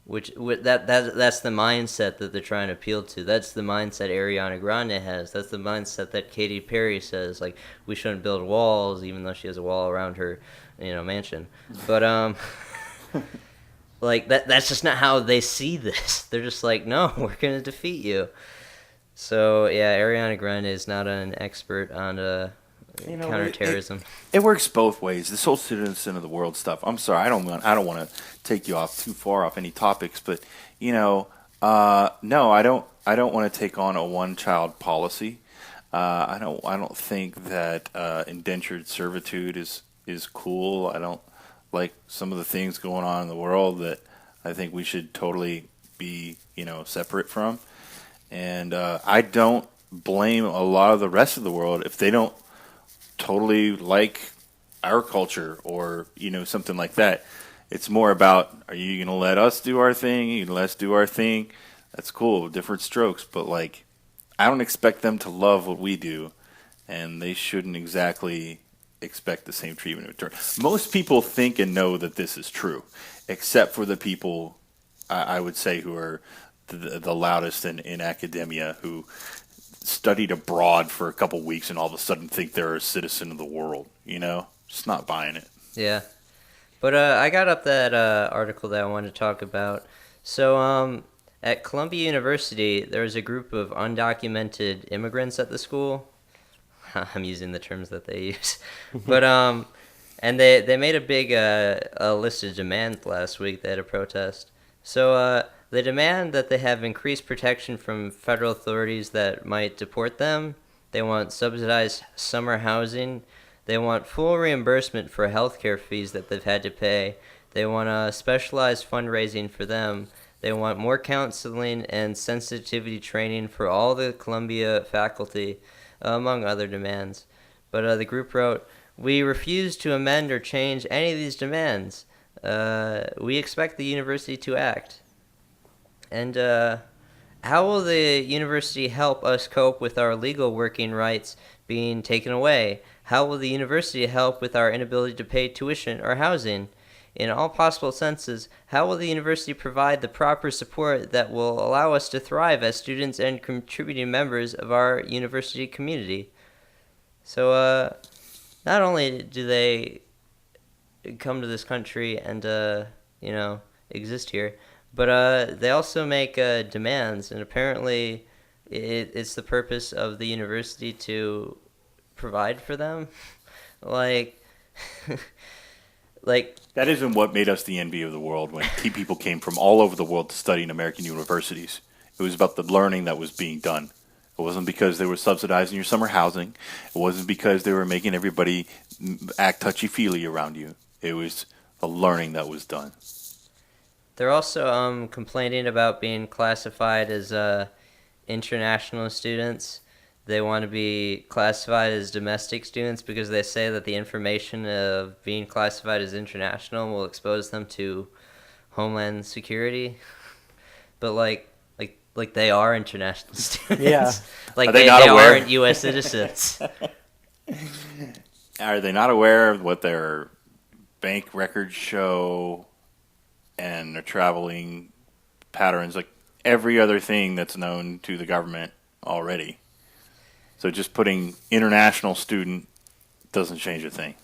That's the mindset that they're trying to appeal to. That's the mindset Ariana Grande has. That's the mindset that Katy Perry says, like, we shouldn't build walls, even though she has a wall around her, mansion. But like that's just not how they see this. They're just like, no, we're gonna defeat you. So yeah, Ariana Grande is not an expert on counterterrorism. It works both ways. This whole citizen of the world stuff. I'm sorry, I don't want to take you off too far off any topics, but no, I don't want to take on a one-child policy. I don't think that indentured servitude is cool. I don't like some of the things going on in the world that I think we should totally be separate from. And I don't blame a lot of the rest of the world if they don't totally like our culture or something like that. It's more about, are you going to let us do our thing? Are you going to let us do our thing? That's cool, different strokes, but like I don't expect them to love what we do, and they shouldn't exactly expect the same treatment in return. Most people think and know that this is true, except for the people I would say who are the loudest in academia, who studied abroad for a couple weeks and all of a sudden think they're a citizen of the world. Just not buying it. Yeah, but I got up that article that I wanted to talk about. So at Columbia University, there was a group of undocumented immigrants at the school. I'm using the terms that they use, but and they made a big a list of demands last week. They had a protest. So they demand that they have increased protection from federal authorities that might deport them. They want subsidized summer housing. They want full reimbursement for healthcare fees that they've had to pay. They want specialized fundraising for them. They want more counseling and sensitivity training for all the Columbia faculty, among other demands. But the group wrote, "We refuse to amend or change any of these demands. We expect the university to act." And how will the university help us cope with our legal working rights being taken away? How will the university help with our inability to pay tuition or housing? In all possible senses, how will the university provide the proper support that will allow us to thrive as students and contributing members of our university community? So not only do they come to this country and exist here, but they also make demands, and apparently it's the purpose of the university to provide for them. like That isn't what made us the envy of the world when people came from all over the world to study in American universities. It was about the learning that was being done. It wasn't because they were subsidizing your summer housing. It wasn't because they were making everybody act touchy-feely around you. It was the learning that was done. They're also complaining about being classified as international students. They want to be classified as domestic students because they say that the information of being classified as international will expose them to Homeland Security. But like they are international students. Yeah. They aren't U.S. citizens. Are they not aware of what their bank records show and their traveling patterns, like every other thing that's known to the government already? So just putting international student doesn't change a thing.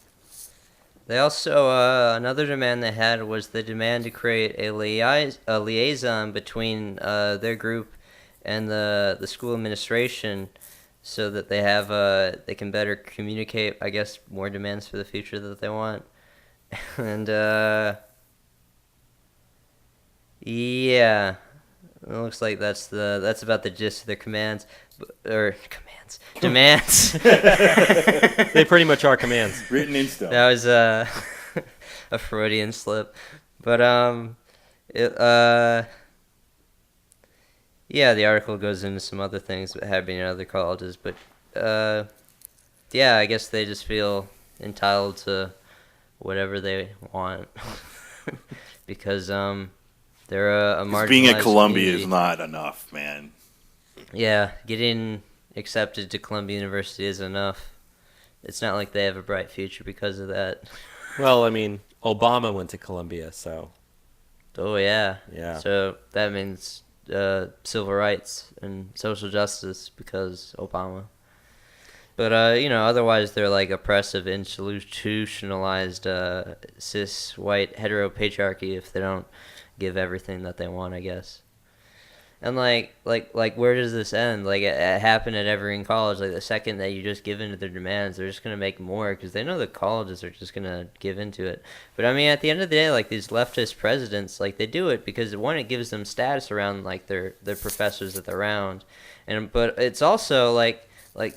They also, another demand they had was the demand to create a liaison between their group and the school administration so that they can better communicate, I guess, more demands for the future that they want. And, yeah, it looks like that's about the gist of their demands. They pretty much are commands. Written in stone. That was a Freudian slip. But yeah, the article goes into some other things that happening in other colleges, but yeah, I guess they just feel entitled to whatever they want because they're a marginalized being at Columbia community. is not enough, man. Yeah, getting accepted to Columbia University is enough. It's not like they have a bright future because of that. Well, I mean, Obama went to Columbia, so Oh yeah. Yeah. So that means civil rights and social justice because Obama. But otherwise they're like oppressive, institutionalized, cis white heteropatriarchy if they don't give everything that they want, I guess. And like where does this end? Like it happened at Evergreen College. Like the second that you just give in to their demands, they're just gonna make more because they know the colleges are just gonna give into it. But I mean, at the end of the day, like these leftist presidents, like they do it because one, it gives them status around like their professors that they're around, but it's also like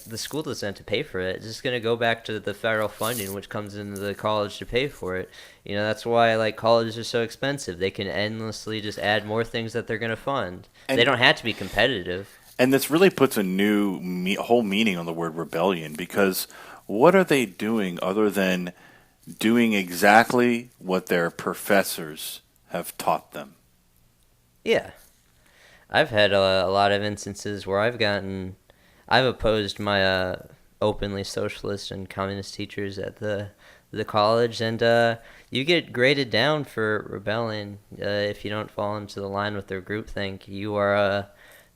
the school doesn't have to pay for it. It's just going to go back to the federal funding, which comes into the college to pay for it. That's why like colleges are so expensive. They can endlessly just add more things that they're going to fund. And they don't have to be competitive. And this really puts a new whole meaning on the word rebellion, because what are they doing other than doing exactly what their professors have taught them? Yeah. I've had a lot of instances where I've opposed my openly socialist and communist teachers at the college, and you get graded down for rebelling if you don't fall into the line with their groupthink. You are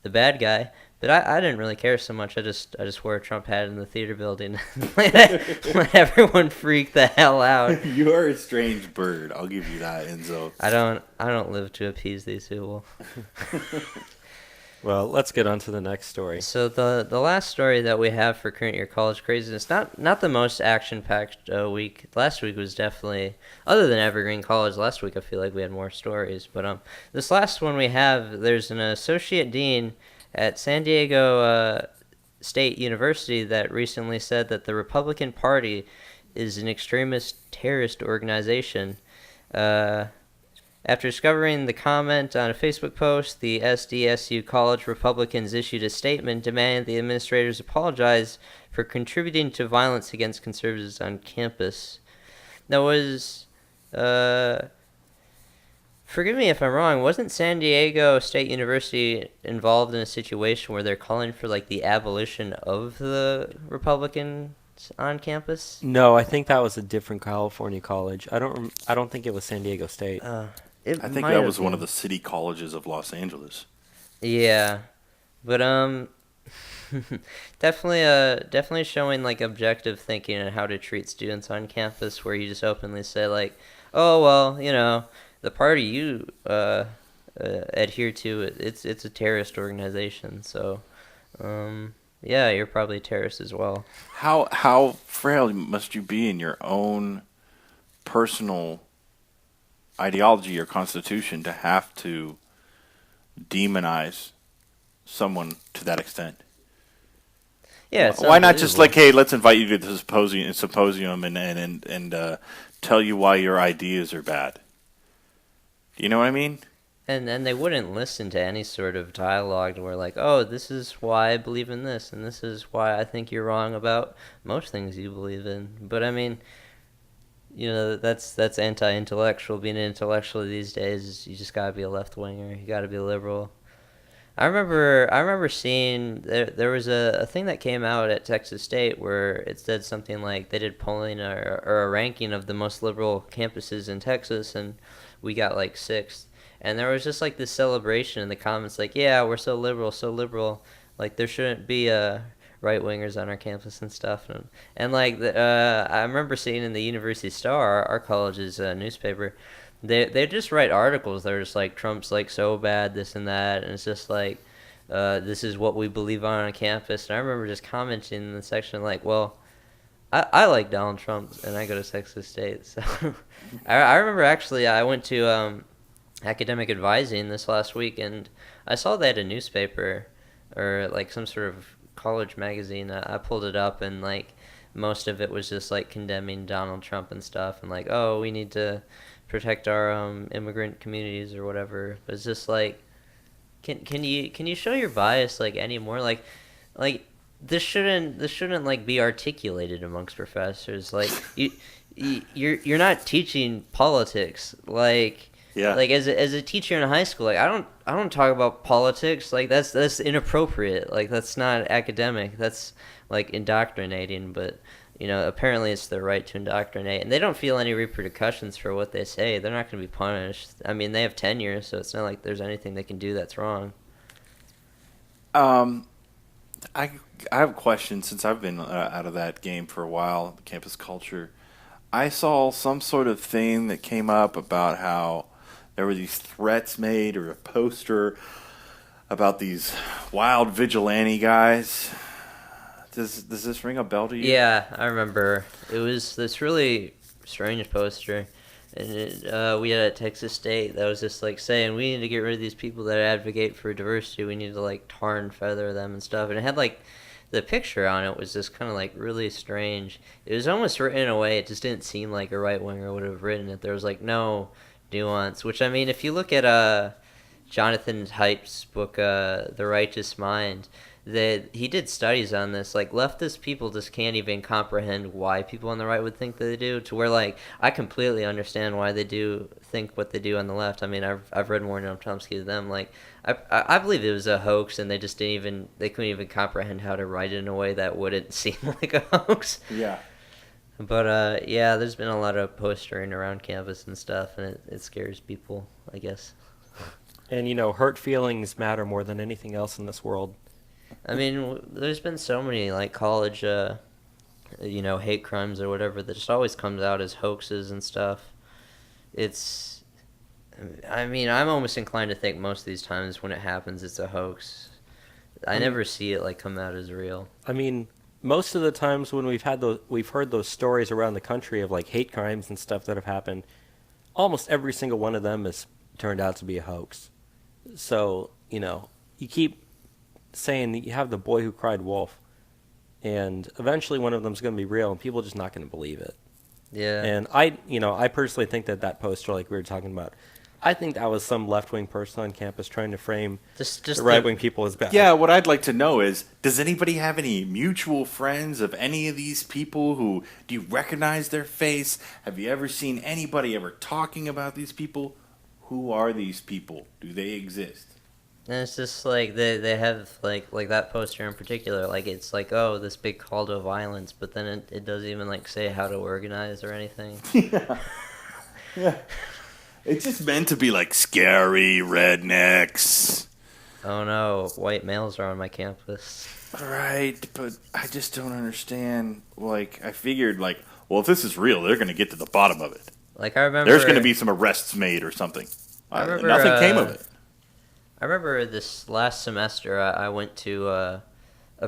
the bad guy. But I didn't really care so much. I just wore a Trump hat in the theater building, let everyone freak the hell out. You are a strange bird. I'll give you that, Enzo. I don't live to appease these people. Well, let's get on to the next story. So the last story that we have for current year college craziness, not the most action-packed week. Last week was definitely, other than Evergreen College, last week I feel like we had more stories. But this last one we have, there's an associate dean at San Diego State University that recently said that the Republican Party is an extremist terrorist organization. After discovering the comment on a Facebook post, the SDSU College Republicans issued a statement demanding the administrators apologize for contributing to violence against conservatives on campus. That was, forgive me if I'm wrong, wasn't San Diego State University involved in a situation where they're calling for like the abolition of the Republicans on campus? No, I think that was a different California college. I don't think it was San Diego State. I think that was one of the city colleges of Los Angeles. Yeah, but definitely showing like objective thinking and how to treat students on campus, where you just openly say like, oh well, the party you adhere to, it's a terrorist organization, so yeah, you're probably a terrorist as well. How frail must you be in your own personal ideology or constitution to have to demonize someone to that extent? Yeah, why not just like, hey, let's invite you to the symposium and tell you why your ideas are bad? Do you know what I mean? And they wouldn't listen to any sort of dialogue where like, oh, this is why I believe in this, and this is why I think you're wrong about most things you believe in. But I mean, that's anti-intellectual. Being an intellectual these days, you just gotta be a left-winger. You gotta be a liberal. I remember seeing there was a thing that came out at Texas State where it said something like they did polling or a ranking of the most liberal campuses in Texas, and we got like 6th. And there was just like this celebration in the comments, like, yeah, we're so liberal. Like there shouldn't be right-wingers on our campus and stuff. And like I remember seeing in the University Star, our college's newspaper, they just write articles that are just like, Trump's like so bad, this and that, and it's just like, this is what we believe on campus. And I remember just commenting in the section like, well, I like Donald Trump and I go to Texas State. So I remember actually I went to academic advising this last week, and I saw they had a newspaper or like some sort of college magazine. I pulled it up, and like most of it was just like condemning Donald Trump and stuff, and like, oh, we need to protect our immigrant communities or whatever. But it's just like, can you show your bias like anymore? Like this shouldn't like be articulated amongst professors. Like you're not teaching politics. Like, yeah. Like as a teacher in high school, like I don't talk about politics. Like that's inappropriate. Like that's not academic. That's like indoctrinating. But apparently it's their right to indoctrinate, and they don't feel any repercussions for what they say. They're not going to be punished. I mean, they have tenure, so it's not like there's anything they can do that's wrong. I have a question since I've been out of that game for a while, campus culture. I saw some sort of thing that came up about how there were these threats made or a poster about these wild vigilante guys. Does this ring a bell to you? Yeah, I remember. It was this really strange poster, and we had at Texas State that was just like saying we need to get rid of these people that advocate for diversity. We need to like tar and feather them and stuff. And it had like the picture on it was just kind of like really strange. It was almost written in a way it just didn't seem like a right winger would have written it. There was like no nuance. Which I mean, if you look at Jonathan Haidt's book, The Righteous Mind. That he did studies on this. Like, leftist people just can't even comprehend why people on the right would think that they do, to where, like, I completely understand why they do think what they do on the left. I mean, I've read more Noam Chomsky than them. Like, I believe it was a hoax, and they just couldn't even comprehend how to write it in a way that wouldn't seem like a hoax. Yeah. But, yeah, there's been a lot of postering around campus and stuff, and it scares people, I guess. And, hurt feelings matter more than anything else in this world. I mean, there's been so many, like, college, hate crimes or whatever that just always comes out as hoaxes and stuff. I'm almost inclined to think most of these times when it happens, it's a hoax. I never see it, like, come out as real. I mean, most of the times when we've heard those stories around the country of, like, hate crimes and stuff that have happened, almost every single one of them has turned out to be a hoax. So, you keep saying that you have the boy who cried wolf, and eventually one of them's going to be real, and people are just not going to believe it. Yeah. And I personally think that poster, like we were talking about, I think that was some left-wing person on campus trying to frame the right-wing people as bad. Yeah, what I'd like to know is, does anybody have any mutual friends of any of these people who, do you recognize their face? Have you ever seen anybody ever talking about these people? Who are these people? Do they exist? And it's just like they have like that poster in particular, like it's like, oh, this big call to violence, but then it doesn't even like say how to organize or anything. Yeah. It's just meant to be like scary rednecks. Oh no, white males are on my campus. Right, but I just don't understand. Like, I figured, like, well, if this is real, they're going to get to the bottom of it. Like, I remember there's going to be some arrests made or something. Nothing came of it. I remember this last semester I went to a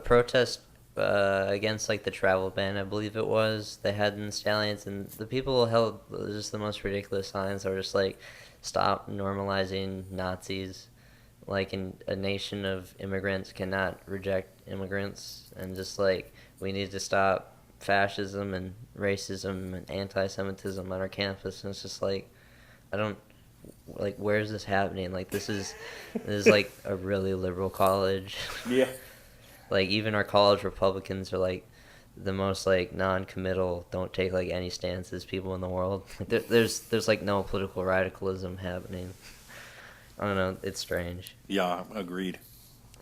protest against like the travel ban, I believe it was, they had in the Stallions, and the people held just the most ridiculous signs that were just like, stop normalizing Nazis, like in a nation of immigrants cannot reject immigrants, and just like we need to stop fascism and racism and anti-Semitism on our campus. And it's just like, I don't, like, where is this happening? Like, this is like a really liberal college. Yeah. Like, even our college Republicans are like the most like non-committal, don't take like any stances people in the world. Like, there's like no political radicalism happening. I don't know, it's strange. Yeah, agreed.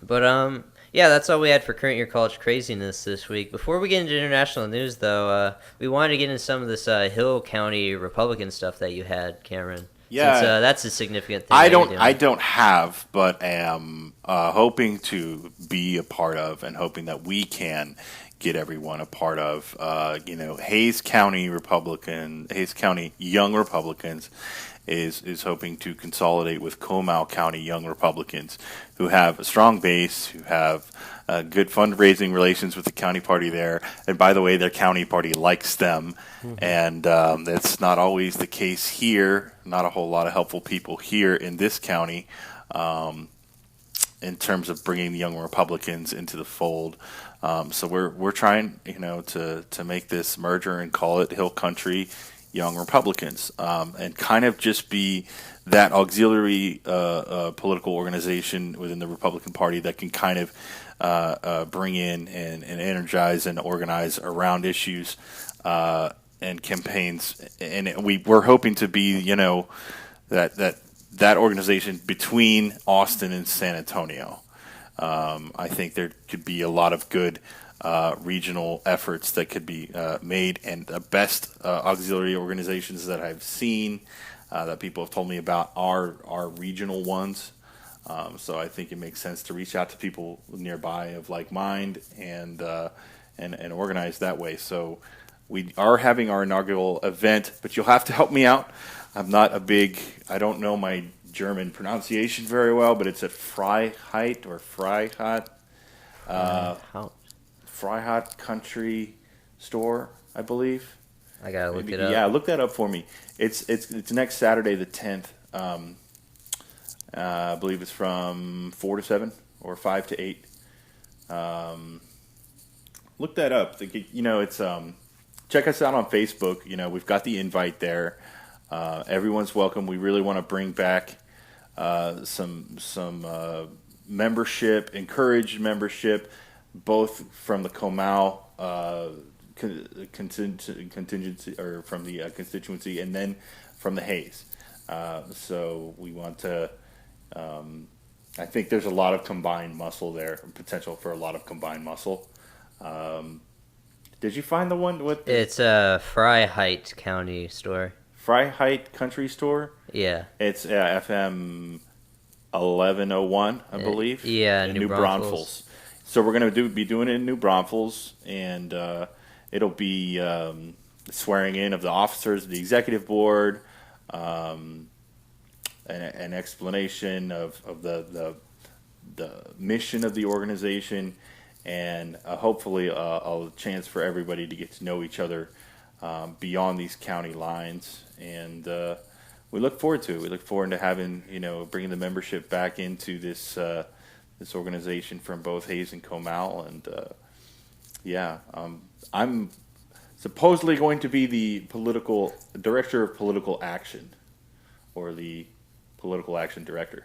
But yeah, that's all we had for current year college craziness this week. Before we get into international news, though, we wanted to get into some of this Hill County Republican stuff that you had, Cameron. Yeah, since, that's a significant thing. I don't have, but am hoping to be a part of, and hoping that we can get everyone a part of. Hayes County Young Republicans is hoping to consolidate with Comal County Young Republicans, who have a strong base, who have good fundraising relations with the county party there. And by the way, their county party likes them. Mm-hmm. And that's not always the case here. Not a whole lot of helpful people here in this county in terms of bringing the Young Republicans into the fold. So we're trying, to make this merger and call it Hill Country Young Republicans, and kind of just be that auxiliary political organization within the Republican Party that can kind of bring in and energize and organize around issues and campaigns. And we're hoping to be, that organization between Austin and San Antonio. I think there could be a lot of good regional efforts that could be made, and the best auxiliary organizations that I've seen that people have told me about are regional ones. So I think it makes sense to reach out to people nearby of like mind and organize that way. So we are having our inaugural event, but you'll have to help me out. I don't know my German pronunciation very well, but it's at Freiheit or Freiheit. Freiheit Country Store, I believe. I gotta look it up. Yeah, look that up for me. It's next Saturday the 10th. I believe it's from 4 to 7 or 5 to 8. Look that up. It's check us out on Facebook. We've got the invite there. Everyone's welcome. We really want to bring back some membership, encourage membership, both from the Comal contingency or from the constituency, and then from the Hayes. So we want to. I think there's a lot of combined muscle there, potential for a lot of combined muscle. Did you find the one with? It's a Freiheit County store. Freiheit Country Store? Yeah. It's FM 1101, I believe. Yeah, in New Braunfels. So we're going to be doing it in New Braunfels, and it'll be swearing in of the officers of the executive board, an explanation of the mission of the organization, and hopefully a chance for everybody to get to know each other beyond these county lines. And we look forward to it. We look forward to having, bringing the membership back into this organization from both Hayes and Comal. And I'm supposedly going to be the director of political action, or the political action director.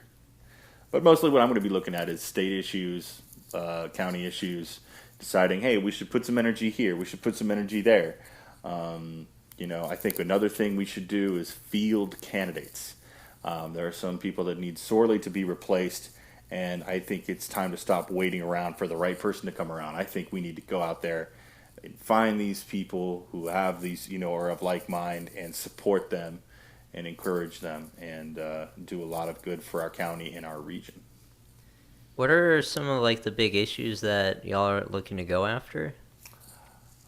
But mostly what I'm going to be looking at is state issues, county issues, deciding, hey, we should put some energy here, we should put some energy there. I think another thing we should do is field candidates. There are some people that need sorely to be replaced, and I think it's time to stop waiting around for the right person to come around. I think we need to go out there and find these people who have these, are of like mind, and support them and encourage them, and do a lot of good for our county and our region. What are some of the big issues that y'all are looking to go after?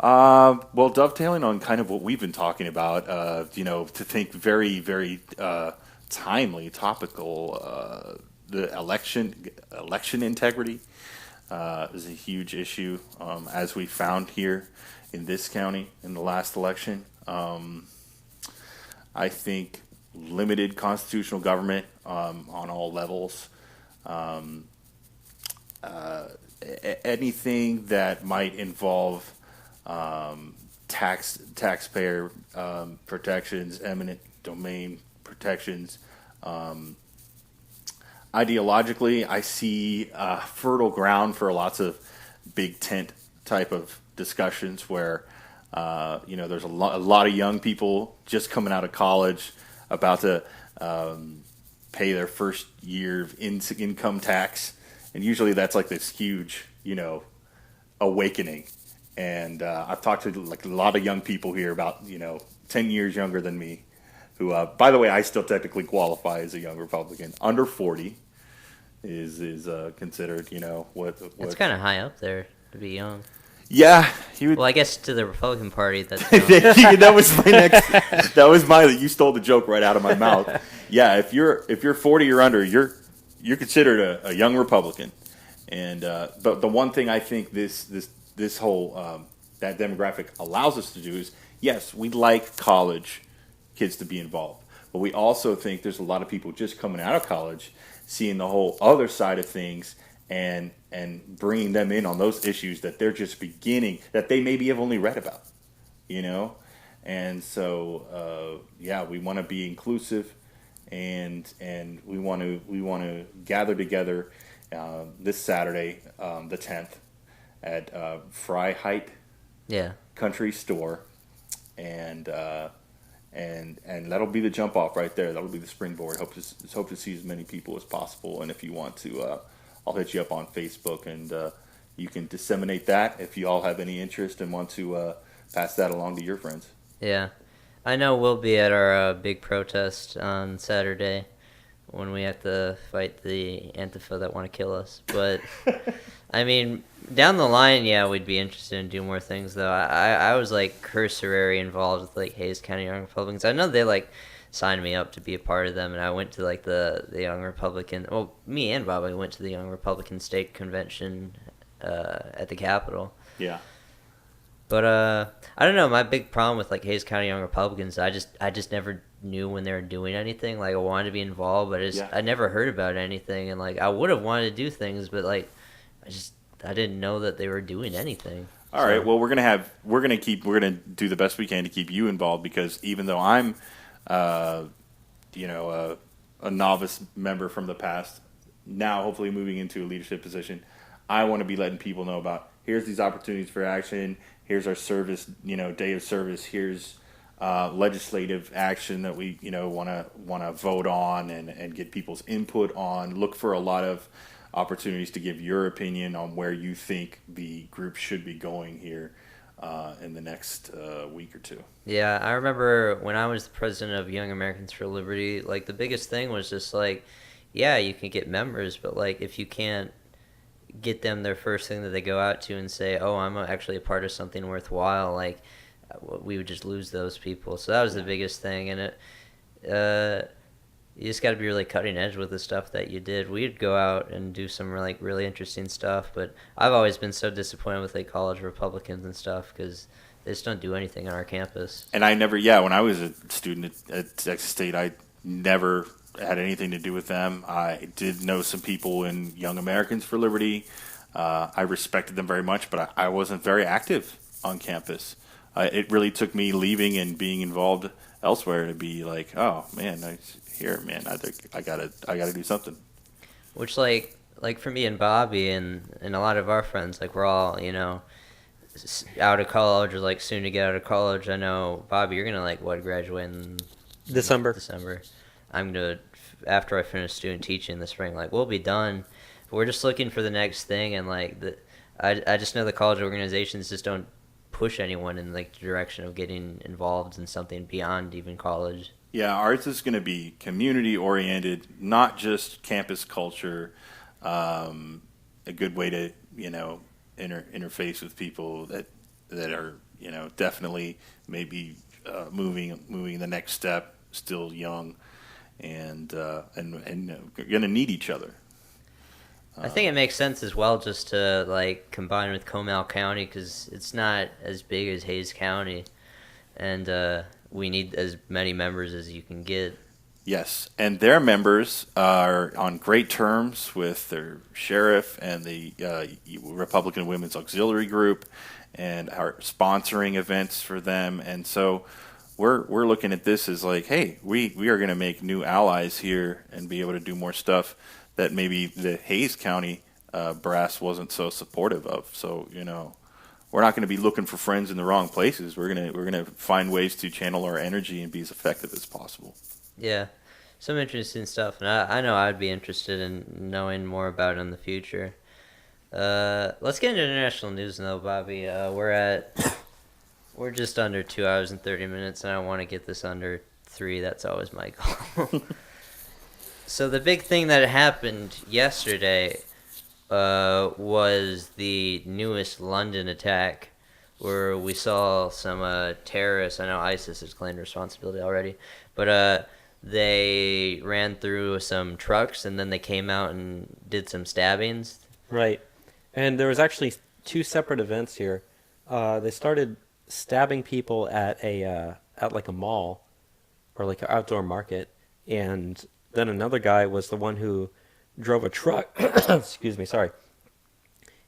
Well, dovetailing on kind of what we've been talking about, to think very, very timely, topical, the election integrity is a huge issue, as we found here in this county in the last election. I think limited constitutional government on all levels. Anything that might involve taxpayer protections, eminent domain protections. Ideologically, I see fertile ground for lots of big tent type of discussions where there's a lot of young people just coming out of college, about to pay their first year of income tax, and usually that's like this huge, awakening. And I've talked to a lot of young people here, about 10 years younger than me, who, by the way, I still technically qualify as a young Republican. Under 40 is considered, what. It's kind of high up there to be young. Yeah, he would. Well, I guess to the Republican Party, that's that was my next. You stole the joke right out of my mouth. Yeah, if you're 40 or under, you're considered a young Republican. And but the one thing I think this whole that demographic allows us to do is, yes, we'd like college kids to be involved, but we also think there's a lot of people just coming out of college, seeing the whole other side of things, and bringing them in on those issues that they're just beginning, that they maybe have only read about, and so we want to be inclusive, and we want to gather together this Saturday, the 10th, at Freiheit Country Store, and that'll be the jump off right there. That'll be the springboard. Hope to see as many people as possible. And if you want to, I'll hit you up on Facebook and you can disseminate that if you all have any interest and want to pass that along to your friends. Yeah. I know we'll be at our big protest on Saturday when we have to fight the Antifa that want to kill us. But, I mean, down the line, yeah, we'd be interested in doing more things, though. I was, like, cursory involved with, like, Hayes County Young Republicans. I know they, like, signed me up to be a part of them, and I went to, like, the Young Republican... Well, me and Bobby went to the Young Republican State Convention at the Capitol. Yeah. But I don't know. My big problem with like Hayes County Young Republicans, I just never knew when they were doing anything. Like I wanted to be involved, but I never heard about anything. And like I would have wanted to do things, but like I didn't know that they were doing anything. All right. Well, we're gonna do the best we can to keep you involved, because even though I'm, a novice member from the past, now hopefully moving into a leadership position, I want to be letting people know about here's these opportunities for action. Here's our service, day of service. Here's legislative action that we, want to vote on and get people's input on. Look for a lot of opportunities to give your opinion on where you think the group should be going here in the next week or two. Yeah, I remember when I was the president of Young Americans for Liberty, like the biggest thing was just like, yeah, you can get members, but like if you can't get them their first thing that they go out to and say, oh, I'm actually a part of something worthwhile, like we would just lose those people. So that was the biggest thing. And you just got to be really cutting edge with the stuff that you did. We'd go out and do some like really interesting stuff, but I've always been so disappointed with like college Republicans and stuff because they just don't do anything on our campus. And I never, when I was a student at Texas State, I never had anything to do with them. I did know some people in Young Americans for Liberty. I respected them very much, but I wasn't very active on campus. It really took me leaving and being involved elsewhere to be like, oh man, I gotta do something. Which like for me and Bobby and a lot of our friends, like we're all out of college or like soon to get out of college. I know Bobby, you're gonna graduate in December. I'm going to, after I finish student teaching this spring, we'll be done. We're just looking for the next thing, and I just know the college organizations just don't push anyone in the direction of getting involved in something beyond even college. Yeah, ours is going to be community oriented, not just campus culture. A good way to interface with people that are definitely maybe moving the next step, still young. And going to need each other. I think it makes sense as well just to combine with Comal County because it's not as big as Hayes County, and we need as many members as you can get. Yes, and their members are on great terms with their sheriff and the Republican Women's Auxiliary Group, and are sponsoring events for them, and so. We're looking at this as hey, we are going to make new allies here and be able to do more stuff that maybe the Hayes County brass wasn't so supportive of. So we're not going to be looking for friends in the wrong places. We're gonna find ways to channel our energy and be as effective as possible. Yeah, some interesting stuff, and I know I'd be interested in knowing more about it in the future. Let's get into international news now, Bobby. We're just under 2 hours and 30 minutes, and I want to get this under 3. That's always my goal. So the big thing that happened yesterday was the newest London attack, where we saw some terrorists. I know ISIS has claimed responsibility already, but they ran through some trucks, and then they came out and did some stabbings. Right. And there was actually 2 separate events here. They started stabbing people at a mall or an outdoor market, and then another guy was the one who drove a truck. Excuse me, sorry.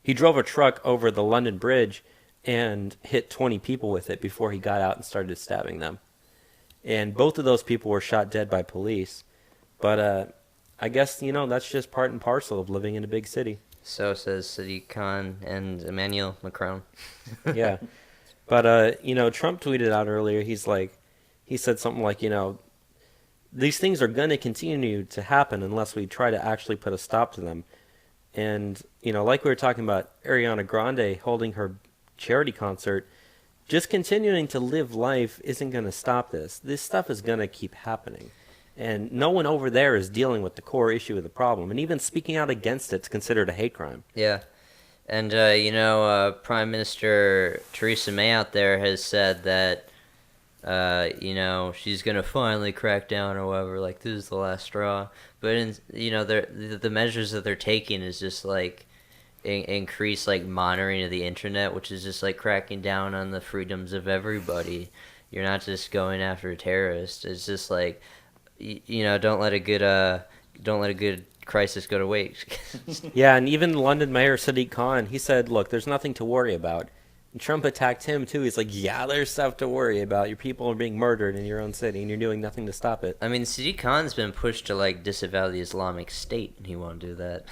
He drove a truck over the London Bridge and hit 20 people with it before he got out and started stabbing them. And both of those people were shot dead by police. But I guess that's just part and parcel of living in a big city. So says Sadiq Khan and Emmanuel Macron. Yeah. But, Trump tweeted out earlier, he said something like, these things are going to continue to happen unless we try to actually put a stop to them. And, like we were talking about Ariana Grande holding her charity concert, just continuing to live life isn't going to stop this. This stuff is going to keep happening. And no one over there is dealing with the core issue of the problem. And even speaking out against it's considered a hate crime. Yeah. And, Prime Minister Theresa May out there has said that, she's going to finally crack down or whatever. Like, this is the last straw. But, the measures that they're taking is just, like, increase, like, monitoring of the internet, which is just, like, cracking down on the freedoms of everybody. You're not just going after a terrorist. It's just, like, don't let a good crisis go to waste. Yeah, and even London Mayor Sadiq Khan, he said, look, there's nothing to worry about. And Trump attacked him, too. He's like, yeah, there's stuff to worry about. Your people are being murdered in your own city, and you're doing nothing to stop it. I mean, Sadiq Khan's been pushed to, like, disavow the Islamic State, and he won't do that.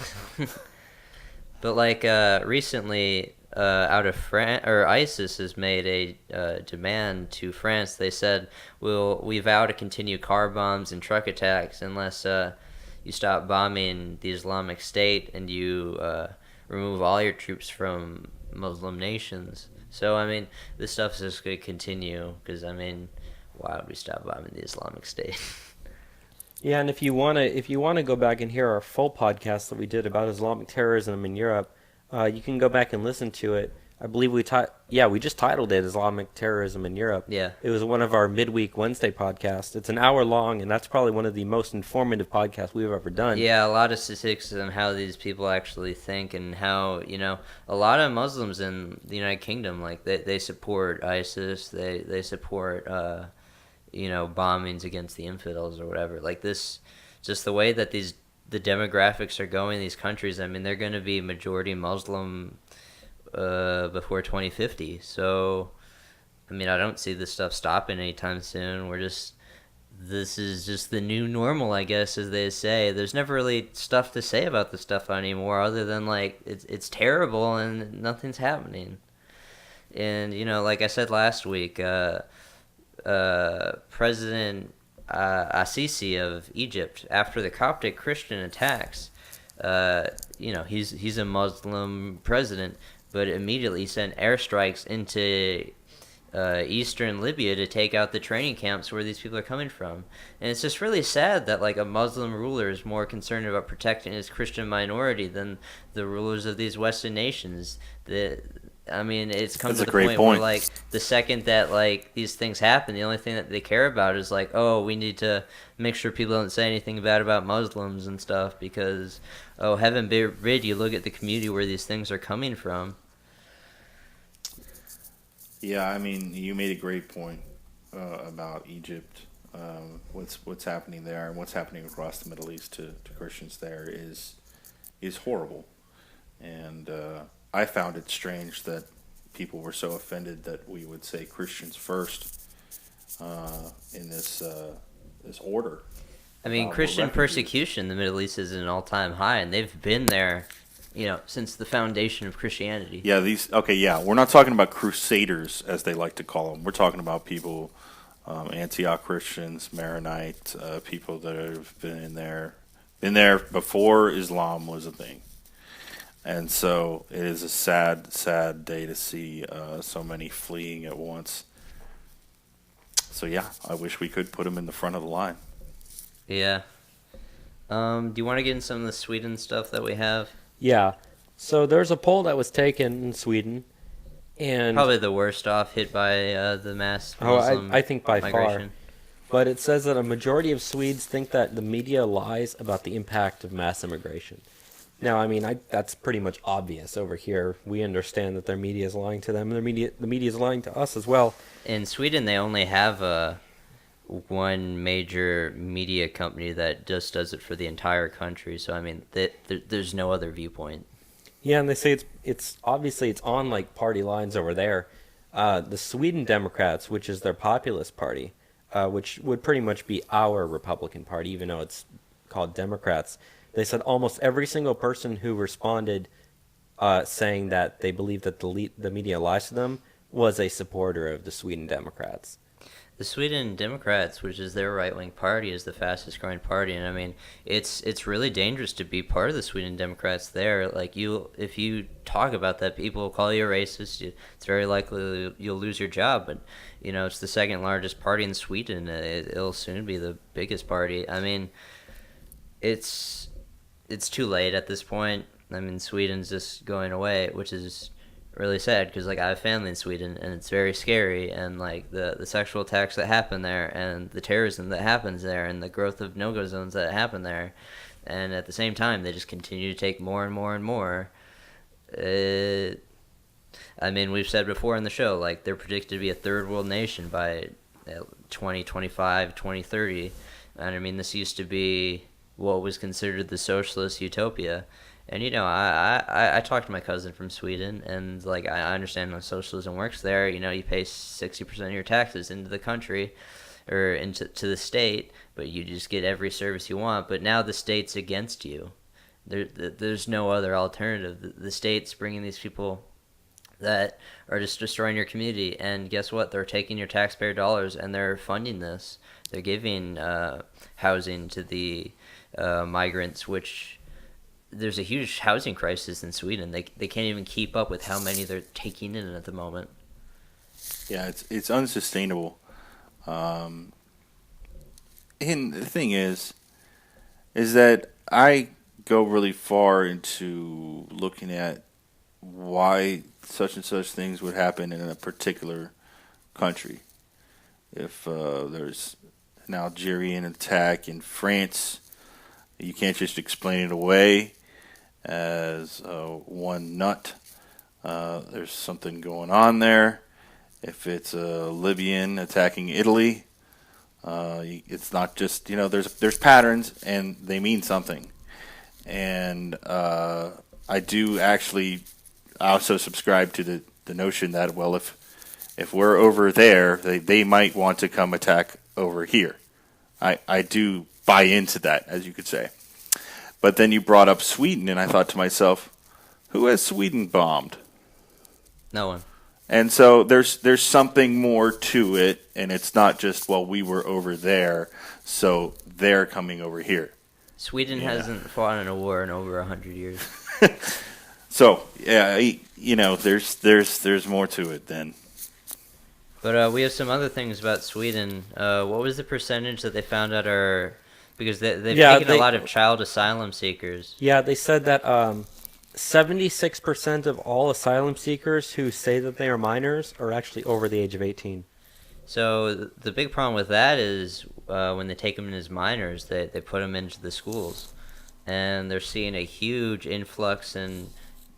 But, like, recently, out of France, or ISIS has made a demand to France. They said, we vow to continue car bombs and truck attacks unless you stop bombing the Islamic State and you remove all your troops from Muslim nations. So, I mean, this stuff is just going to continue because, I mean, why would we stop bombing the Islamic State? Yeah, and if you wanna go back and hear our full podcast that we did about Islamic terrorism in Europe, you can go back and listen to it. I believe we just titled it Islamic Terrorism in Europe. Yeah. It was one of our midweek Wednesday podcasts. It's an hour long, and that's probably one of the most informative podcasts we've ever done. Yeah, a lot of statistics on how these people actually think and how, a lot of Muslims in the United Kingdom, like, they support ISIS, they support, bombings against the infidels or whatever. Like, this, just the way that the demographics are going in these countries, I mean, they're going to be majority Muslim before 2050. So, I mean, I don't see this stuff stopping anytime soon. This is just the new normal, I guess, as they say. There's never really stuff to say about this stuff anymore other than, like, it's terrible and nothing's happening. And, like I said last week, President Assisi of Egypt, after the Coptic Christian attacks, he's a Muslim president, but immediately he sent airstrikes into eastern Libya to take out the training camps where these people are coming from. And it's just really sad that, like, a Muslim ruler is more concerned about protecting his Christian minority than the rulers of these Western nations. It's come to the point where, like, the second that, like, these things happen, the only thing that they care about is, like, oh, we need to make sure people don't say anything bad about Muslims and stuff because, oh, heaven forbid you look at the community where these things are coming from. Yeah, I mean, you made a great point about Egypt. What's happening there and what's happening across the Middle East to Christians there is horrible. And I found it strange that people were so offended that we would say Christians first in this order. I mean, Christian persecution in the Middle East is at an all-time high, and they've been there, since the foundation of Christianity. Yeah, we're not talking about crusaders, as they like to call them. We're talking about people, Antioch Christians, Maronite, people that have been there before Islam was a thing. And so it is a sad, sad day to see so many fleeing at once. So yeah, I wish we could put them in the front of the line. Yeah. Do you want to get in some of the Sweden stuff that we have? Yeah. So there's a poll that was taken in Sweden, and probably the worst off hit by the mass Muslim I think by migration. Far. But it says that a majority of Swedes think that the media lies about the impact of mass immigration. Now, I mean, that's pretty much obvious over here. We understand that their media is lying to them, and the media is lying to us as well. In Sweden, they only have one major media company that just does it for the entire country. So, I mean, there's no other viewpoint. Yeah, and they say it's obviously it's on, like, party lines over there. The Sweden Democrats, which is their populist party, which would pretty much be our Republican Party, even though it's called Democrats. They said almost every single person who responded saying that they believe that the media lies to them was a supporter of the Sweden Democrats. The Sweden Democrats, which is their right-wing party, is the fastest-growing party, and I mean, it's really dangerous to be part of the Sweden Democrats. There, like if you talk about that, people will call you a racist. It's very likely you'll lose your job. But it's the second largest party in Sweden. It'll soon be the biggest party. I mean, it's too late at this point. I mean, Sweden's just going away, which is really sad because like I have family in Sweden and it's very scary, and like the sexual attacks that happen there and the terrorism that happens there and the growth of no-go zones that happen there, and at the same time they just continue to take more and more and more. I mean, we've said before in the show, like they're predicted to be a third world nation by 2025, 2030, and I mean this used to be what was considered the socialist utopia. And I talked to my cousin from Sweden, and like I understand how socialism works there. You pay 60% of your taxes into the country, or to the state, but you just get every service you want. But now the state's against you. There's no other alternative. The state's bringing these people that are just destroying your community, and guess what? They're taking your taxpayer dollars and they're funding this. They're giving housing to the migrants, which. There's a huge housing crisis in Sweden. They can't even keep up with how many they're taking in at the moment. Yeah, it's unsustainable. And the thing is that I go really far into looking at why such and such things would happen in a particular country. If there's an Algerian attack in France, you can't just explain it away as one nut. There's something going on there. If it's a Libyan attacking Italy, it's not just, there's patterns and they mean something. And I do actually also subscribe to the notion that, well, if we're over there, they might want to come attack over here. I do buy into that, as you could say. But then you brought up Sweden, and I thought to myself, who has Sweden bombed? No one. And so there's something more to it, and it's not just, well, we were over there, so they're coming over here. Sweden hasn't fought in a war in over 100 years. So, yeah, there's more to it then. But we have some other things about Sweden. What was the percentage that they found out are... Because they've taken a lot of child asylum seekers. Yeah, they said that 76% of all asylum seekers who say that they are minors are actually over the age of 18. So the big problem with that is when they take them in as minors, they put them into the schools. And they're seeing a huge influx in,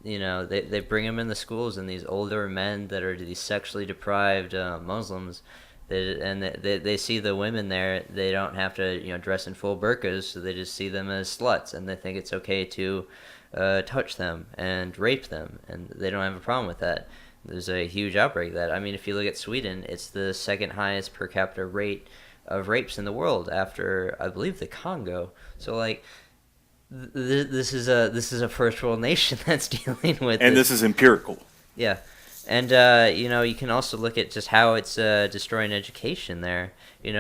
they bring them in the schools, and these older men that are these sexually deprived Muslims, they see the women there. They don't have to dress in full burqas, so they just see them as sluts, and they think it's okay to touch them and rape them, and they don't have a problem with that. There's a huge outbreak of that. I mean, if you look at Sweden, it's the second highest per capita rate of rapes in the world after, I believe, the Congo. So like, this is a first world nation that's dealing with. And this is empirical. Yeah. And, you can also look at just how it's destroying education there.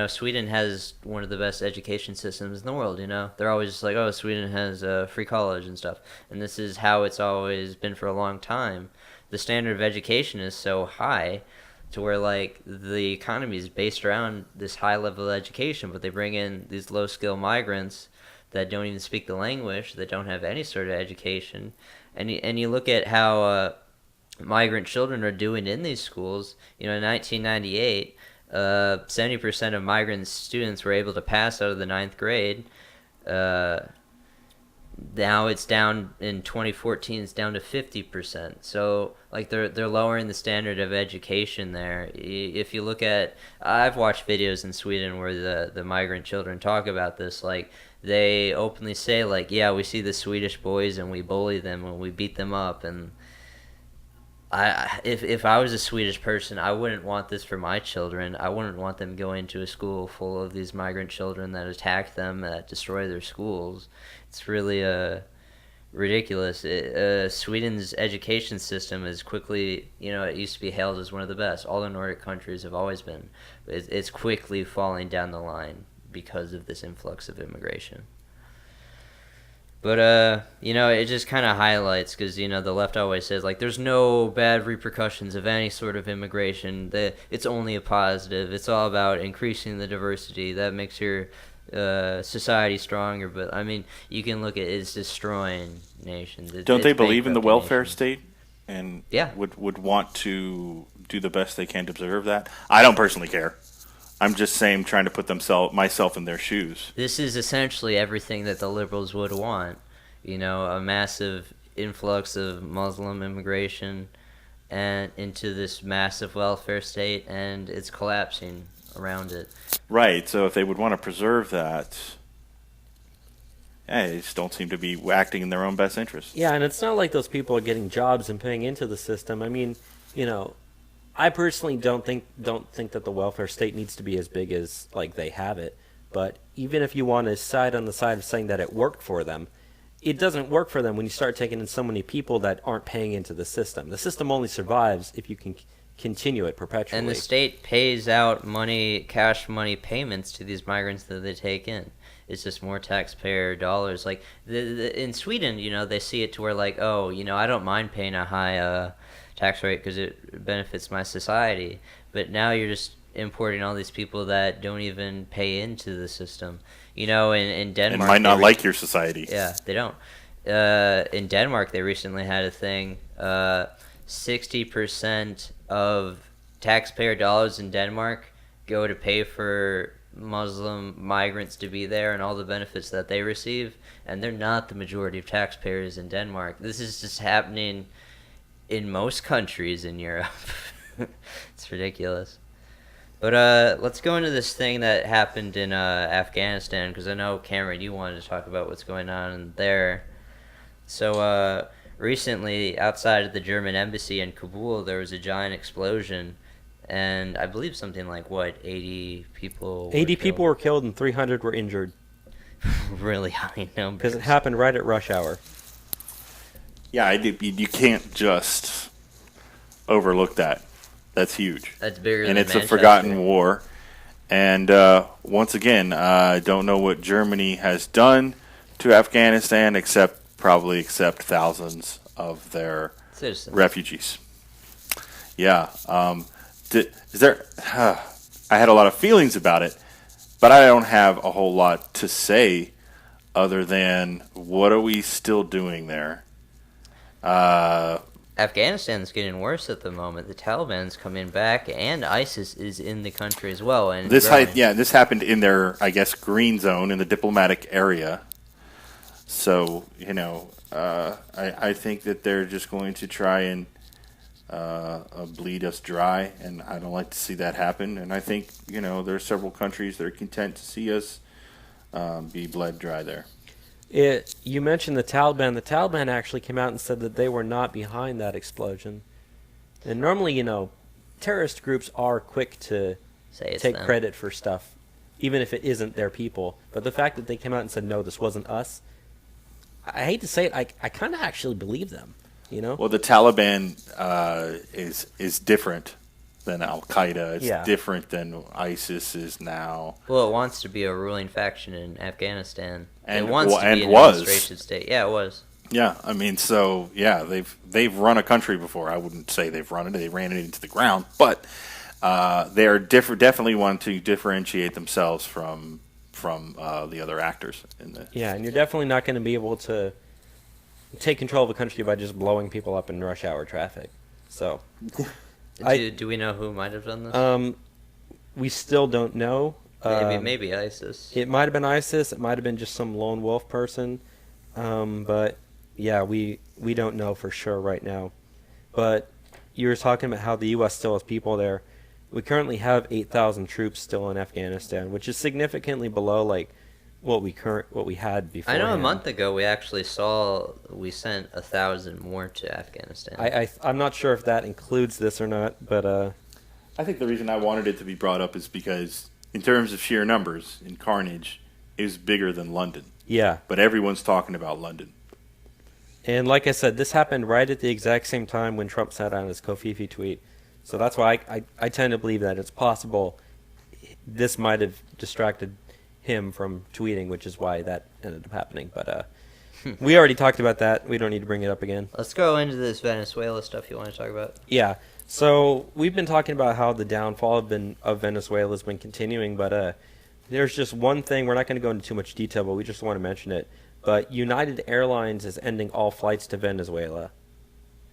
Sweden has one of the best education systems in the world, They're always just like, oh, Sweden has free college and stuff. And this is how it's always been for a long time. The standard of education is so high to where, like, the economy is based around this high level of education, but they bring in these low-skill migrants that don't even speak the language, that don't have any sort of education. And you look at how... migrant children are doing in these schools. In 1998, 70% of migrant students were able to pass out of the 9th grade. Now it's down in 2014. It's down to 50%. So like they're lowering the standard of education there. If you look at, I've watched videos in Sweden where the migrant children talk about this. Like they openly say like, yeah, we see the Swedish boys and we bully them and we beat them up. And if I was a Swedish person, I wouldn't want this for my children. I wouldn't want them going to a school full of these migrant children that attack them, that destroy their schools. It's really ridiculous. Sweden's education system is quickly, it used to be hailed as one of the best. All the Nordic countries have always been. It's quickly falling down the line because of this influx of immigration. But, it just kind of highlights, because, the left always says, like, there's no bad repercussions of any sort of immigration. It's only a positive. It's all about increasing the diversity. That makes your society stronger. But, I mean, you can look at it's destroying nations. Don't they it's believe in the welfare nations. state? And Yeah. would want to do the best they can to preserve that? I don't personally care. I'm just saying, trying to put myself in their shoes. This is essentially everything that the liberals would want. A massive influx of Muslim immigration and into this massive welfare state, and it's collapsing around it. Right, so if they would want to preserve that, they just don't seem to be acting in their own best interest. Yeah, and it's not like those people are getting jobs and paying into the system. I mean, I personally don't think that the welfare state needs to be as big as like they have it. But even if you want to side on the side of saying that it worked for them, it doesn't work for them when you start taking in so many people that aren't paying into the system. The system only survives if you can continue it perpetually. And the state pays out cash money payments to these migrants that they take in. It's just more taxpayer dollars. Like in Sweden, they see it to where like, I don't mind paying a high tax rate because it benefits my society. But now you're just importing all these people that don't even pay into the system. In Denmark, and might not like your society. Yeah, they don't. In Denmark, they recently had a thing. 60% of taxpayer dollars in Denmark go to pay for Muslim migrants to be there and all the benefits that they receive, and they're not the majority of taxpayers in Denmark. This is just happening in most countries in Europe. It's ridiculous. But let's go into this thing that happened in Afghanistan, because I know, Cameron, you wanted to talk about what's going on there. So recently, outside of the German embassy in Kabul, there was a giant explosion, and I believe something like, 80 people 80 people were killed and 300 were injured. Really high numbers. Because it happened right at rush hour. Yeah, you can't just overlook that. That's huge. That's bigger and than it's Manchester. A forgotten war. And once again, I don't know what Germany has done to Afghanistan except thousands of their citizens. Refugees. Yeah. Is there? I had a lot of feelings about it, but I don't have a whole lot to say other than what are we still doing there? Afghanistan's getting worse at the moment. The Taliban's coming back, and ISIS is in the country as well. And this happened in their, I guess, green zone in the diplomatic area. So I think that they're just going to try and bleed us dry, and I don't like to see that happen. And I think there are several countries that are content to see us be bled dry there. You mentioned the Taliban. The Taliban actually came out and said that they were not behind that explosion. And normally, terrorist groups are quick to take credit for stuff, even if it isn't their people. But the fact that they came out and said, no, this wasn't us, I hate to say it, I kind of actually believe them. Well, the Taliban is different than Al-Qaeda. It's different than ISIS is now. Well, it wants to be a ruling faction in Afghanistan. And it wants to be an was. administration state. Yeah, it was. Yeah, I mean, so yeah, they've run a country before. I wouldn't say they've run it; they ran it into the ground. But they are definitely want to differentiate themselves from the other actors in the. Yeah, and you're definitely not going to be able to take control of a country by just blowing people up in rush hour traffic. So, do we know who might have done this? We still don't know. Maybe ISIS. It might have been ISIS. It might have been just some lone wolf person. But yeah, we don't know for sure right now. But you were talking about how the U.S. still has people there. We currently have 8,000 troops still in Afghanistan, which is significantly below what we had before. I know a month ago we sent 1,000 more to Afghanistan. I'm not sure if that includes this or not, but I think the reason I wanted it to be brought up is because in terms of sheer numbers in carnage, it was bigger than London. Yeah. But everyone's talking about London. And like I said, this happened right at the exact same time when Trump sat on his Covfefe tweet. So that's why I tend to believe that it's possible this might have distracted him from tweeting, which is why that ended up happening. But we already talked about that. We don't need to bring it up again. Let's go into this Venezuela stuff you want to talk about. Yeah. So we've been talking about how the downfall of Venezuela has been continuing, but there's just one thing. We're not going to go into too much detail, but we just want to mention it. But United Airlines is ending all flights to Venezuela.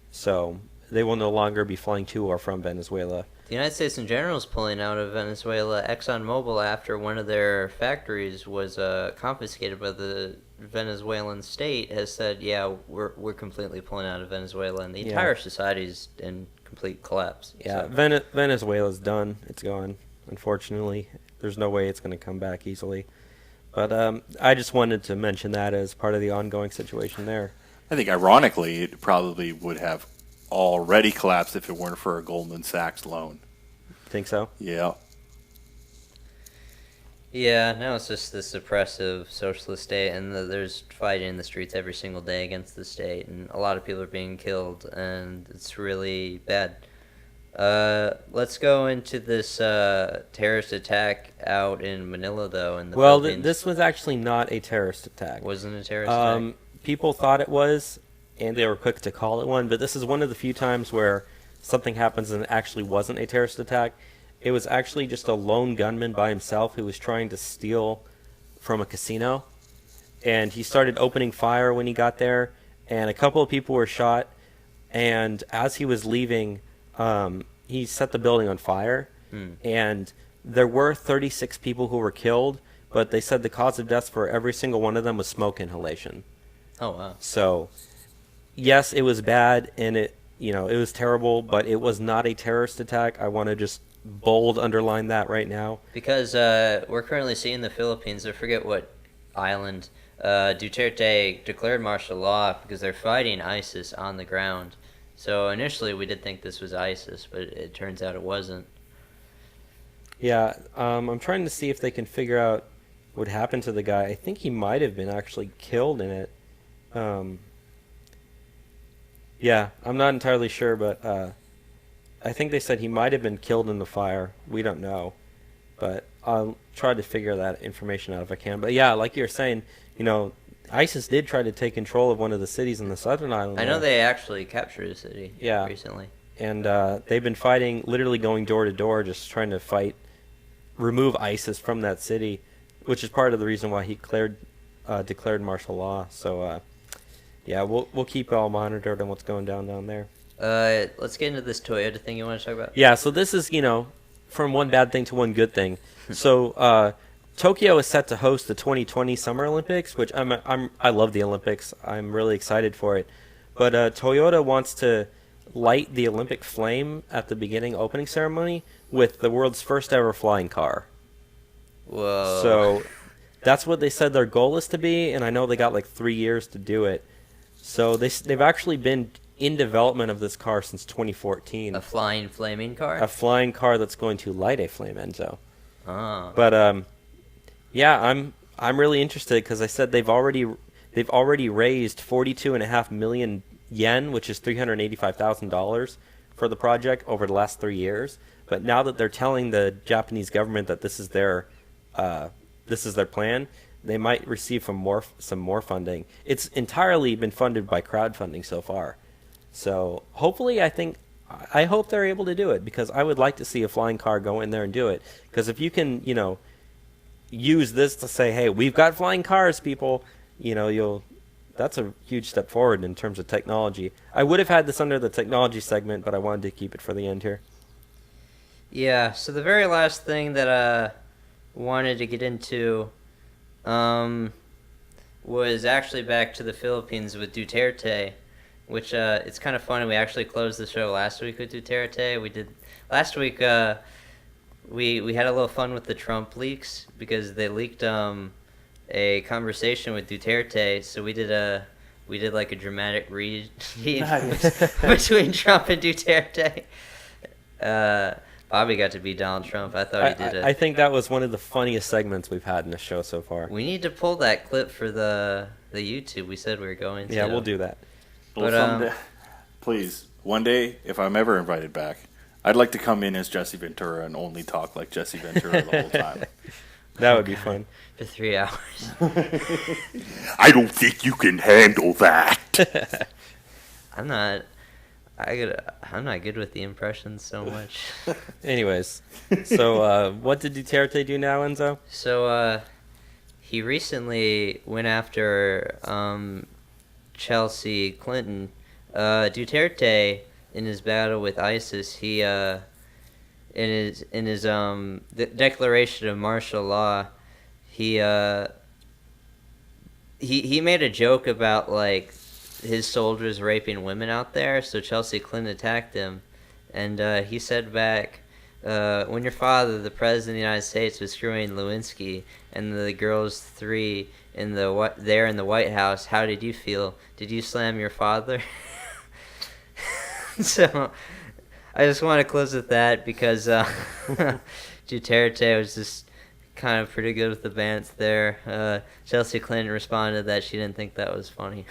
So they will no longer be flying to or from Venezuela. The United States in general is pulling out of Venezuela. ExxonMobil, after one of their factories was confiscated by the Venezuelan state, has said, yeah, we're completely pulling out of Venezuela, and the entire society is in complete collapse. Yeah, So. Venezuela's done. It's gone, unfortunately. There's no way it's going to come back easily. But I just wanted to mention that as part of the ongoing situation there. I think, ironically, it probably would have already collapsed if it weren't for a Goldman Sachs loan. Think so? Yeah. Yeah, now it's just this oppressive socialist state, and there's fighting in the streets every single day against the state, and a lot of people are being killed, and it's really bad. Let's go into this terrorist attack out in Manila, though. In the Philippines. This was actually not a terrorist attack. Wasn't a terrorist attack? People thought it was, and they were quick to call it one, but this is one of the few times where something happens and it actually wasn't a terrorist attack. It was actually just a lone gunman by himself who was trying to steal from a casino, and he started opening fire when he got there, and a couple of people were shot, and as he was leaving, he set the building on fire, and there were 36 people who were killed, but they said the cause of death for every single one of them was smoke inhalation. Oh, wow. So, yes, it was bad, and it was terrible, but it was not a terrorist attack. I want to just bold underline that right now. Because we're currently seeing the Philippines, I forget what island, Duterte declared martial law because they're fighting ISIS on the ground. So initially we did think this was ISIS, but it turns out it wasn't. Yeah, I'm trying to see if they can figure out what happened to the guy. I think he might have been actually killed in it. Yeah, I'm not entirely sure, but I think they said he might have been killed in the fire. We don't know, but I'll try to figure that information out if I can. But yeah, like you're saying, ISIS did try to take control of one of the cities in the southern island. I know they actually captured a city recently. And they've been fighting, literally going door to door, just trying to remove ISIS from that city, which is part of the reason why he declared martial law. So, yeah, we'll keep all monitored on what's going down there. Let's get into this Toyota thing you want to talk about. Yeah, so this is, from one bad thing to one good thing. So, Tokyo is set to host the 2020 Summer Olympics, which I love the Olympics. I'm really excited for it. But Toyota wants to light the Olympic flame at the beginning opening ceremony with the world's first ever flying car. Whoa. So that's what they said their goal is to be, and I know they got like 3 years to do it. So they've actually been in development of this car since 2014. A flying flaming car? A flying car that's going to light a flame, Enzo. Oh. But yeah, I'm really interested because I said they've already raised 42.5 million yen, which is $385,000 for the project over the last 3 years. But now that they're telling the Japanese government that this is their plan, they might receive some more funding. It's entirely been funded by crowdfunding so far. So hopefully, I hope they're able to do it, because I would like to see a flying car go in there and do it. Because if you can, use this to say, hey, we've got flying cars, people, that's a huge step forward in terms of technology. I would have had this under the technology segment, but I wanted to keep it for the end here. Yeah, so the very last thing that I wanted to get into was actually back to the Philippines with Duterte, which it's kind of funny. We actually closed the show last week with Duterte. We did last week. We had a little fun with the Trump leaks because they leaked a conversation with Duterte. So we did like a dramatic read between Trump and Duterte. Bobby got to be Donald Trump. I thought he did it. I think that was one of the funniest segments we've had in the show so far. We need to pull that clip for the YouTube we said we were going to. Yeah, we'll do that. Well, someday, please, one day, if I'm ever invited back, I'd like to come in as Jesse Ventura and only talk like Jesse Ventura the whole time. That would be fun. For 3 hours. I don't think you can handle that. I'm not good with the impressions so much. Anyways, so what did Duterte do now, Enzo? So he recently went after Chelsea Clinton. Duterte, in his battle with ISIS, he in his the declaration of martial law, he made a joke about like his soldiers raping women out there. So Chelsea Clinton attacked him, and he said back, when your father, the president of the United States, was screwing Lewinsky and the girls 3 in the White House, how did you feel? Did you slam your father? So I just want to close with that because Duterte was just kind of pretty good with the bants there. Chelsea Clinton responded that she didn't think that was funny.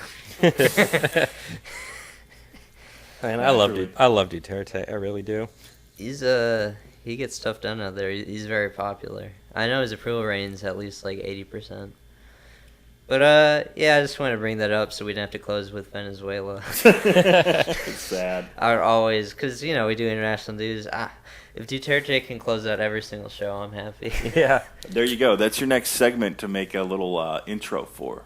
Man, I love Duterte. I really do. He gets stuff done out there. He's very popular. I know his approval rating's at least like 80%. But yeah, I just want to bring that up so we don't have to close with Venezuela. It's sad. I would always, because we do international news. If Duterte can close out every single show, I'm happy. Yeah. There you go. That's your next segment to make a little intro for.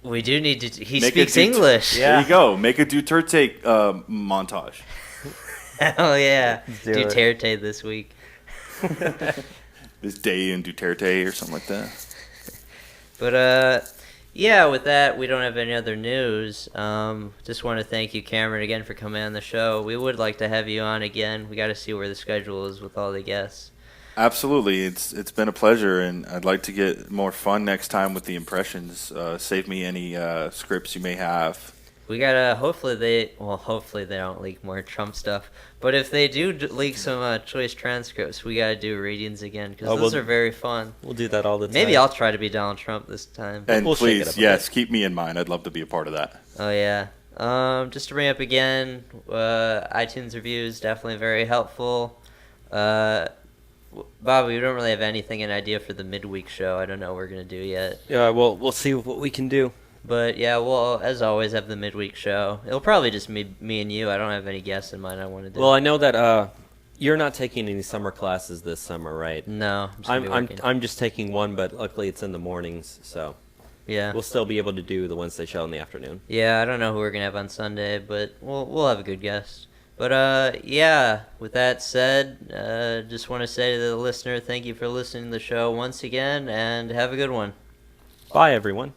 We do need to. He Make speaks English. There you go. Make a Duterte montage. Hell yeah. do it. Duterte this week. This day in Duterte or something like that. But yeah, with that, we don't have any other news. Just want to thank you, Cameron, again for coming on the show. We would like to have you on again. We got to see where the schedule is with all the guests. Absolutely, it's been a pleasure, and I'd like to get more fun next time with the impressions. Save me any scripts you may have. We gotta. Hopefully they don't leak more Trump stuff. But if they do leak some choice transcripts, we gotta do readings again because those are very fun. We'll do that all the time. Maybe I'll try to be Donald Trump this time. And We'll shake it please, up a yes, keep me in mind. I'd love to be a part of that. Oh yeah. Just to bring up again, iTunes reviews definitely very helpful. Bobby, we don't really have anything an idea for the midweek show. I don't know what we're gonna do yet. Yeah, we'll see what we can do. But yeah, we'll as always have the midweek show. It'll probably just me and you. I don't have any guests in mind I want to do. Well, I know that you're not taking any summer classes this summer, right? No, I'm just taking one, but luckily it's in the mornings, so yeah, we'll still be able to do the Wednesday show in the afternoon. Yeah, I don't know who we're gonna have on Sunday, but we'll have a good guest. But yeah, with that said, just want to say to the listener, thank you for listening to the show once again, and have a good one. Bye, everyone.